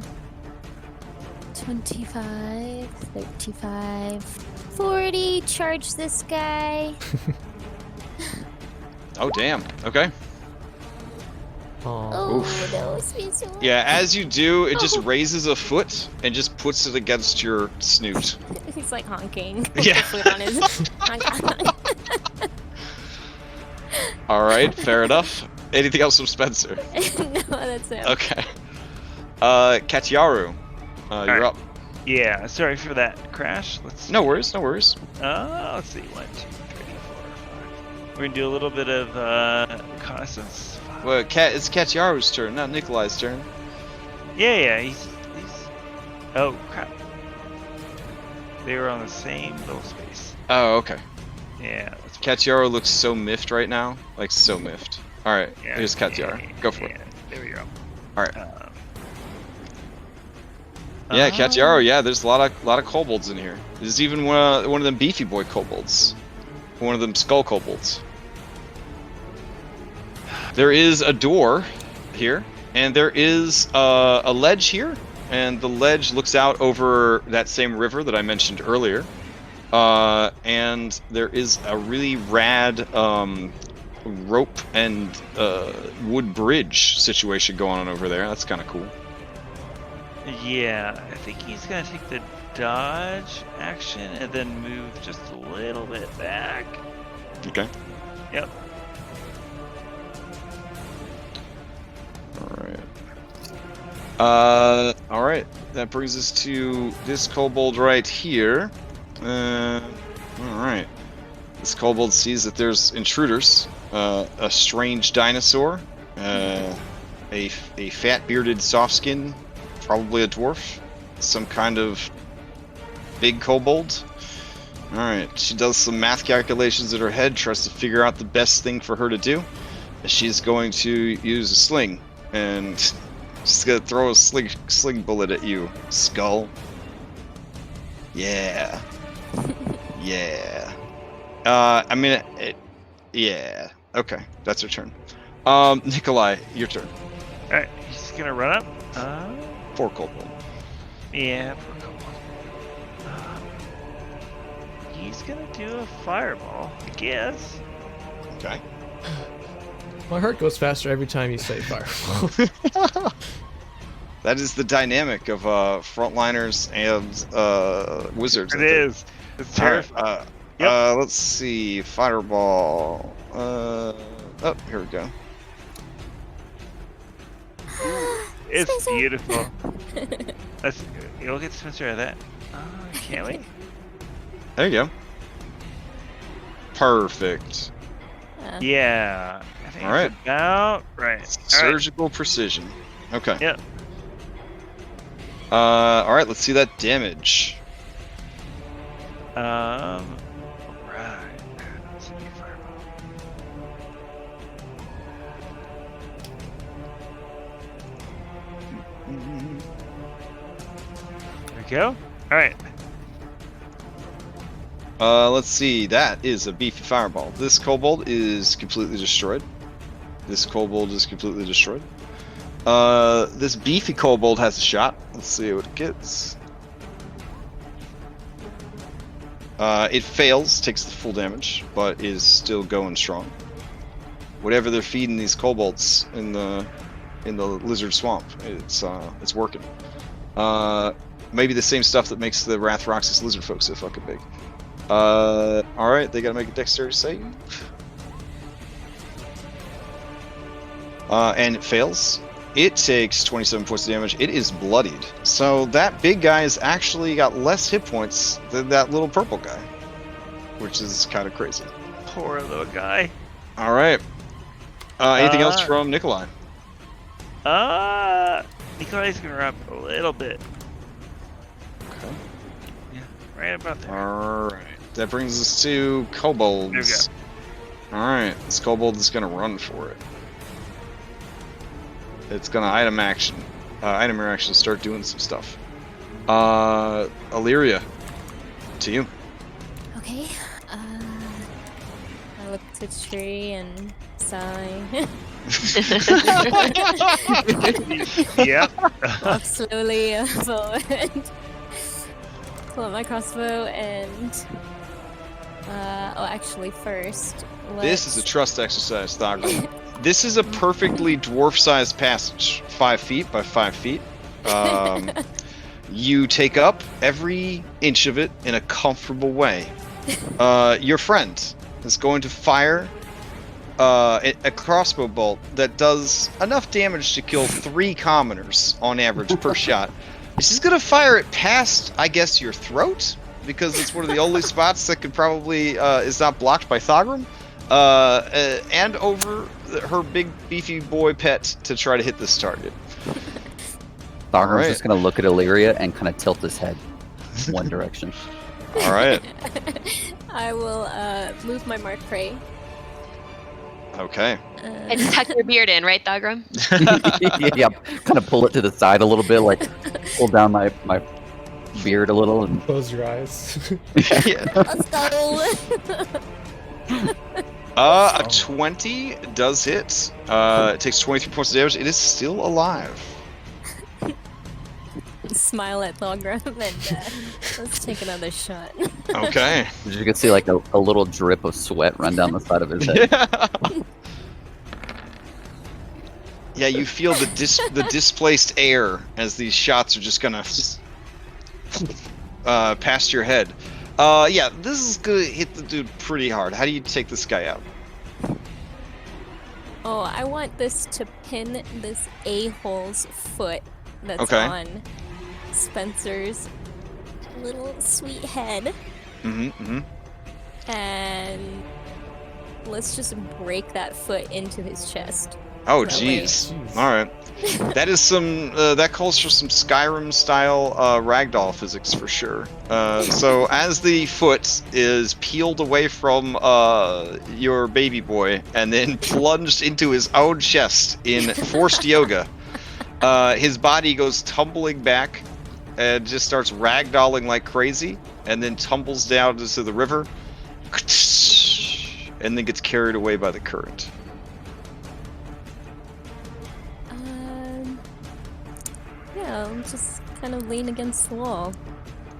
25, 35, 40. Charge this guy. Oh, damn. Okay. Oh, Oh, that was me so Yeah, as you do, it just raises a foot and just puts it against your snoot. He's like honking. Yeah. The foot on his. All right, fair enough. Anything else from Spencer? No, that's it. Okay. Katyaru, you're right. up. Yeah. Sorry for that crash. Let's. No worries, no worries. Let's see. 1, 2, 3, 4, 5. We're gonna do a little bit of reconnaissance. Well, it's Katyaru's turn, not Nikolai's turn. Yeah. He's. Oh crap. They were on the same little space. Oh, okay. Yeah. Katyaru looks so miffed right now, like so miffed. All right, Yeah, here's Katyaru. Go for it. There we go. All right. Yeah, Katyaru. Yeah, there's a lot of kobolds in here. There's even one of them beefy boy kobolds, one of them skull kobolds. There is a door here, and there is a ledge here, and the ledge looks out over that same river that I mentioned earlier. And there is a really rad rope and wood bridge situation going on over there. That's kind of cool. Yeah, I think he's gonna take the dodge action and then move just a little bit back. Okay. Yep. All right. That brings us to this kobold right here. All right. This kobold sees that there's intruders, a strange dinosaur, a fat bearded soft skin, probably a dwarf, some kind of big kobold. All right, she does some math calculations in her head, tries to figure out the best thing for her to do. She's going to use a sling, and she's gonna throw a sling bullet at you, skull. Yeah. Yeah. Yeah. Okay, that's her turn. Nikolai, your turn. Alright, he's just gonna run up. 4 kobold. Yeah, poor kobold. He's gonna do a fireball, I guess. Okay. My heart goes faster every time you say fireball. That is the dynamic of frontliners and wizards. It is. It's terrifying. Let's see. Fireball. Oh, here we go. It's Spencer. beautiful. You'll get Spencer out of that. Can't we? There you go. Perfect. Yeah. I think All right. it's about right. Surgical precision. Okay. Yep. All right. Let's see that damage. Right. Let's see, fireball. There we go. All right. Let's see. That is a beefy fireball. This kobold is completely destroyed. This kobold is completely destroyed. This beefy kobold has a shot. Let's see what it gets. It fails, takes the full damage, but is still going strong. Whatever they're feeding these kobolds in the lizard swamp, it's working. Maybe the same stuff that makes the Rathroxus lizard folk so fucking big. Alright, they gotta make a dexterity save. And it fails. It takes 27 points of damage. It is bloodied. So that big guy has actually got less hit points than that little purple guy, which is kind of crazy. Poor little guy. Alright. Anything else from Nikolai? Nikolai's gonna run up a little bit. Okay. Yeah, right about there. Alright. That brings us to kobolds. There we Alright. This kobold is going to run for it. It's going to item action start doing some stuff. Illyria, to you. Okay. I look at the tree and sigh. Yeah. Walk slowly forward. Pull out my crossbow and actually first This is a trust exercise, Thoggle. This is a perfectly dwarf-sized passage, 5 feet by 5 feet. You take up every inch of it in a comfortable way. Your friend is going to fire a crossbow bolt that does enough damage to kill 3 commoners on average per shot. She's gonna fire it past, I guess, your throat, because it's one of the only spots that could probably is not blocked by Thogrum, and over her big beefy boy pet to try to hit this target. Thogrum's just gonna look at Illyria and kind of tilt his head one direction. All right. I will move my mark prey. Okay. And tuck your beard in, right, Thogrum? Yeah, kind of pull it to the side a little bit, like pull down my beard a little. And Close your eyes. Yeah. A 20 does hit. It takes 23 points of damage. It is still alive. Smile at Thogrum and let's take another shot. Okay. you can see like a little drip of sweat run down the side of his head. Yeah, you feel the displaced air as these shots are just gonna past your head. Yeah, this is gonna hit the dude pretty hard. How do you take this guy out? Oh, I want this to pin this a-hole's foot that's Okay. on Spencer's little sweet head. And let's just break that foot into his chest. Oh, That jeez. way. All right. That is some. That calls for some Skyrim-style ragdoll physics for sure. So as the foot is peeled away from your baby boy and then plunged into his own chest in forced yoga, his body goes tumbling back and just starts ragdolling like crazy, and then tumbles down into the river, and then gets carried away by the current. Yeah, I'll just kind of lean against the wall.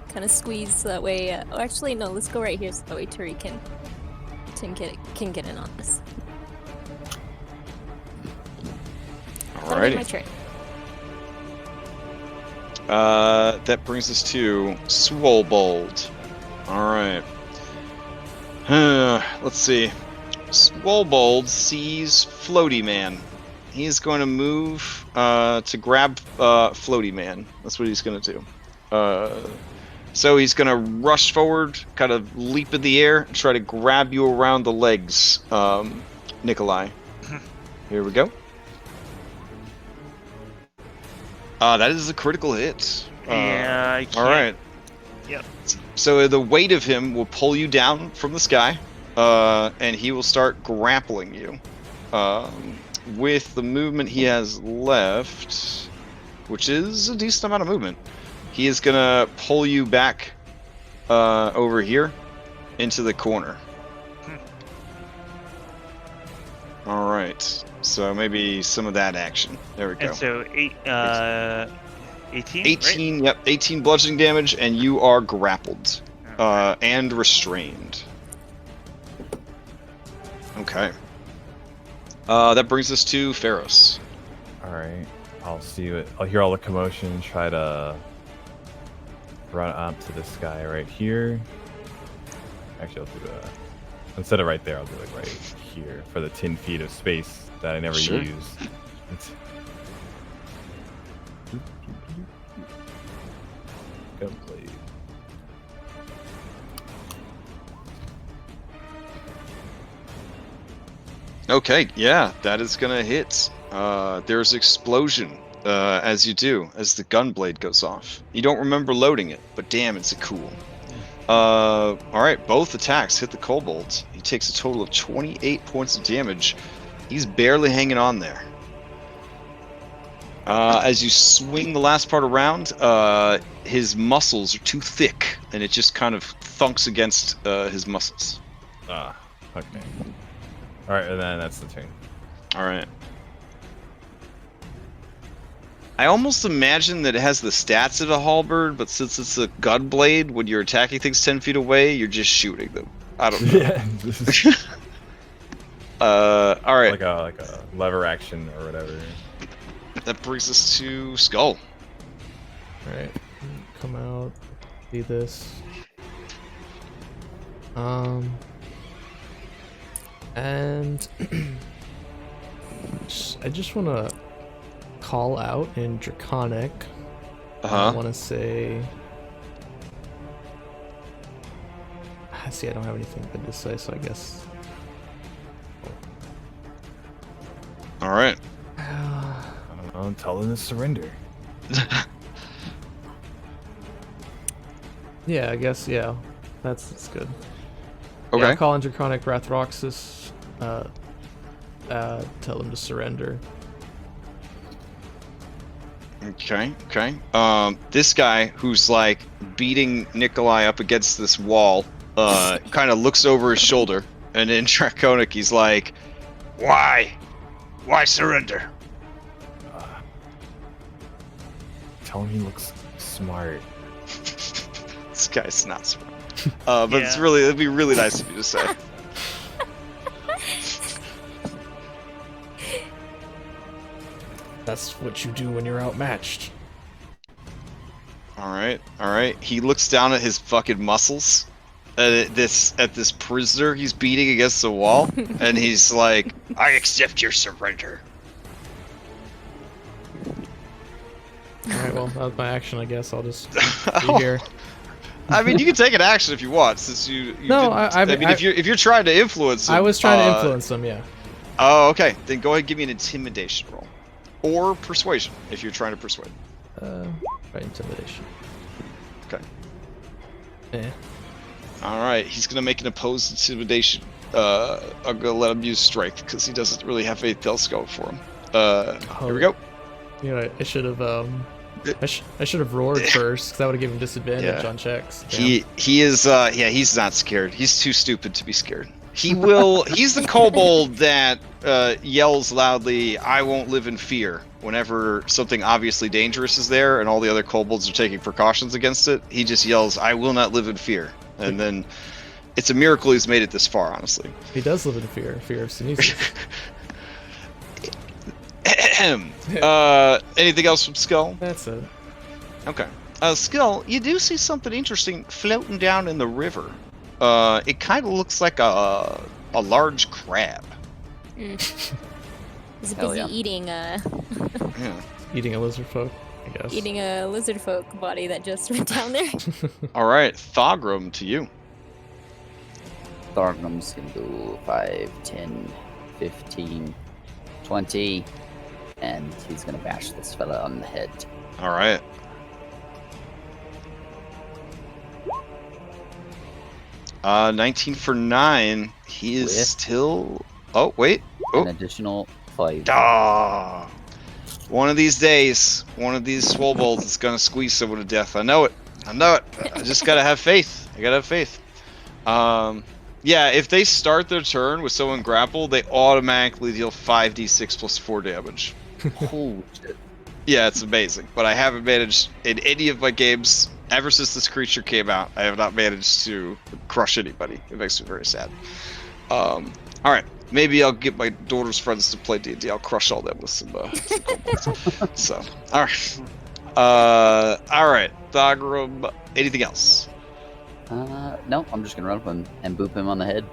Kind of squeeze so that way. Oh, actually, no, let's go right here so that way Turi can get in on this. That'll be my Alrighty. turn. That brings us to Swollbold. Alright. Let's see. Swollbold sees Floaty Man. He's going to move to grab Floaty Man. That's what he's going to do. So he's going to rush forward, kind of leap in the air, and try to grab you around the legs, Nikolai. Here we go. That is a critical hit. Yeah, I can't. All right. Yep. So the weight of him will pull you down from the sky, and he will start grappling you. With the movement he has left, which is a decent amount of movement, he is gonna pull you back over here into the corner. All right. So maybe some of that action. There we go. And so 18. 18. Right? Yep. 18 bludgeoning damage, and you are grappled and restrained. Okay. That brings us to Pharos. Alright. I'll hear all the commotion, try to run up to this guy right here. Actually, I'll do instead of right there, I'll do it right here for the 10 feet of space that I never Sure. use. Gunblade. Okay, yeah, that is gonna hit. There's explosion as you do, as the gunblade goes off. You don't remember loading it, but damn, it's a cool. Alright, both attacks hit the kobold. He takes a total of 28 points of damage. He's barely hanging on there. As you swing the last part around, his muscles are too thick, and it just kind of thunks against his muscles. Ah, okay. Alright, and then that's the turn. Alright. I almost imagine that it has the stats of a halberd, but since it's a gunblade, when you're attacking things 10 feet away, you're just shooting them. I don't know. Yeah, this is Alright. like a lever action or whatever. That brings us to Skull. Alright, come out, see this. And I just want to call out in Draconic. I want to say. See, I don't have anything good to say, so I guess. All right. I don't know, tell them to surrender. Yeah, I guess, yeah. That's good. Okay. Yeah, I'll call in Draconic Rathroxus. Tell them to surrender. Okay. This guy who's like beating Nikolai up against this wall, kind of looks over his shoulder, and in Draconic he's like, Why? Why surrender? Tell him he looks smart. "This guy's not smart." But Yeah. it'd be really nice of you to say. That's what you do when you're outmatched. All right. He looks down at his fucking muscles, at this prisoner he's beating against the wall, and he's like, I accept your surrender. Alright, well, that was my action, I guess. I'll just be here. I mean, you can take an action if you want, since you No, didn't- I mean, if you're trying to influence him. I was trying to influence them, yeah. Oh, okay. Then go ahead and give me an intimidation roll. or persuasion if you're trying to persuade. Try intimidation. Okay. Eh. All right, he's gonna make an opposed intimidation. I'm gonna let him use strength because he doesn't really have anything else going for him. Here we go. You know, I should have I should have roared first because that would have given him disadvantage Yeah. on checks. Damn. He is he's not scared. He's too stupid to be scared. He will. He's the kobold that yells loudly, "I won't live in fear," whenever something obviously dangerous is there and all the other kobolds are taking precautions against it. He just yells, "I will not live in fear," and then it's a miracle he's made it this far. Honestly, He does live in fear of sneezes. anything else from Skull? That's it. Okay. Skull, you do see something interesting floating down in the river. It kind of looks like a large crab. He's Hell busy yeah. eating Yeah. Eating a lizard folk, I guess. eating a lizard folk body that just went down there. All right, Thogrum, to you. Thargnum's gonna go 5, 10, 15, 20, and he's gonna bash this fella on the head. All right. Uh, 19 for 9. He is With? still. Oh wait. An Oh. additional 5. Ah. One of these days, one of these swobolds is gonna squeeze someone to death. I know it. I know it. I just gotta have faith. I gotta have faith. Yeah, if they start their turn with someone grappled, they automatically deal 5d6 plus 4 damage. Holy shit. Yeah, it's amazing. But I haven't managed in any of my games ever since this creature came out. I have not managed to crush anybody. It makes me very sad. All right, maybe I'll get my daughter's friends to play D&D. I'll crush all them with some kobolds. So, all right. All right, Thogrum. Anything else? No, I'm just gonna run up and boop him on the head.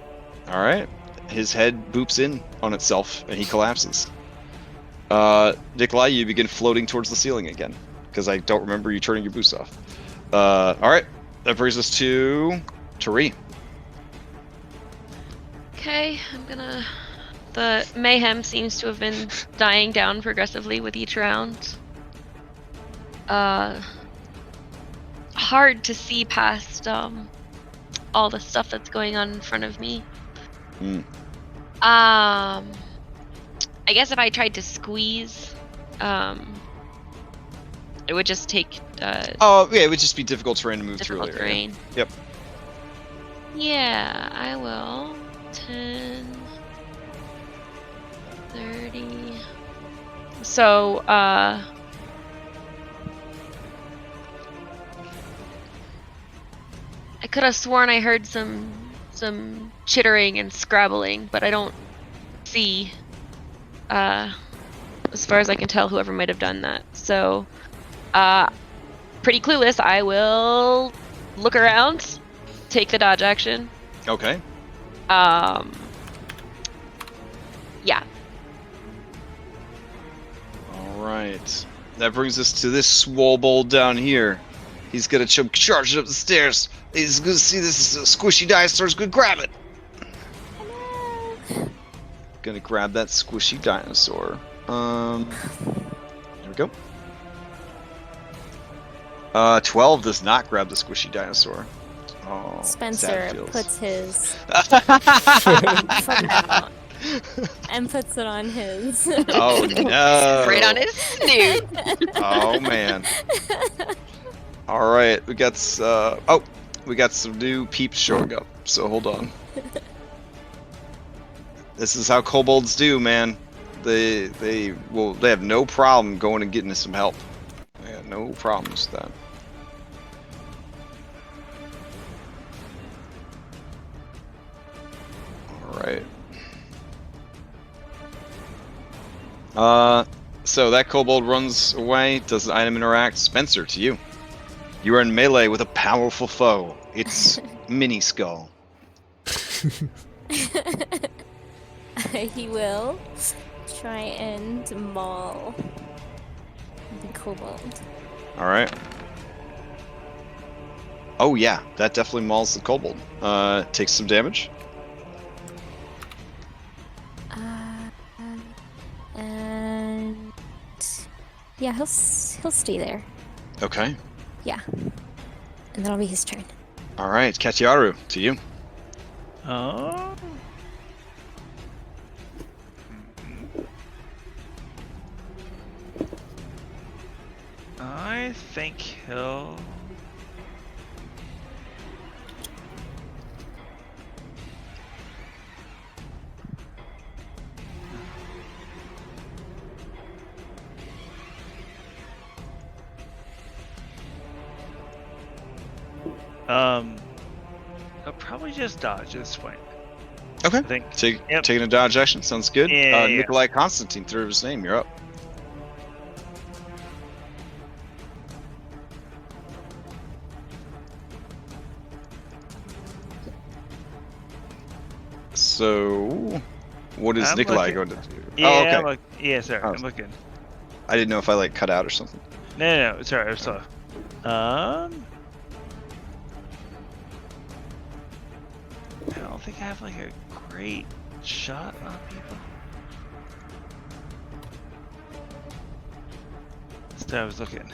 All right. His head boops in on itself, and he collapses. Nikolai, you begin floating towards the ceiling again, because I don't remember you turning your boost off. All right. That brings us to Tari. Okay, I'm gonna. The mayhem seems to have been dying down progressively with each round. Hard to see past all the stuff that's going on in front of me. I guess if I tried to squeeze, it would just take Oh, yeah, it would just be difficult terrain to move through difficult later. terrain. Yep. Yeah, I will. 10, 30. So, I could have sworn I heard some chittering and scrabbling, but I don't see, as far as I can tell, whoever might have done that. So, pretty clueless. I will look around, take the dodge action. Okay. Yeah. All right. That brings us to this swobold down here. He's gonna charge it up the stairs. He's gonna see this squishy dinosaur. He's gonna grab it. Gonna grab that squishy dinosaur. There we go. 12 does not grab the squishy dinosaur. Oh, Spencer sad feels. puts his foot out and puts it on his. Oh no! Right on his snoot. Oh man! All right, we got we got some new peeps showing up. So hold on. This is how kobolds do, man. They have no problem going and getting some help. They have no problems with that. Alright. So that kobold runs away. Does the item interact? Spencer, to you. You are in melee with a powerful foe. It's Mini Skull. He will try and maul the kobold. Alright. Oh yeah, that definitely mauls the kobold. Takes some damage. And Yeah, he'll stay there. Okay. Yeah. And that'll be his turn. All right, Katiaru, to you. Oh. I think he'll. I'll probably just dodge at this point. Okay. I think. Yep. Taking a dodge action sounds good. Yeah, yeah. Nikolai Constantine threw his name. You're up. So, what is I'm Nikolai looking. going to do? Yeah, oh, okay. yeah, sorry, Oh. I'm looking. I didn't know if I like cut out or something. No, sorry, I'm slow. I don't think I have like a great shot on people. So I was looking.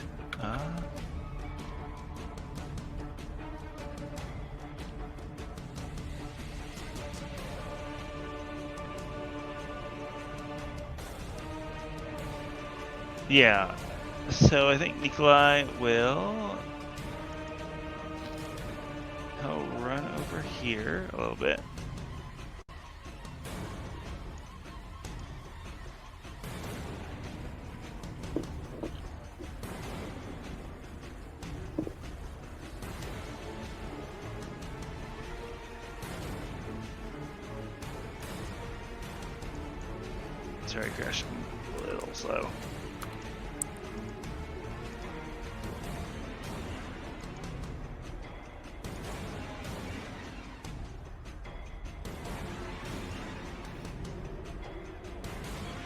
Yeah. So I think Nikolai will. He'll run over here a little bit. Sorry, Crash, I'm a little slow.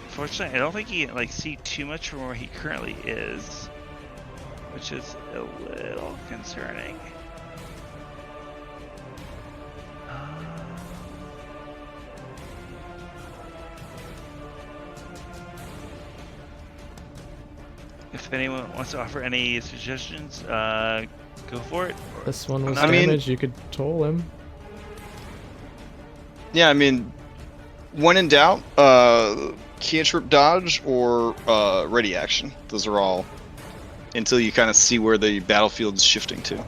Unfortunately, I don't think he can like see too much from where he currently is, which is a little concerning. If anyone wants to offer any suggestions, go for it. This one was I mean- damaged. You could toll him. Yeah, I mean, when in doubt, cantrip dodge or ready action. Those are all until you kind of see where the battlefield's shifting to.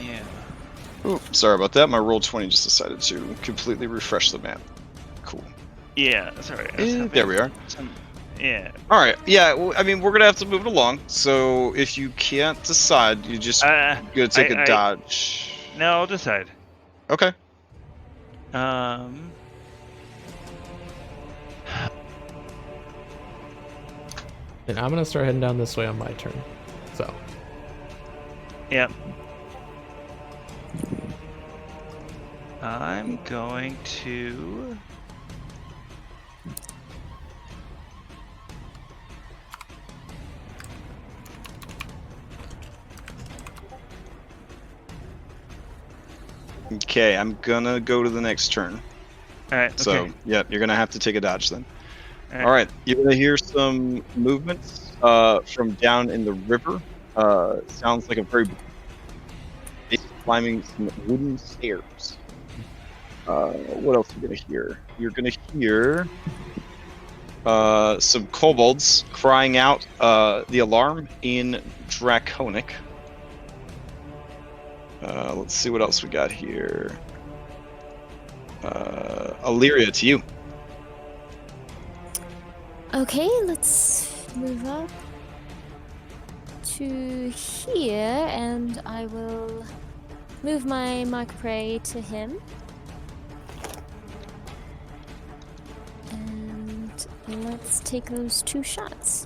Yeah. Ooh, sorry about that. My Roll20 just decided to completely refresh the map. Cool. Yeah, sorry. I was having There we are. yeah. All right. Yeah. Well, I mean, we're gonna have to move it along. So if you can't decide, you just gonna take a dodge. No, I'll decide. Okay. And I'm gonna start heading down this way on my turn. So. Yep. I'm going to. Okay. I'm gonna go to the next turn. All right. Okay. So yeah, you're gonna have to take a dodge then. All All right. You're gonna hear some movements from down in the river. Sounds like a very climbing some wooden stairs. What else are you gonna hear? You're gonna hear some kobolds crying out the alarm in Draconic. Let's see what else we got here. Illyria, to you. Okay, let's move up to here, and I will move my mark prey to him. And let's take those 2 shots.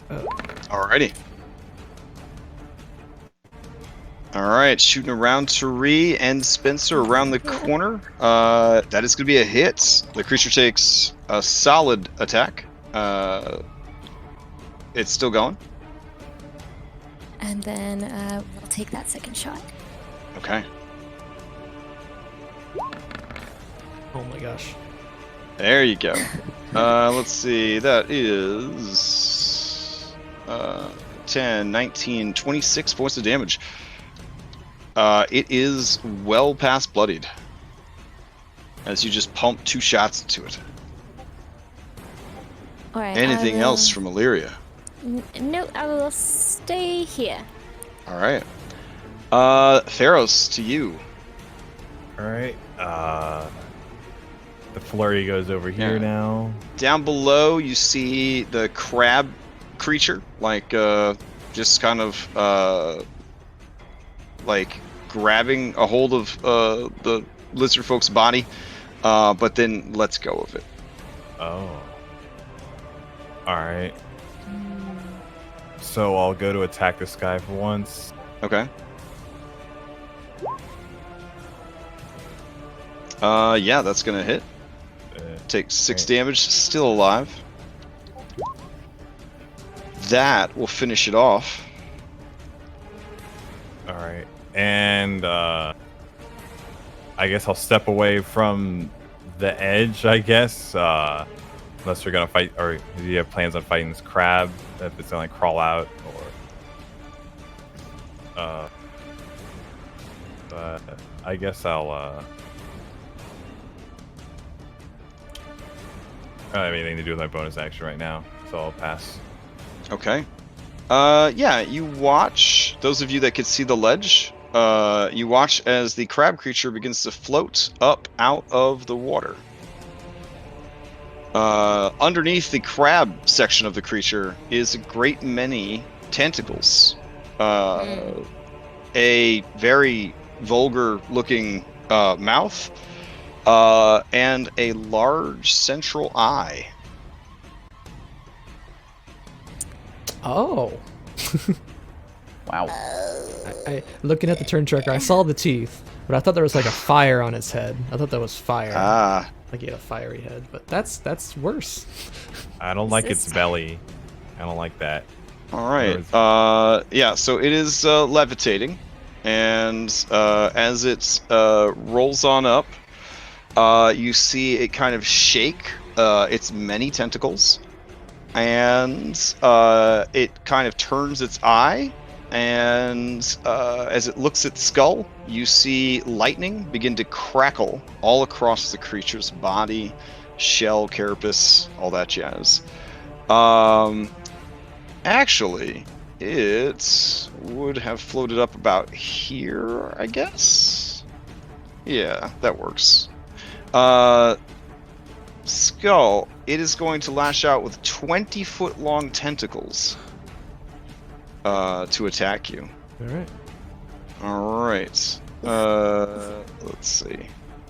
Alrighty. Alright, shooting around Tari and Spencer around the corner. That is going to be a hit. The creature takes a solid attack. It's still going. And then we'll take that second shot. Okay. Oh my gosh. There you go. Let's see. That is 10, 19, 26 points of damage. It is well past bloodied. As you just pump 2 shots into it. All right. Anything else from Illyria? No, I will stay here. All right. Theros, to you. All right. The flurry goes over here now. Down below, you see the crab creature, like just kind of like grabbing a hold of the lizard folk's body, but then lets go of it. Oh. All right. So I'll go to attack this guy for once. Okay. Yeah, that's gonna hit. Takes 6 damage, still alive. That will finish it off. All right, and I guess I'll step away from the edge. I guess unless you're gonna fight, or do you have plans on fighting this crab? If it's gonna like crawl out, or but I guess I'll. I don't have anything to do with my bonus action right now, so I'll pass. Okay. Yeah, you watch, those of you that can see the ledge, you watch as the crab creature begins to float up out of the water. Underneath the crab section of the creature is a great many tentacles. A very vulgar looking mouth, and a large central eye. Oh. Wow. I looking at the turn tracker, I saw the teeth, but I thought there was like a fire on his head. I thought that was fire. Like he had a fiery head, but that's worse. I don't like its belly. I don't like that. All right. Yeah. So it is levitating, and as it rolls on up, you see it kind of shake its many tentacles, and it kind of turns its eye, and as it looks at Skull, you see lightning begin to crackle all across the creature's body, shell, carapace, all that jazz. Actually, it would have floated up about here, I guess? Yeah, that works. Skull, it is going to lash out with 20-foot long tentacles to attack you. Alright. Let's see.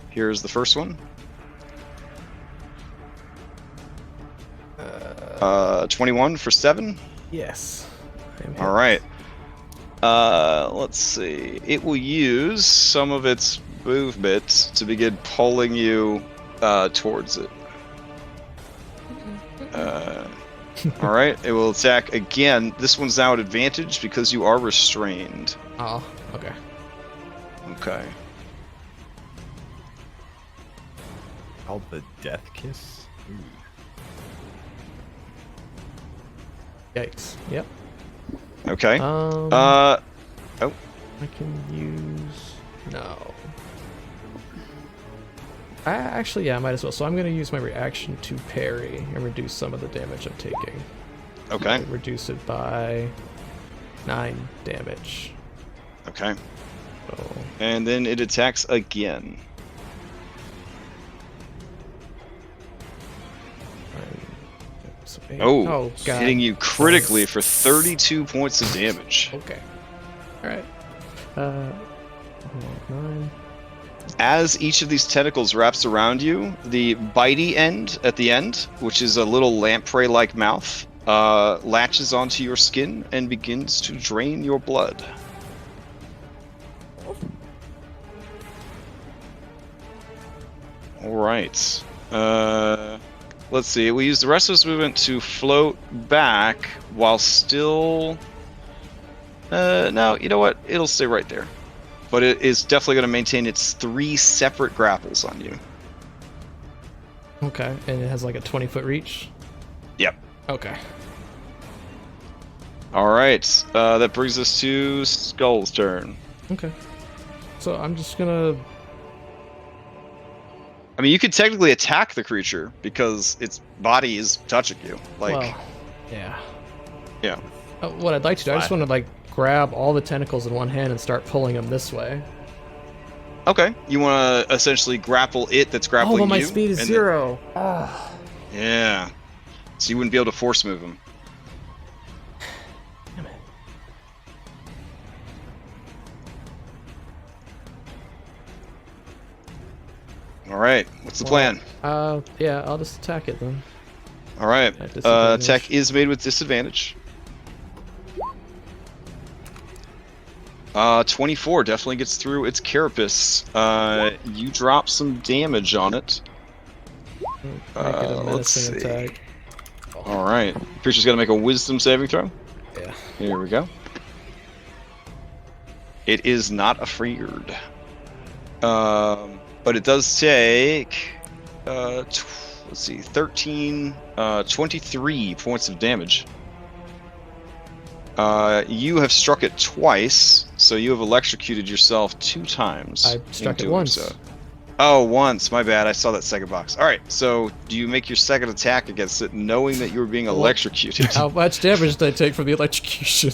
Here's the first one. 21 for 7. Yes. All right. Let's see. It will use some of its movement to begin pulling you towards it. All right. It will attack again. This one's now at advantage because you are restrained. Oh, okay. Okay. Called the Death Kiss. Ooh. Yikes. Yep. Okay. Oh. Oh. I can use... No. Actually, yeah, I might as well. So I'm going to use my reaction to parry and reduce some of the damage I'm taking. Okay. Reduce it by 9 damage. Okay. So... And then it attacks again. Oh, God. hitting you critically for 32 points of damage. Okay. Alright. 9. As each of these tentacles wraps around you, the bitey end at the end, which is a little lamprey-like mouth, latches onto your skin and begins to drain your blood. Alright. Let's see, we use the rest of this movement to float back while still... no, you know what? It'll stay right there. But it is definitely going to maintain its 3 separate grapples on you. Okay, and it has like a 20-foot reach? Yep. Okay. Alright, that brings us to Skull's turn. Okay. So I'm just gonna... I mean, you could technically attack the creature because its body is touching you. Like, well, yeah. yeah. What I'd like to do, I just want to like grab all the tentacles in one hand and start pulling them this way. Okay, you want to essentially grapple it that's grappling you. Oh, but my speed is and 0. yeah. So you wouldn't be able to force move him. Damn it. Alright, what's the plan? Yeah, I'll just attack it then. Alright, At disadvantage. attack is made with disadvantage. 24 definitely gets through its carapace. You drop some damage on it. Make it a let's menacing see. attack. Alright, creature's got to make a wisdom saving throw. Yeah. Here we go. It is not afraid. But it does take, let's see, 13, 23 points of damage. You have struck it twice, so you have electrocuted yourself 2 times. I in struck it doing once. so. Oh, once. My bad. I saw that second box. All right. So, do you make your second attack against it, knowing that you were being electrocuted? How much damage did I take from the electrocution?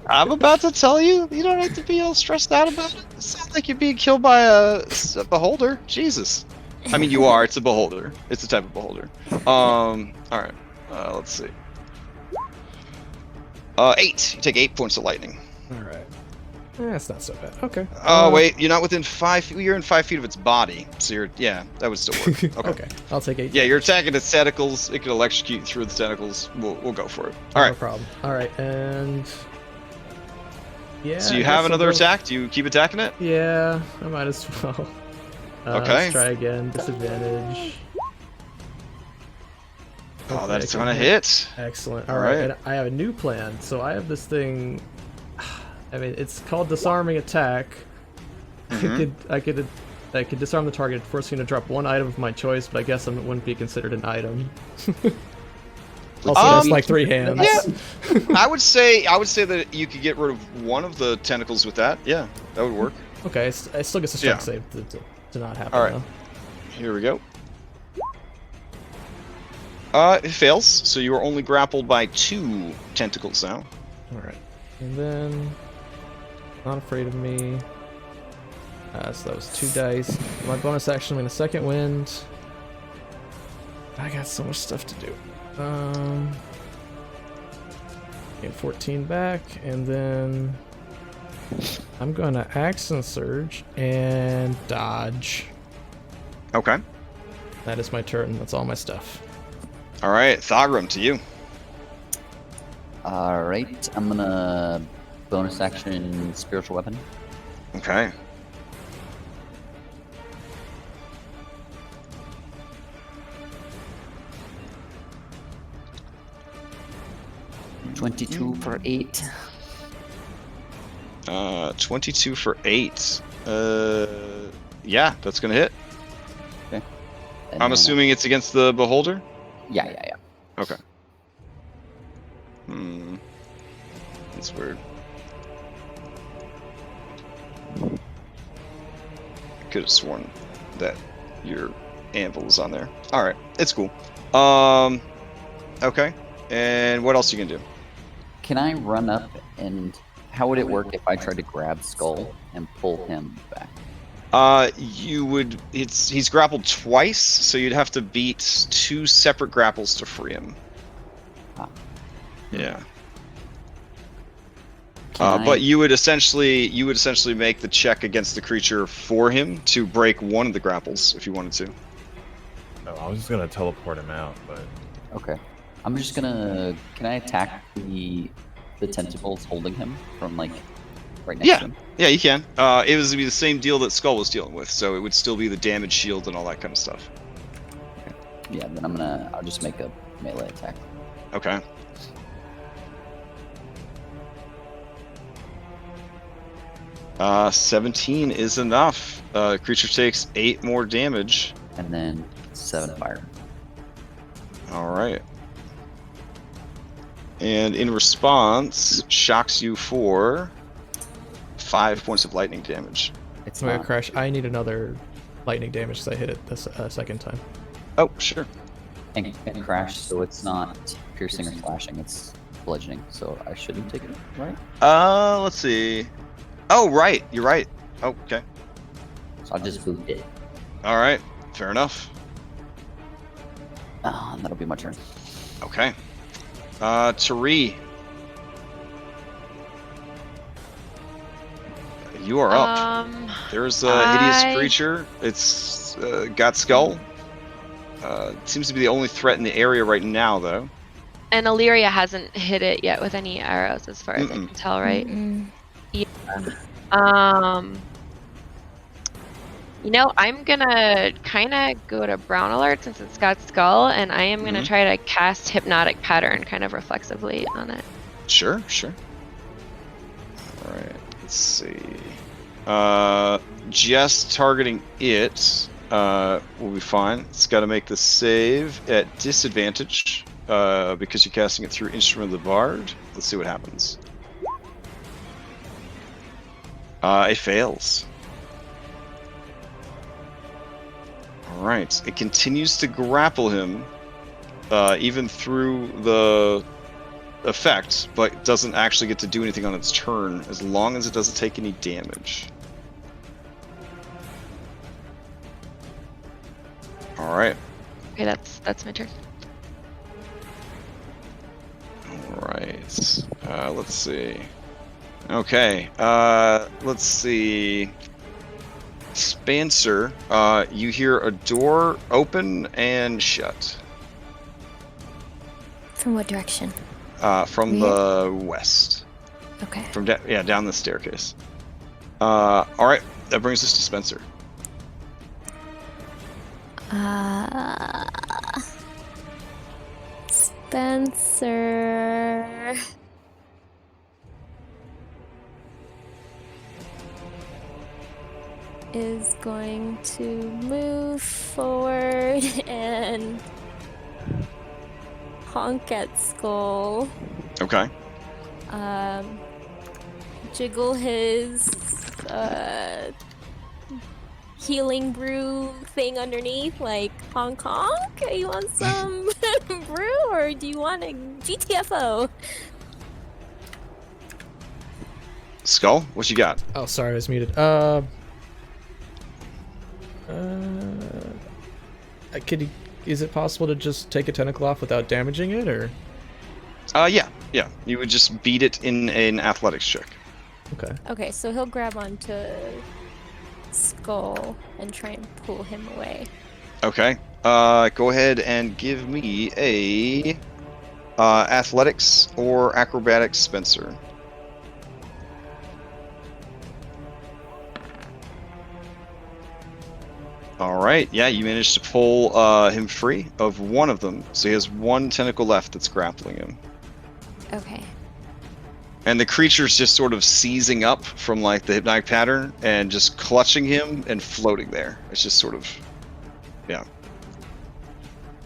I'm about to tell you. You don't have to be all stressed out about it. It sounds like you're being killed by a beholder. Jesus. I mean, you are. It's a beholder. It's a type of beholder. All right. Let's see. 8. You take 8 points of lightning. All right. That's not so bad. Okay. Oh wait, you're not within 5. You're in 5 feet of its body, so you're that would still work. Okay. Okay. I'll take 8. Yeah, you're attacking its tentacles. It can electrocute through the tentacles. We'll go for it. All right. No problem. All right, and yeah. So I you guess have I'll another go- attack. Do you keep attacking it? Yeah, I might as well. Okay. Let's try again. Disadvantage. Oh, Hopefully that's I can gonna hit. Excellent. All All right. right. And I have a new plan. So I have this thing. I mean, it's called disarming attack. Mhm. I could disarm the target, forcing to drop 1 item of my choice, but I guess it wouldn't be considered an item. Also, that's like 3 hands. Yeah. I would say that you could get rid of one of the tentacles with that. Yeah, that would work. Okay, it still gets a strength Yeah. save to not happen. All right. Though. Here we go. It fails, so you are only grappled by 2 tentacles now. All right, and then not afraid of me. So that was 2 dice. My bonus action, I'm in a second wind. I got so much stuff to do. Get 14 back, and then I'm gonna accent surge and dodge. Okay. That is my turn. That's all my stuff. All right, Thogrum, to you. All right, I'm gonna bonus action spiritual weapon. Okay. $22 for 8. 22 for 8. Yeah, that's gonna hit. And I'm then- assuming it's against the beholder. Yeah. Okay. That's weird. Could have sworn that your anvil was on there. All right, it's cool. Okay. And what else you can do? Can I run up and how would it work if I tried to grab Skull and pull him back? You would. He's grappled twice, so you'd have to beat 2 separate grapples to free him. Ah. Yeah. Can I- But you would essentially make the check against the creature for him to break one of the grapples if you wanted to. No, I was just gonna teleport him out, but Okay. I'm just gonna. Can I attack the tentacles holding him from like right next to him? Yeah, you can. It was to be the same deal that Skull was dealing with, so it would still be the damage shield and all that kind of stuff. Yeah. Then I'll just make a melee attack. Okay. Uh, 17 is enough. Creature takes 8 more damage. And then 7 fire. All right. And in response, shocks you for 5 points of lightning damage. It's Wait, not. Crash, I need another lightning damage because I hit it this second time. Oh, sure. And crash, so it's not piercing or slashing, it's bludgeoning, so I shouldn't take it, right? Let's see. Oh, right. You're right. Oh, okay. So I'll just boot it. All right. Fair enough. And that'll be my turn. Okay. Tari. You are up. There's a hideous creature. It's got skull. It seems to be the only threat in the area right now, though. And Illyria hasn't hit it yet with any arrows, as far as I can tell, right? Yeah. You know, I'm gonna kind of go to Brown Alert since it's got skull, and I am gonna try to cast Hypnotic Pattern kind of reflexively on it. Sure, sure. All right, let's see. Just targeting it will be fine. It's got to make the save at disadvantage because you're casting it through Instrument of the Bard. Let's see what happens. It fails. All right, it continues to grapple him even through the effect, but doesn't actually get to do anything on its turn as long as it doesn't take any damage. All right. Okay, that's my turn. All right. Let's see. Okay. Let's see. Spencer, you hear a door open and shut. From what direction? From the west. Okay. From down the staircase. All right. That brings us to Spencer. Spencer. Is going to move forward and honk at Skull. Okay. Jiggle his healing brew thing underneath, like honk honk. You want some brew, or do you want a GTFO? Skull, what you got? Oh, sorry, I was muted. Is it possible to just take a tentacle off without damaging it, or? Yeah. You would just beat it in an athletics check. Okay. Okay, so he'll grab onto Skull and try and pull him away. Okay. Go ahead and give me a athletics or acrobatics, Spencer. All right. Yeah, you managed to pull him free of one of them, so he has one tentacle left that's grappling him. Okay. And the creature's just sort of seizing up from like the hypnotic pattern and just clutching him and floating there. It's just sort of, yeah.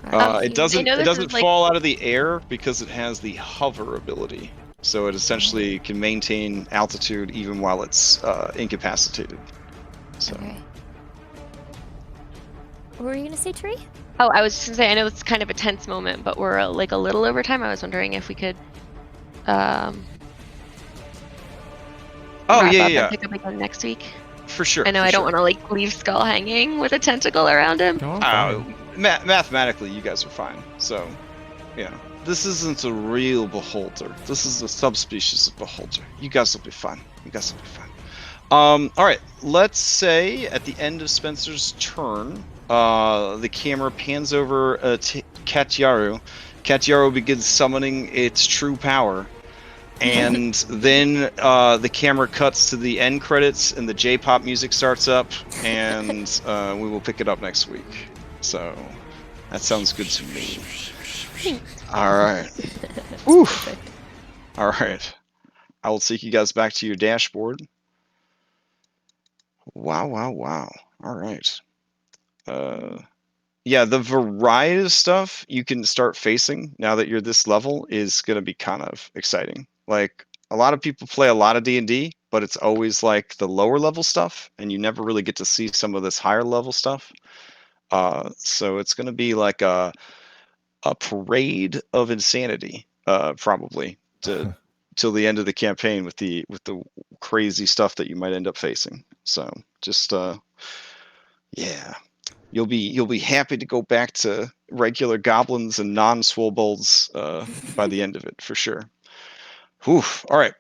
It doesn't fall out of the air because it has the hover ability, so it essentially can maintain altitude even while it's incapacitated. So. Okay. What were you gonna say, Tree? Oh, I was just gonna say, I know it's kind of a tense moment, but we're like a little over time. I was wondering if we could wrap up and pick up again next week. For sure. I know I don't want to like leave Skull hanging with a tentacle around him. No, mathematically, you guys are fine. So, yeah, this isn't a real beholder. This is a subspecies of beholder. You guys will be fine. All right. Let's say at the end of Spencer's turn, the camera pans over to Katyaru. Katyaru begins summoning its true power. And then the camera cuts to the end credits and the J-pop music starts up, and we will pick it up next week. So that sounds good to me. All right. Oof. All right. I will take you guys back to your dashboard. Wow. All right. yeah, the variety of stuff you can start facing now that you're this level is going to be kind of exciting. Like a lot of people play a lot of D&D, but it's always like the lower level stuff, and you never really get to see some of this higher level stuff. So it's going to be like a parade of insanity, probably till the end of the campaign with the crazy stuff that you might end up facing. So just yeah, you'll be happy to go back to regular goblins and non-swobolds by the end of it for sure. Whew. All right.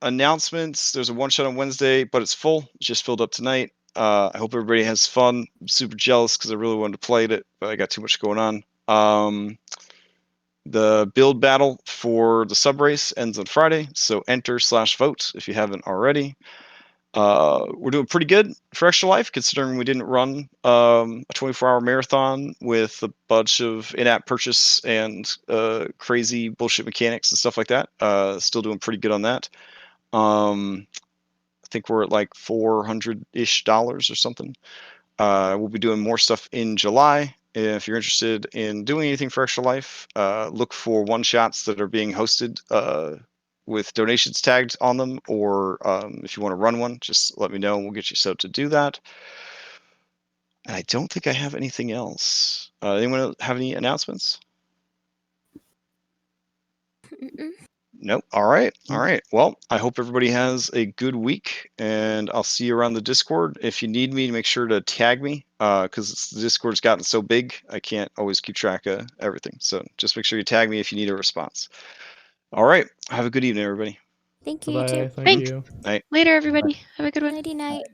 Announcements. There's a one shot on Wednesday, but it's full. It's just filled up tonight. I hope everybody has fun. I'm super jealous because I really wanted to play it, but I got too much going on. The build battle for the sub race ends on Friday, so enter/vote if you haven't already. We're doing pretty good for Extra Life, considering we didn't run a 24-hour marathon with a bunch of in-app purchase and crazy bullshit mechanics and stuff like that. Still doing pretty good on that. I think we're at like $400-ish or something. We'll be doing more stuff in July. If you're interested in doing anything for Extra Life, look for one-shots that are being hosted with donations tagged on them, or if you want to run one, just let me know and we'll get you set up to do that. And I don't think I have anything else. Anyone have any announcements? Nope. All right. Well, I hope everybody has a good week, and I'll see you around the Discord. If you need me, make sure to tag me, because the Discord's gotten so big, I can't always keep track of everything. So just make sure you tag me if you need a response. All right. Have a good evening, everybody. Thank you, Bye-bye. you too. Thank Thanks. you. Night. Later, everybody. Have a good one. Nighty night.